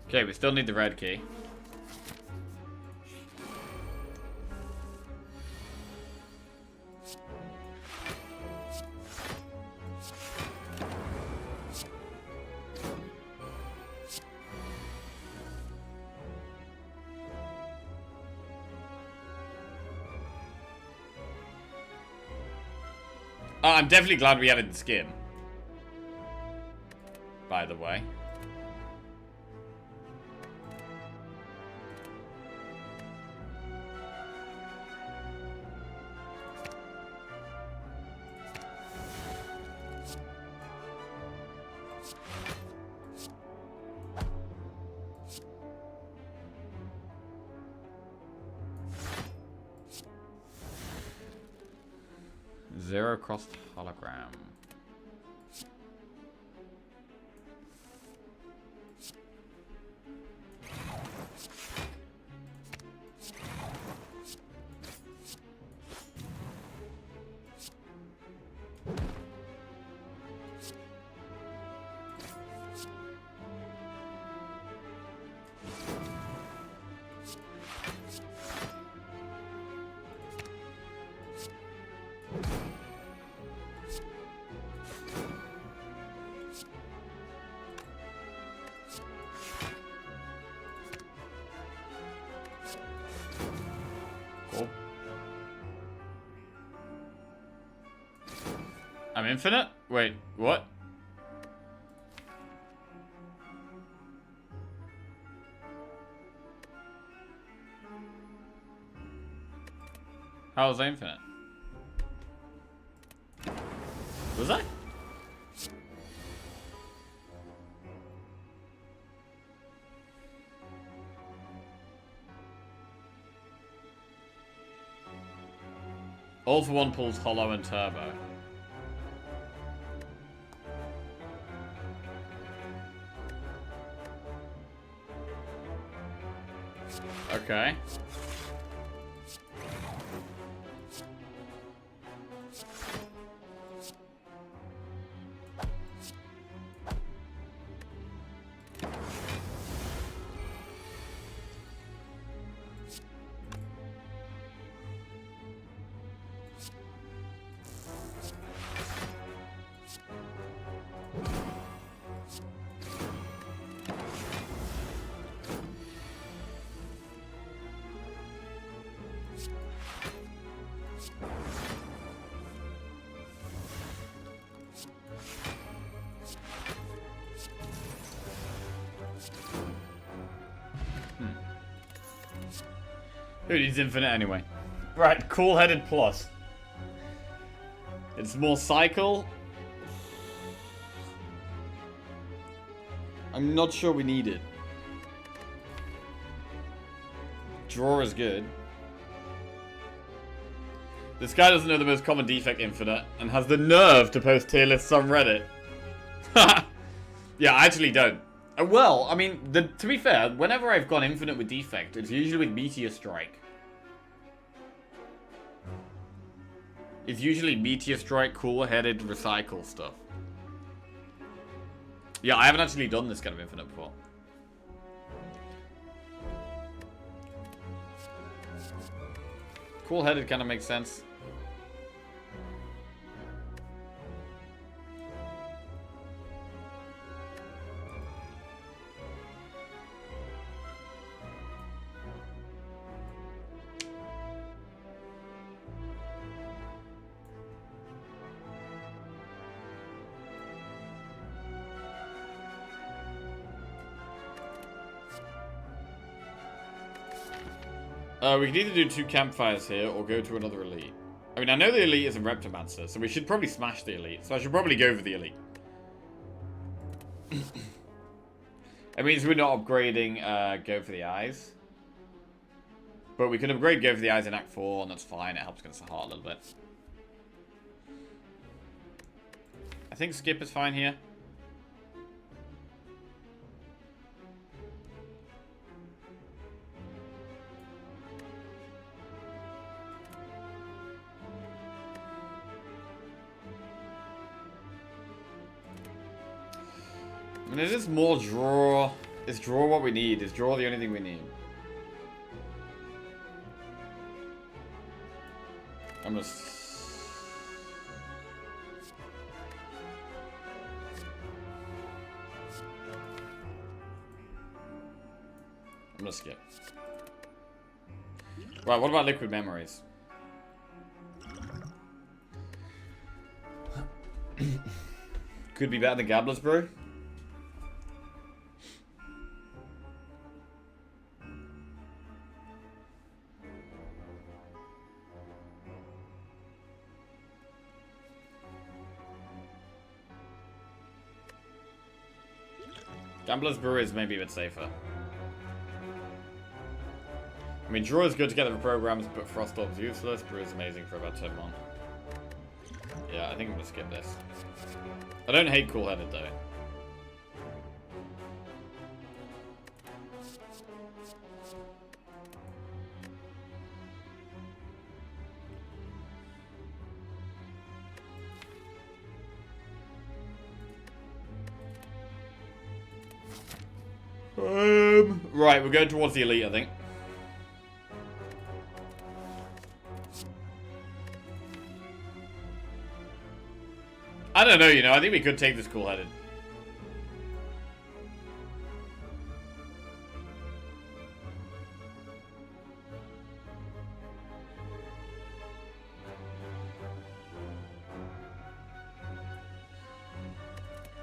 Okay, we still need the red key. I'm definitely glad we added the skin. By the way. Zero crossed hologram. Cool. I'm infinite? Wait, what? How was I infinite? Was I? All for one pulls hollow and turbo. Okay. Who needs infinite anyway? Right, cool-headed plus. It's more cycle. I'm not sure we need it. Draw is good. This guy doesn't know the most common defect infinite and has the nerve to post tier lists on Reddit. Yeah, I actually don't. Well, I mean, to be fair, whenever I've gone infinite with defect, it's usually with Meteor Strike. It's usually Meteor Strike, cool-headed, recycle stuff. Yeah, I haven't actually done this kind of infinite before. Cool-headed kind of makes sense. We can either do 2 campfires here or go to another elite. I mean, I know the elite is a Reptomancer, so we should probably smash the elite. So I should probably go for the elite. It means we're not upgrading go for the eyes. But we can upgrade go for the eyes in Act 4, and that's fine. It helps against the heart a little bit. I think skip is fine here. I mean, it is more draw. Is draw what we need? Is draw the only thing we need? I'm gonna skip. Right, what about liquid memories? Could be better than Gabler's Brew. Gambler's Brew is maybe a bit safer. I mean, Draw is good to get the programs, but Frost Orb's useless. Brew is amazing for about turn 1. Yeah, I think I'm gonna skip this. I don't hate cool-headed though. Right, we're going towards the elite, I think. I don't know, you know, I think we could take this cool-headed.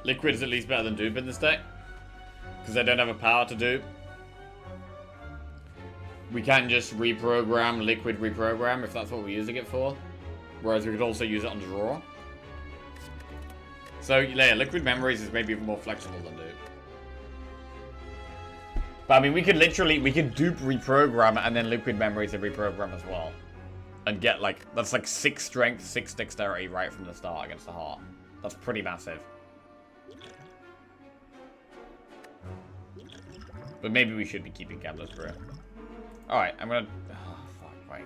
Liquid is at least better than dupe in this deck. Because they don't have a power to dupe. We can just reprogram, liquid reprogram, if that's what we're using it for. Whereas we could also use it on draw. So, yeah, liquid memories is maybe even more flexible than dupe. But I mean, we could dupe reprogram and then liquid memories and reprogram as well. And get like, that's like 6 strength, 6 dexterity right from the start against the heart. That's pretty massive. But maybe we should be keeping Gambler's Brew. Alright, I'm gonna... Oh, fuck, right.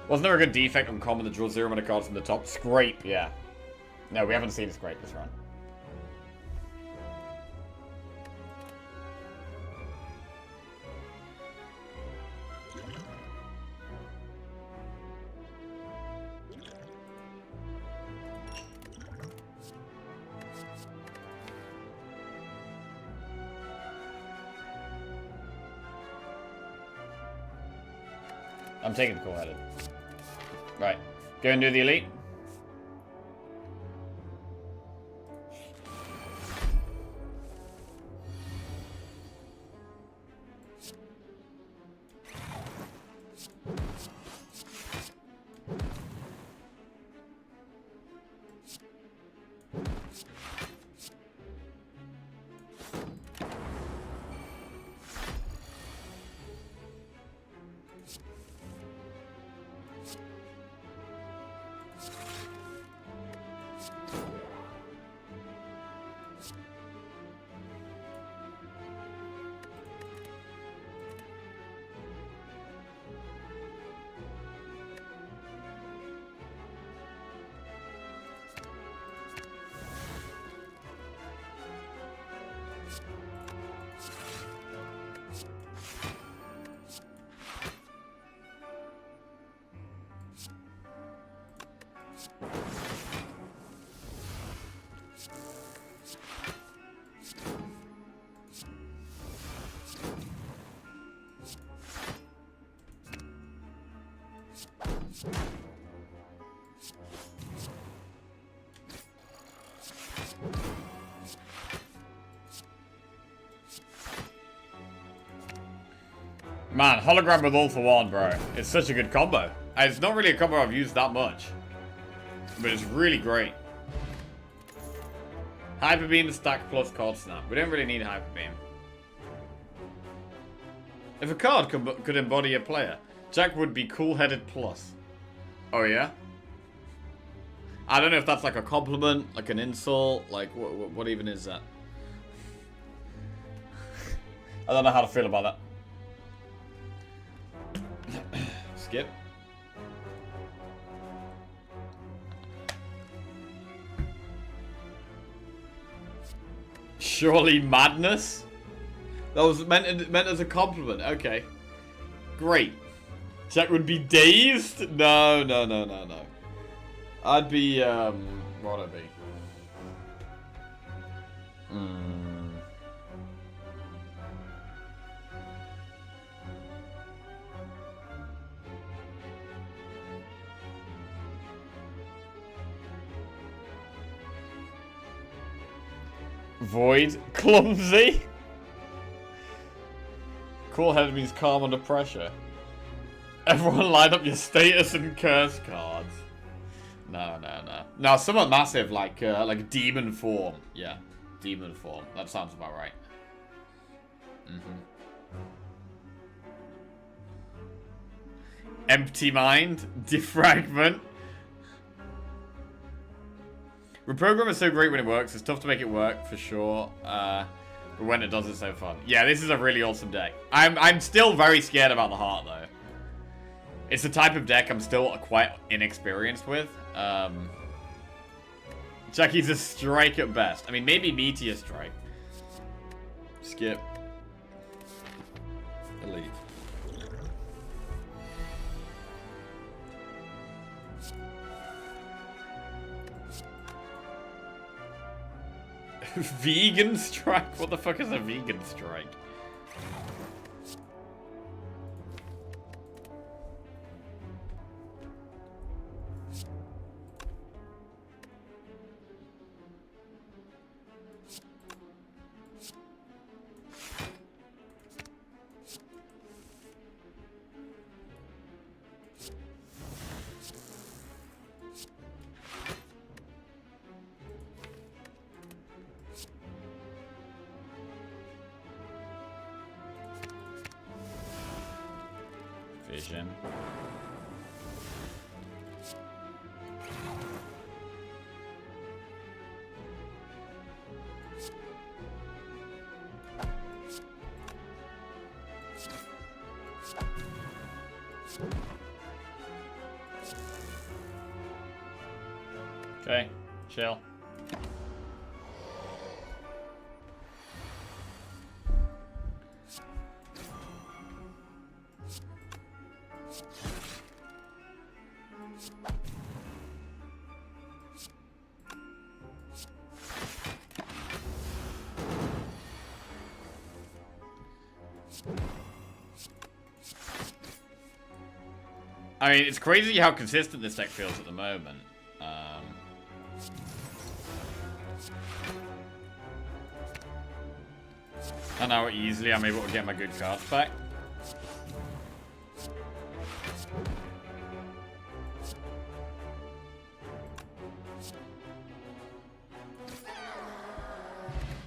Wasn't there a good defect on common that draw 0 mana cards from the top? Scrape, yeah. No, we haven't seen a scrape this run. I'm taking the cool-headed. Right. Go and do the elite. Man, hologram with all for one, bro. It's such a good combo. And it's not really a combo I've used that much. But it's really great. Hyper Beam stack plus card snap. We don't really need Hyper Beam. If a card could embody a player, Jack would be cool-headed plus. Oh yeah? I don't know if that's like a compliment, like an insult, like what even is that? I don't know how to feel about that. Skip. Surely madness? That was meant as a compliment. Okay. Great. Jack would be dazed? No. I'd be, what would I be? Void. Clumsy. Cool-headed means calm under pressure. Everyone line up your status and curse cards. No. No, somewhat massive, like demon form. Yeah, demon form. That sounds about right. Empty mind. Defragment. Reprogram is so great when it works. It's tough to make it work, for sure. But when it does, it's so fun. Yeah, this is a really awesome deck. I'm still very scared about the heart, though. It's the type of deck I'm still quite inexperienced with. Jackie's a strike at best. I mean, maybe Meteor Strike. Skip. Elite. Vegan Strike? What the fuck is a Vegan Strike? Vision. Okay, chill. I mean, it's crazy how consistent this deck feels at the moment. And how easily I'm able to get my good cards back.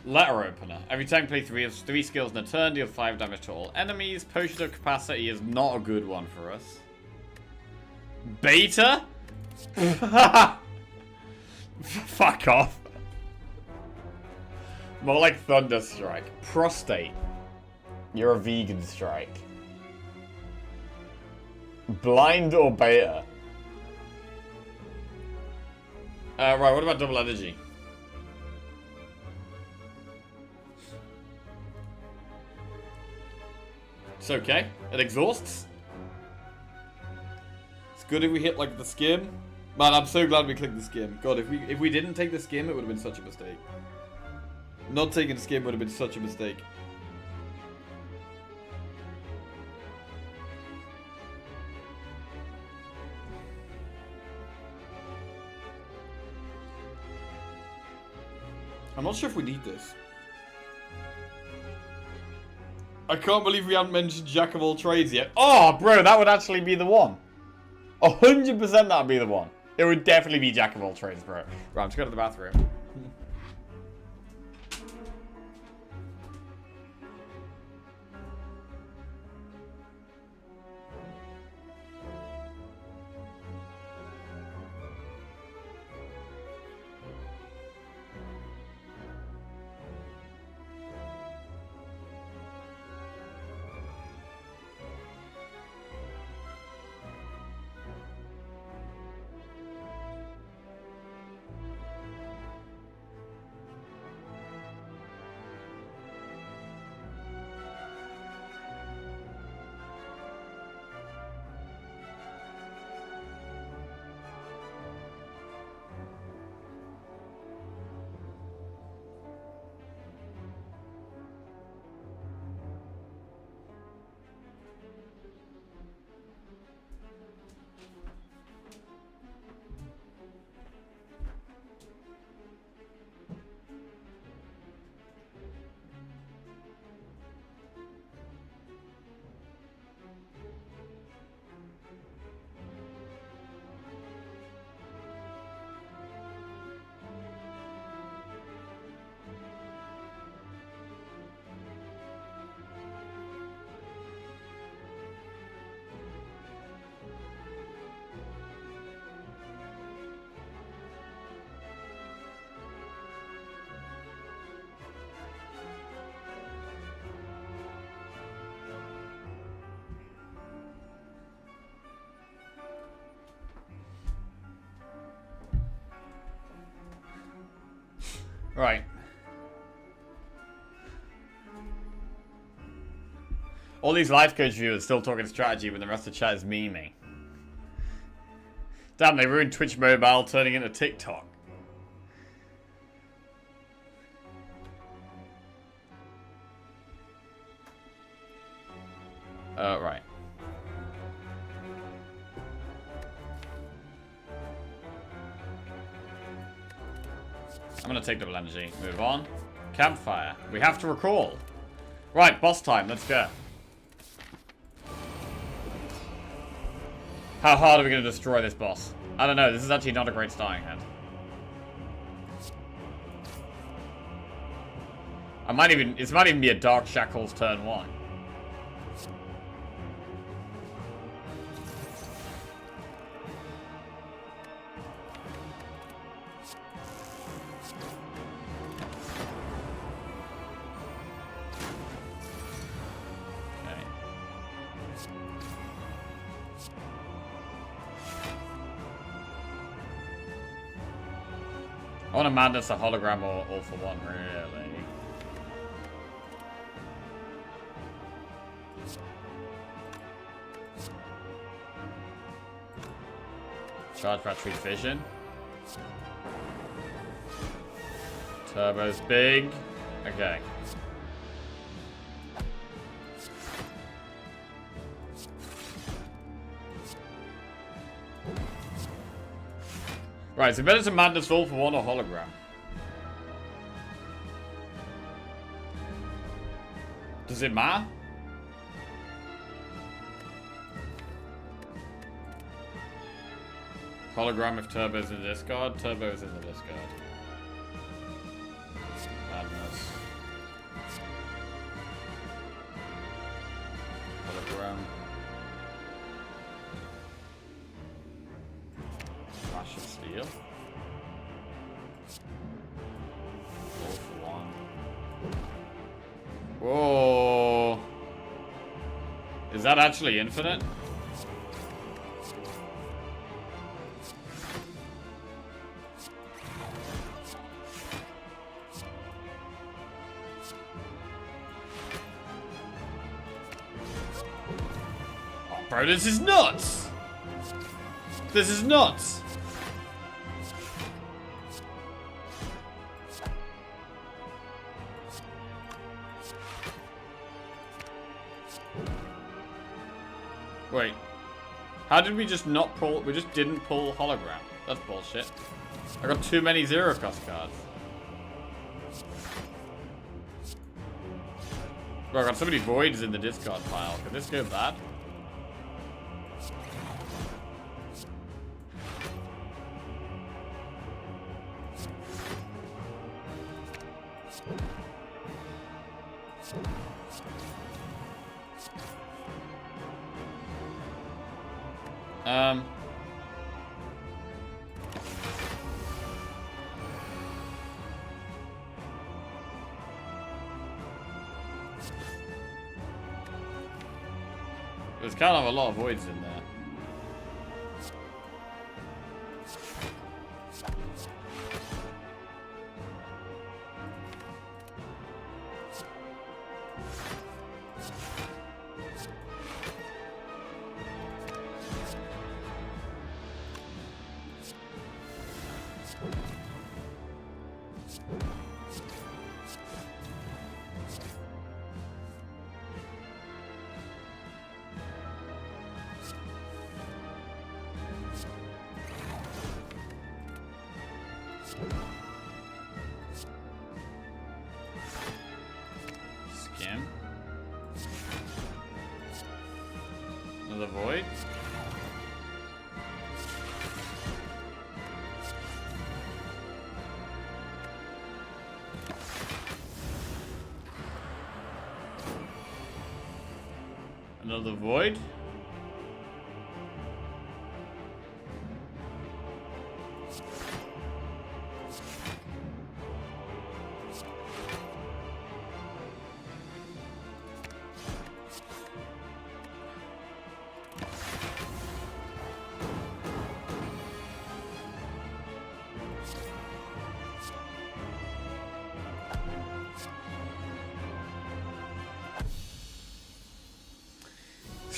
Letter Opener. Every time you play three skills in a turn, deal 5 damage to all enemies. Potion of Capacity is not a good one for us. Beta? Fuck off. More like Thunder Strike. Prostate. You're a Vegan Strike. Blind or Beta? Right, what about Double Energy? It's okay. It exhausts. It's good if we hit, like, the skim. Man, I'm so glad we clicked the skim. God, if we didn't take the skim, it would have been such a mistake. Not taking the skim would have been such a mistake. I'm not sure if we need this. I can't believe we haven't mentioned Jack of all trades yet. Oh, bro, that would actually be the one. 100% that would be the one. It would definitely be Jack of all trades, bro. Right, I'm just going to the bathroom. Right. All these life coach viewers still talking strategy when the rest of the chat is memeing. Damn, they ruined Twitch Mobile, turning into TikTok. Right. I'm gonna take double energy. Move on. Campfire. We have to recall. Right, boss time. Let's go. How hard are we gonna destroy this boss? I don't know. This is actually not a great starting hand. It might even be a Dark Shackles turn 1. I want to madness a hologram or all for one, really. Charge battery vision. Turbo's big. Okay. Right, so better to madness all for one or hologram. Does it matter? Hologram if Turbo's in the discard. Turbo's in the discard. Madness. Hologram. Flash of Steel. All for one. Whoa. Is that actually infinite? Bro, this is nuts! This is nuts! Wait. How did we just not pull... We just didn't pull hologram. That's bullshit. I got too many zero cost cards. Bro, I got so many voids in the discard pile. Could this go bad? There's kind of a lot of voids in there. Skim. Another void. Another void.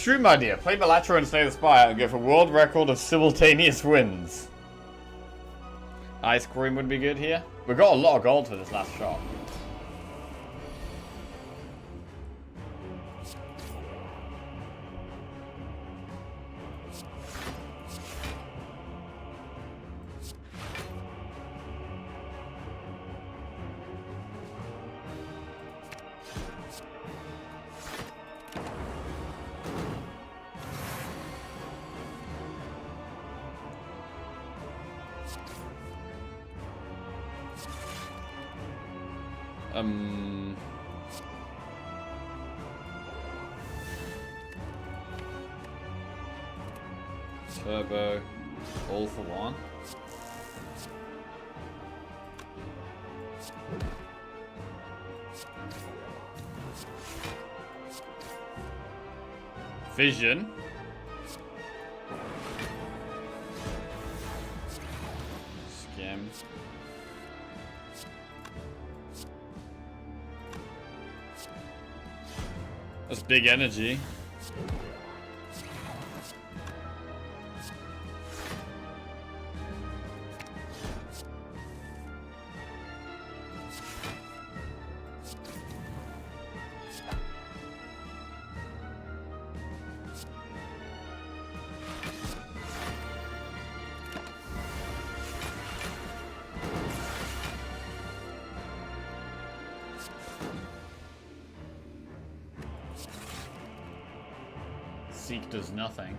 stream idea. Play Balatro and Slay the Spire and go for world record of simultaneous wins. Ice cream would be good here. We got a lot of gold for this last shot. Turbo, all for one. Vision. Skim. That's big energy. Seek does nothing.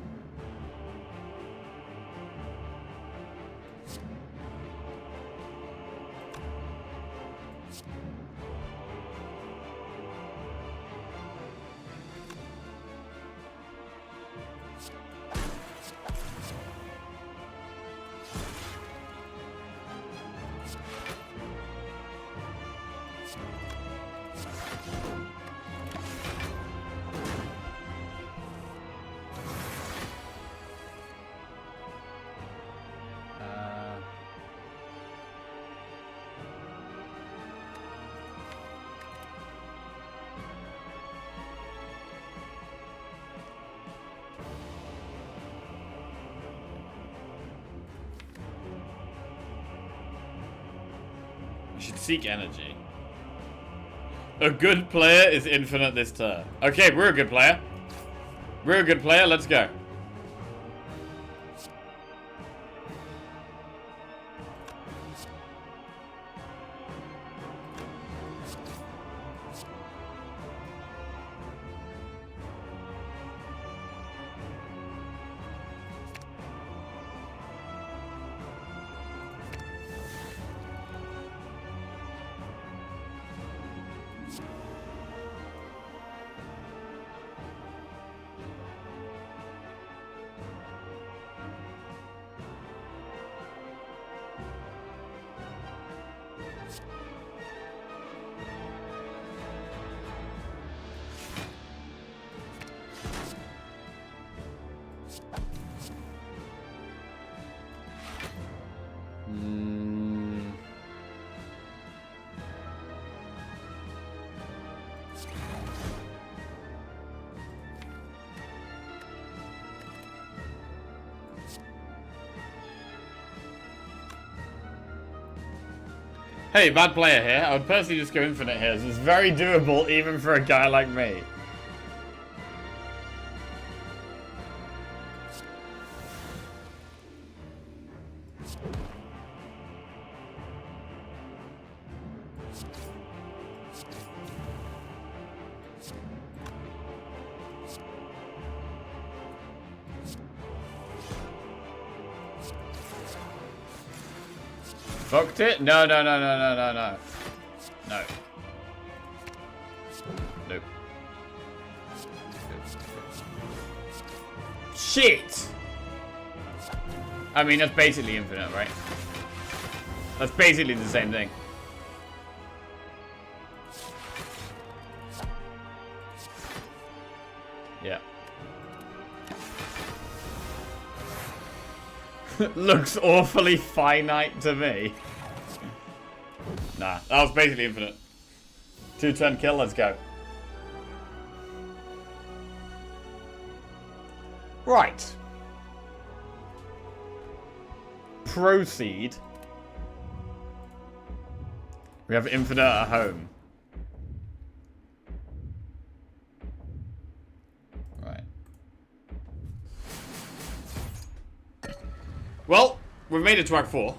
We should seek energy. A good player is infinite this turn. Okay, we're a good player. We're a good player, let's go. Hey, bad player here. I would personally just go infinite here. This is very doable even for a guy like me. Fucked it? No, no, no, no, no, no, no. No. Nope. Shit! I mean, that's basically infinite, right? That's basically the same thing. Yeah. Looks awfully finite to me. Nah, that was basically infinite. 2-turn kill, let's go. Right. Proceed. We have Infinite at home. Right. Well, we've made it to Act 4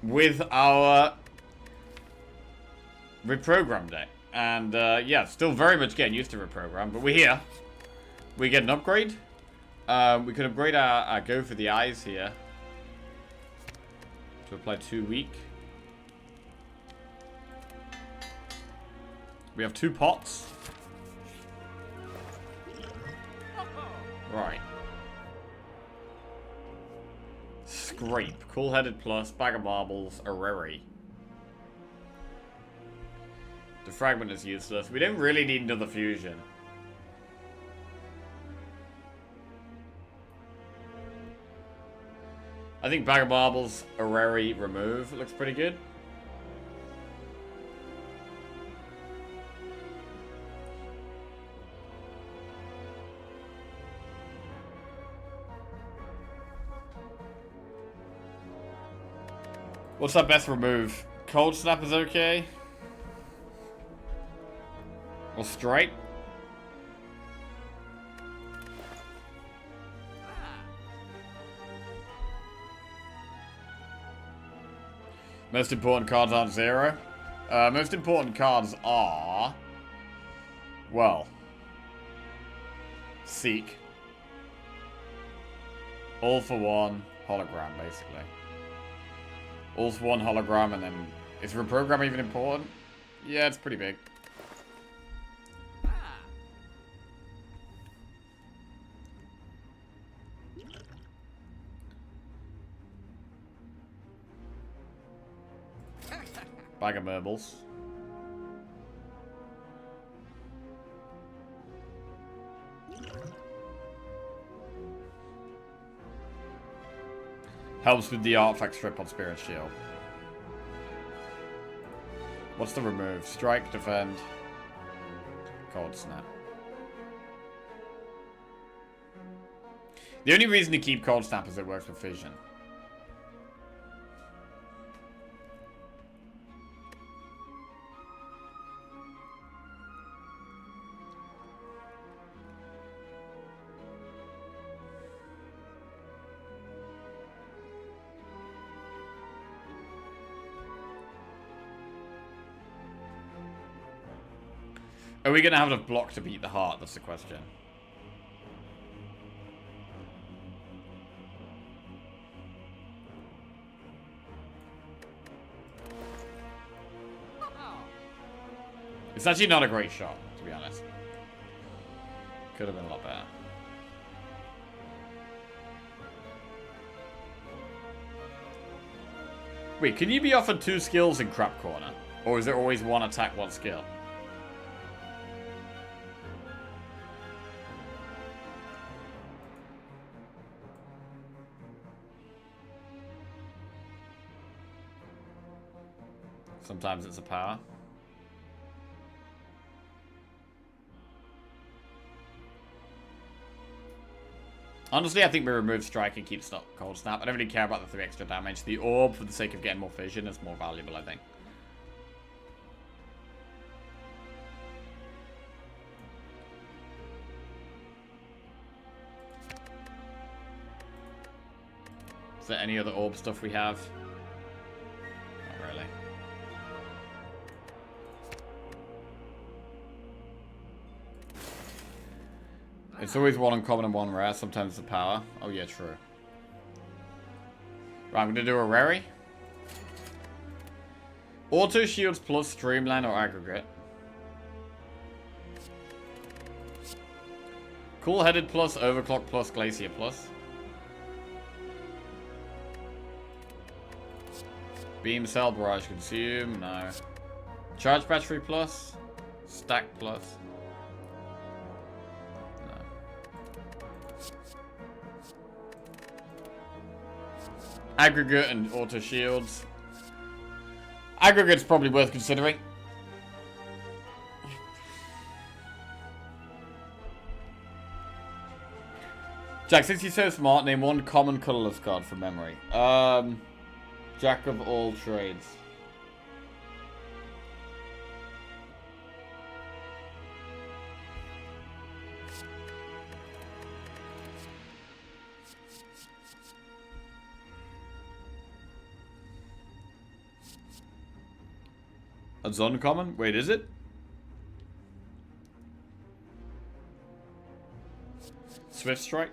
with our reprogram deck. And, yeah, still very much getting used to reprogram, but we're here. We get an upgrade. We could upgrade our Go for the Eyes here to apply 2 weak. We have 2 pots. Right. Scrape. Cool-headed plus. Bag of marbles. Areri. The fragment is useless. We don't really need another fusion. I think Bag of Marbles, Areri, remove looks pretty good. What's our best remove? Cold Snap is okay. Or Strike. Most important cards aren't 0. Most important cards are... Well... Seek. All for one hologram, basically. All for one hologram, and then... Is Reprogram even important? Yeah, it's pretty big. Bag of marbles. Helps with the artifact strip on Spirit Shield. What's the remove? Strike, defend. Cold Snap. The only reason to keep Cold Snap is it works with Fission. Are we going to have enough block to beat the heart? That's the question. It's actually not a great shot, to be honest. Could have been a lot better. Wait, can you be offered 2 skills in Crap Corner? Or is there always 1 attack, 1 skill? Sometimes it's a power. Honestly, I think we remove Strike and keep Cold Snap. I don't really care about the 3 extra damage. The Orb, for the sake of getting more Fission, is more valuable, I think. Is there any other Orb stuff we have? Not really. It's always 1 uncommon and 1 rare. Sometimes it's a power. Oh yeah, true. Right, I'm going to do a Rary. Auto Shields plus Streamline or Aggregate. Cool-Headed plus Overclock plus Glacier plus. Beam Cell Barrage Consume. No. Charge Battery plus. Stack plus. Aggregate and auto shields. Aggregate's probably worth considering. Jack, since you're so smart, name one common colorless card from memory. Jack of all trades. That's uncommon? Wait, is it? Swift Strike?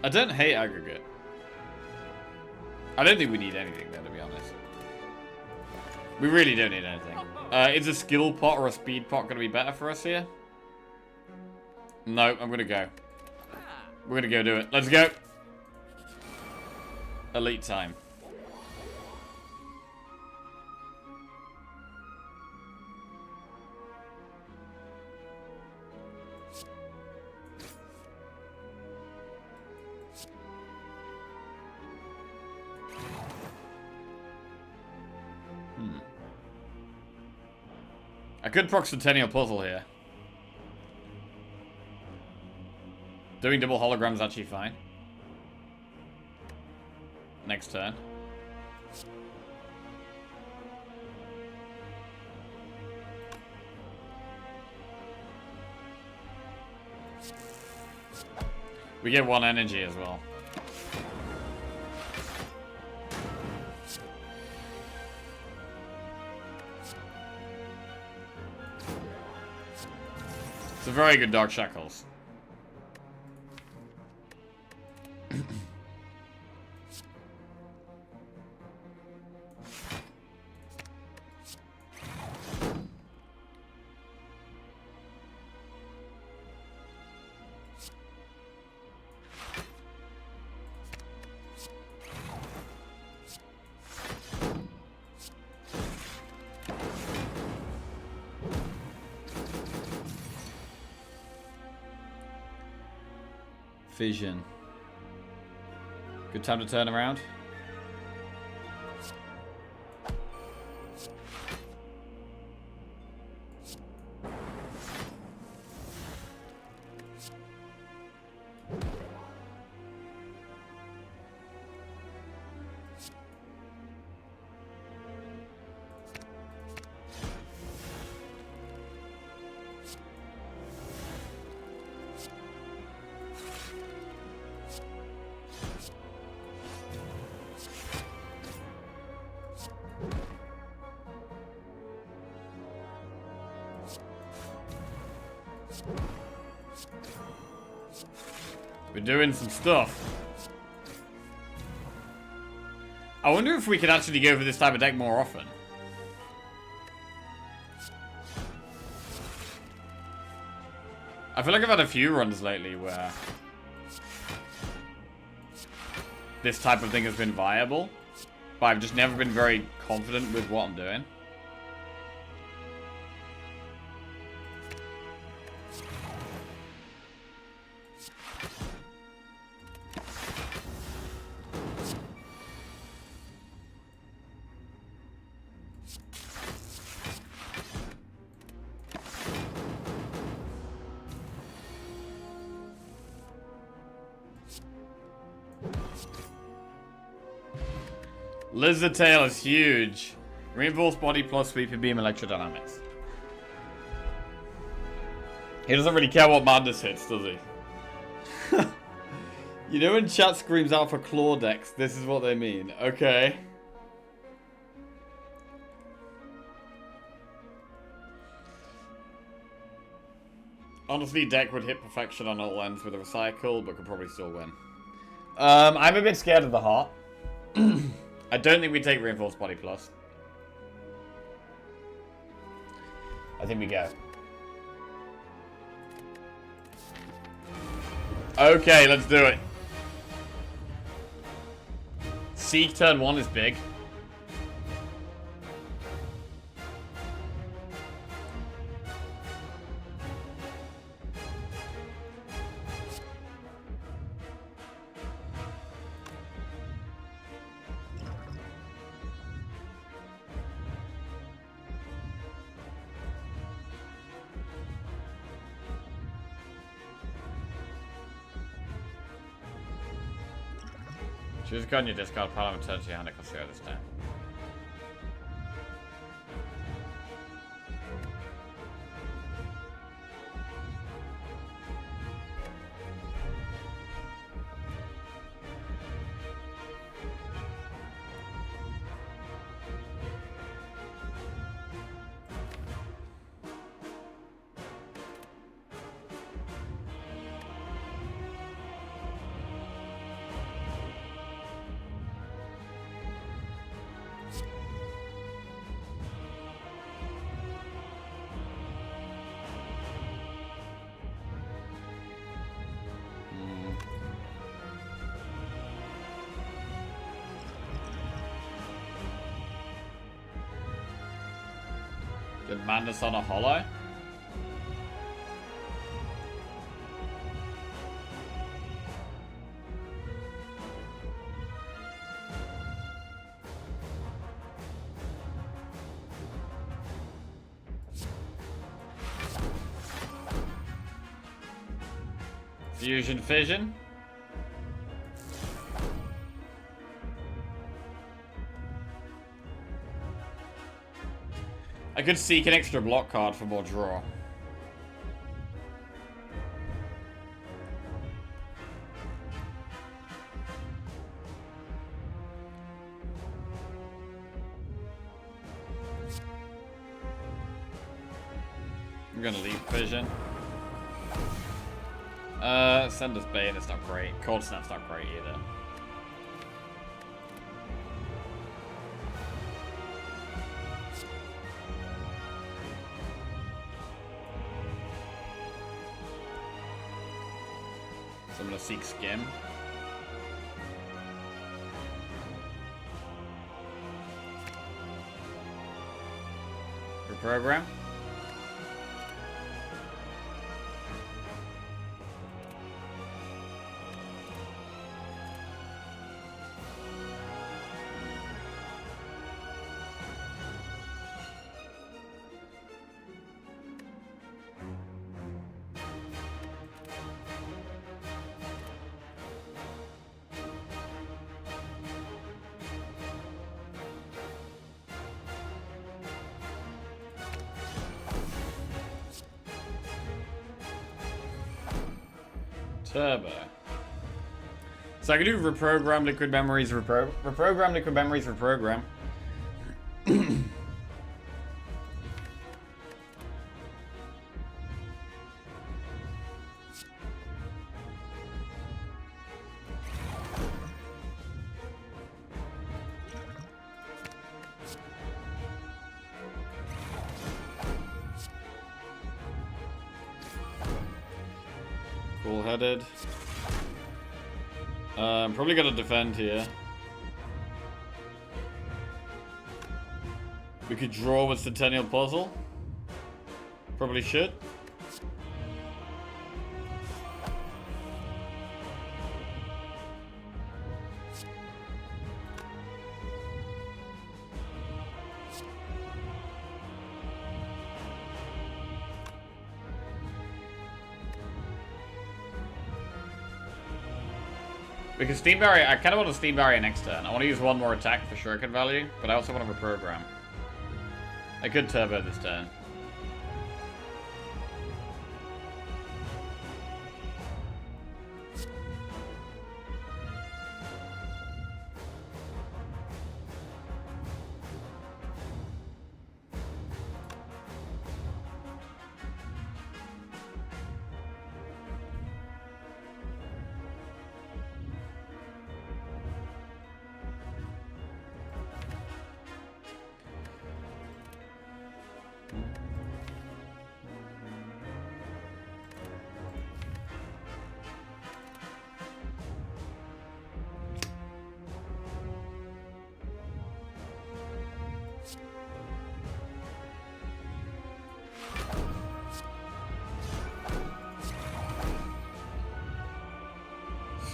I don't hate aggregate. I don't think we need anything though, to be honest. We really don't need anything. Is a skill pot or a speed pot going to be better for us here? No, I'm going to go. We're going to go do it. Let's go. Elite time. I could proc Centennial Puzzle here. Doing double holograms actually fine. Next turn. We get 1 energy as well. It's a very good Dark Shackles. Vision. Good time to turn around. We're doing some stuff. I wonder if we could actually go for this type of deck more often. I feel like I've had a few runs lately where this type of thing has been viable, but I've just never been very confident with what I'm doing. Lizard Tail is huge. Reinforced body plus sweeping beam electrodynamics. He doesn't really care what madness hits, does he? You know when chat screams out for claw decks, this is what they mean. Okay. Honestly, deck would hit perfection on all ends with a recycle, but could probably still win. I'm a bit scared of the heart. I don't think we take Reinforced Body Plus. I think we go. Okay, let's do it. Seek turn 1 is big. Choose a card in your discard pile and return to your hand and consider this turn. Get Madness on a Hollow? Fusion Fission? I could seek an extra block card for more draw. I'm gonna leave Vision. Sender's Bane is not great. Cold Snap's not great either. So I'm gonna seek Skim. Reprogram. Turbo. So I can do reprogram liquid memories, reprogram liquid memories, reprogram. Cool-headed. I'm probably gonna defend here. We could draw with Centennial Puzzle. Probably should. We can Steam Barrier. I kind of want to Steam Barrier next turn. I want to use one more attack for shuriken value, but I also want to reprogram. I could turbo this turn.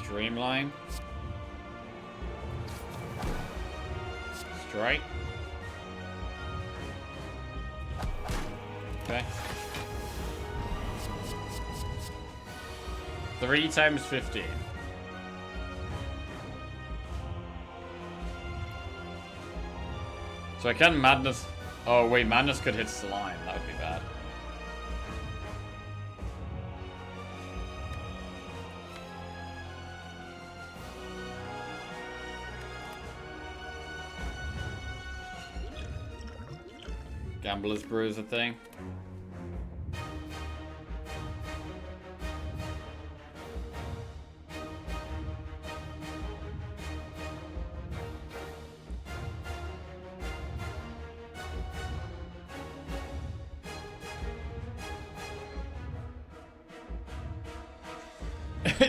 Streamline. Strike. Okay. 3 times 15. So I can madness. Oh wait, madness could hit slime. That would be bad. Gambler's Brew is a thing.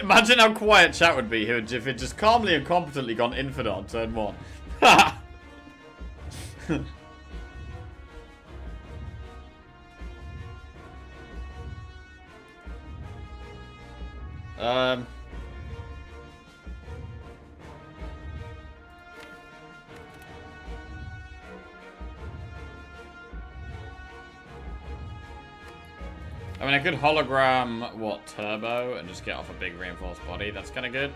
Imagine how quiet chat would be if it just calmly and competently gone infinite on turn 1. I mean, I could hologram, what, Turbo, and just get off a big reinforced body. That's kind of good.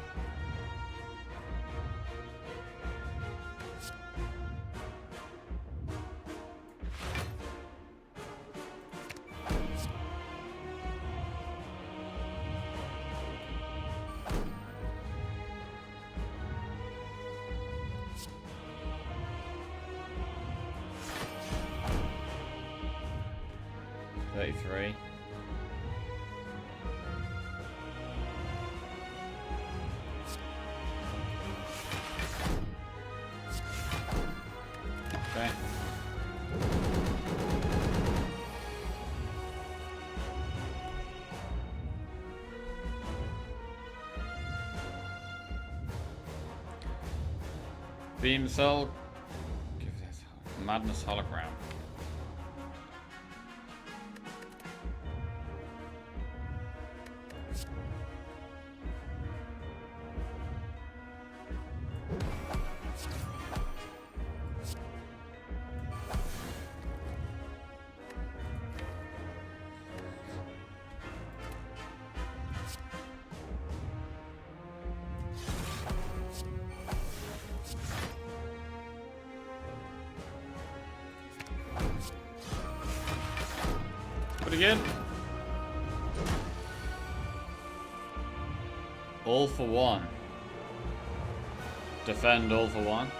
Okay. Beam cell. Give this madness hologram. Pretty good. All for one. Defend all for one.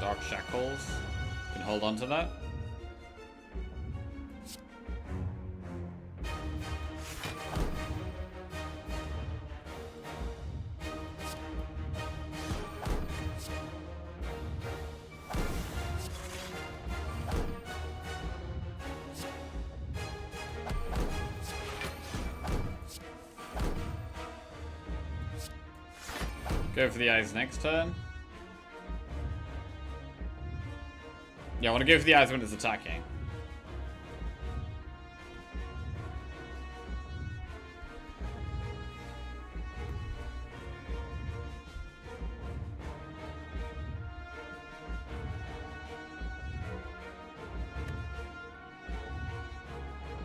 Dark Shackles. Can hold on to that. Go for the eyes next turn. Yeah, I want to go for the eyes when it's attacking.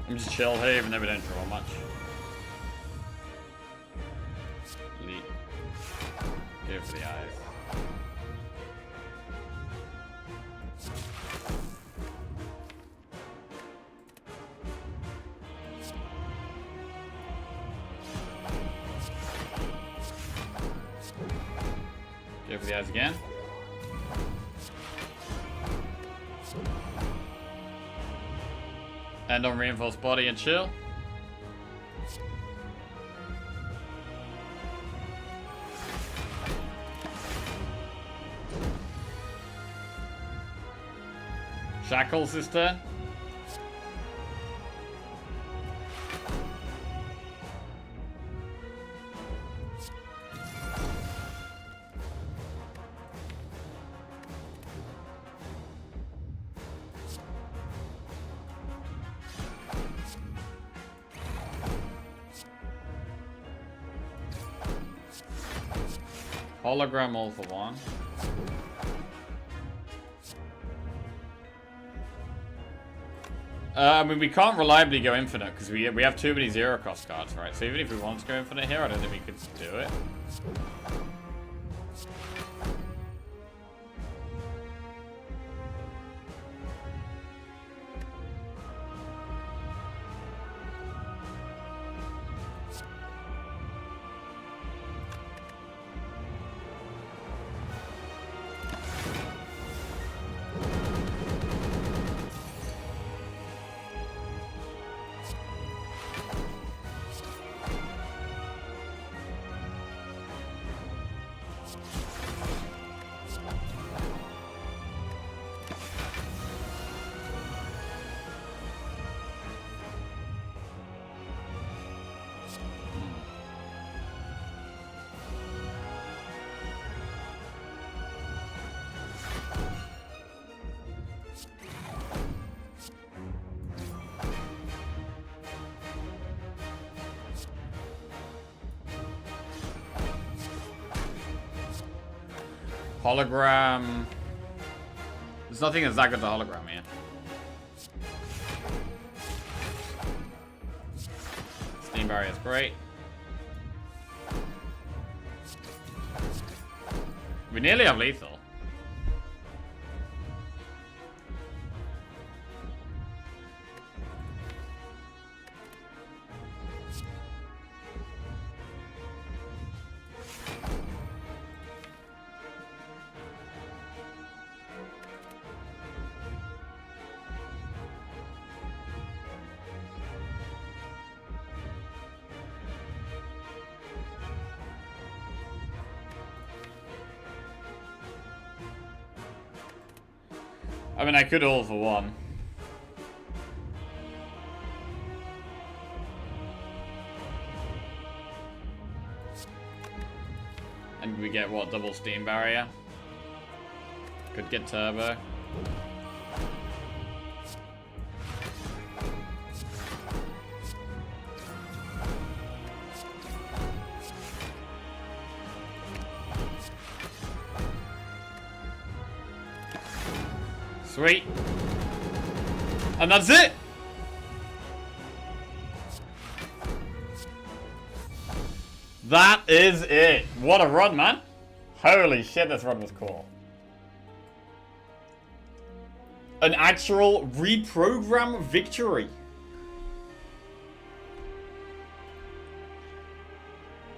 I'm just chill here, even though we don't draw much. Elite. Go for the eyes. Go for the eyes again. End on reinforced body and chill. Shackles this turn. Hologram all for one. I mean, we can't reliably go infinite because we have too many zero cost cards, right? So even if we wanted to go infinite here, I don't think we could do it. Hologram. There's nothing that's that good to hologram here. Steam barrier is great. We nearly have lethal. I mean, I could all for one. And we get, what, double steam barrier? Could get turbo. Sweet. And that's it! That is it. What a run, man. Holy shit, this run was cool. An actual reprogram victory.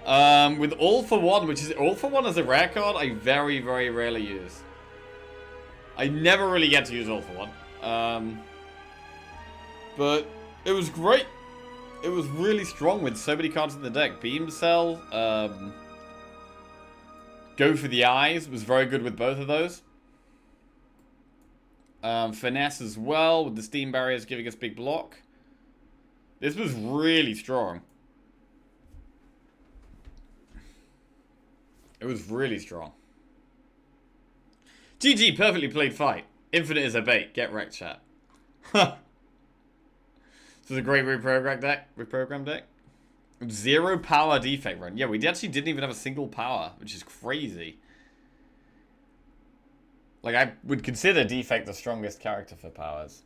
With All for One, which is All for One as a rare card, I very, very rarely use. I never really get to use All for One. But it was great. It was really strong with so many cards in the deck. Beam Cell, Go for the Eyes was very good with both of those. Finesse as well, with the Steam Barriers giving us big block. This was really strong. It was really strong. GG, perfectly played fight. Infinite is a bait. Get wrecked, chat. This is a great reprogram deck. 0 power defect run. Yeah, we actually didn't even have a single power, which is crazy. Like, I would consider defect the strongest character for powers.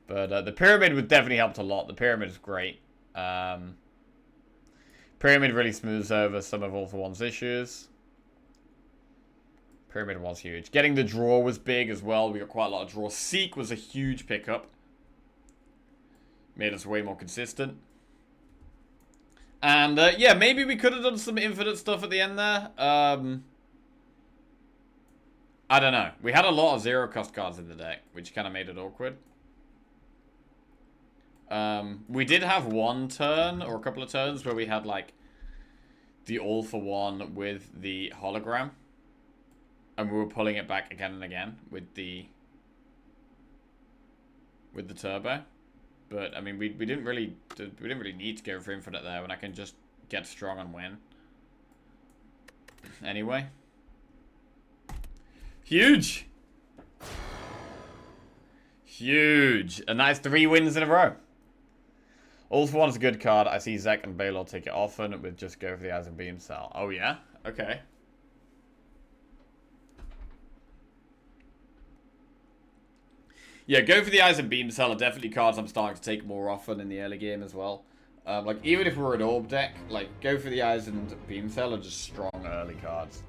But the pyramid would definitely help a lot. The pyramid is great. Pyramid really smooths over some of All for One's issues. Pyramid was huge. Getting the draw was big as well. We got quite a lot of draw. Seek was a huge pickup. Made us way more consistent. And, yeah, maybe we could have done some infinite stuff at the end there. I don't know. We had a lot of zero cost cards in the deck, which kind of made it awkward. We did have one turn, or a couple of turns, where we had, like, the All for One with the hologram. And we were pulling it back again and again with the turbo. But I mean, we didn't really need to go for infinite there when I can just get strong and win. Anyway, huge, huge, a nice 3 wins in a row. All for One's a good card. I see Zek and Baylor take it often with just go for the Eyes and Beam Cell. Oh, yeah? Okay. Yeah, go for the Eyes and Beam Cell are definitely cards I'm starting to take more often in the early game as well. Like, even if we're an Orb deck, like, go for the Eyes and Beam Cell are just strong early cards.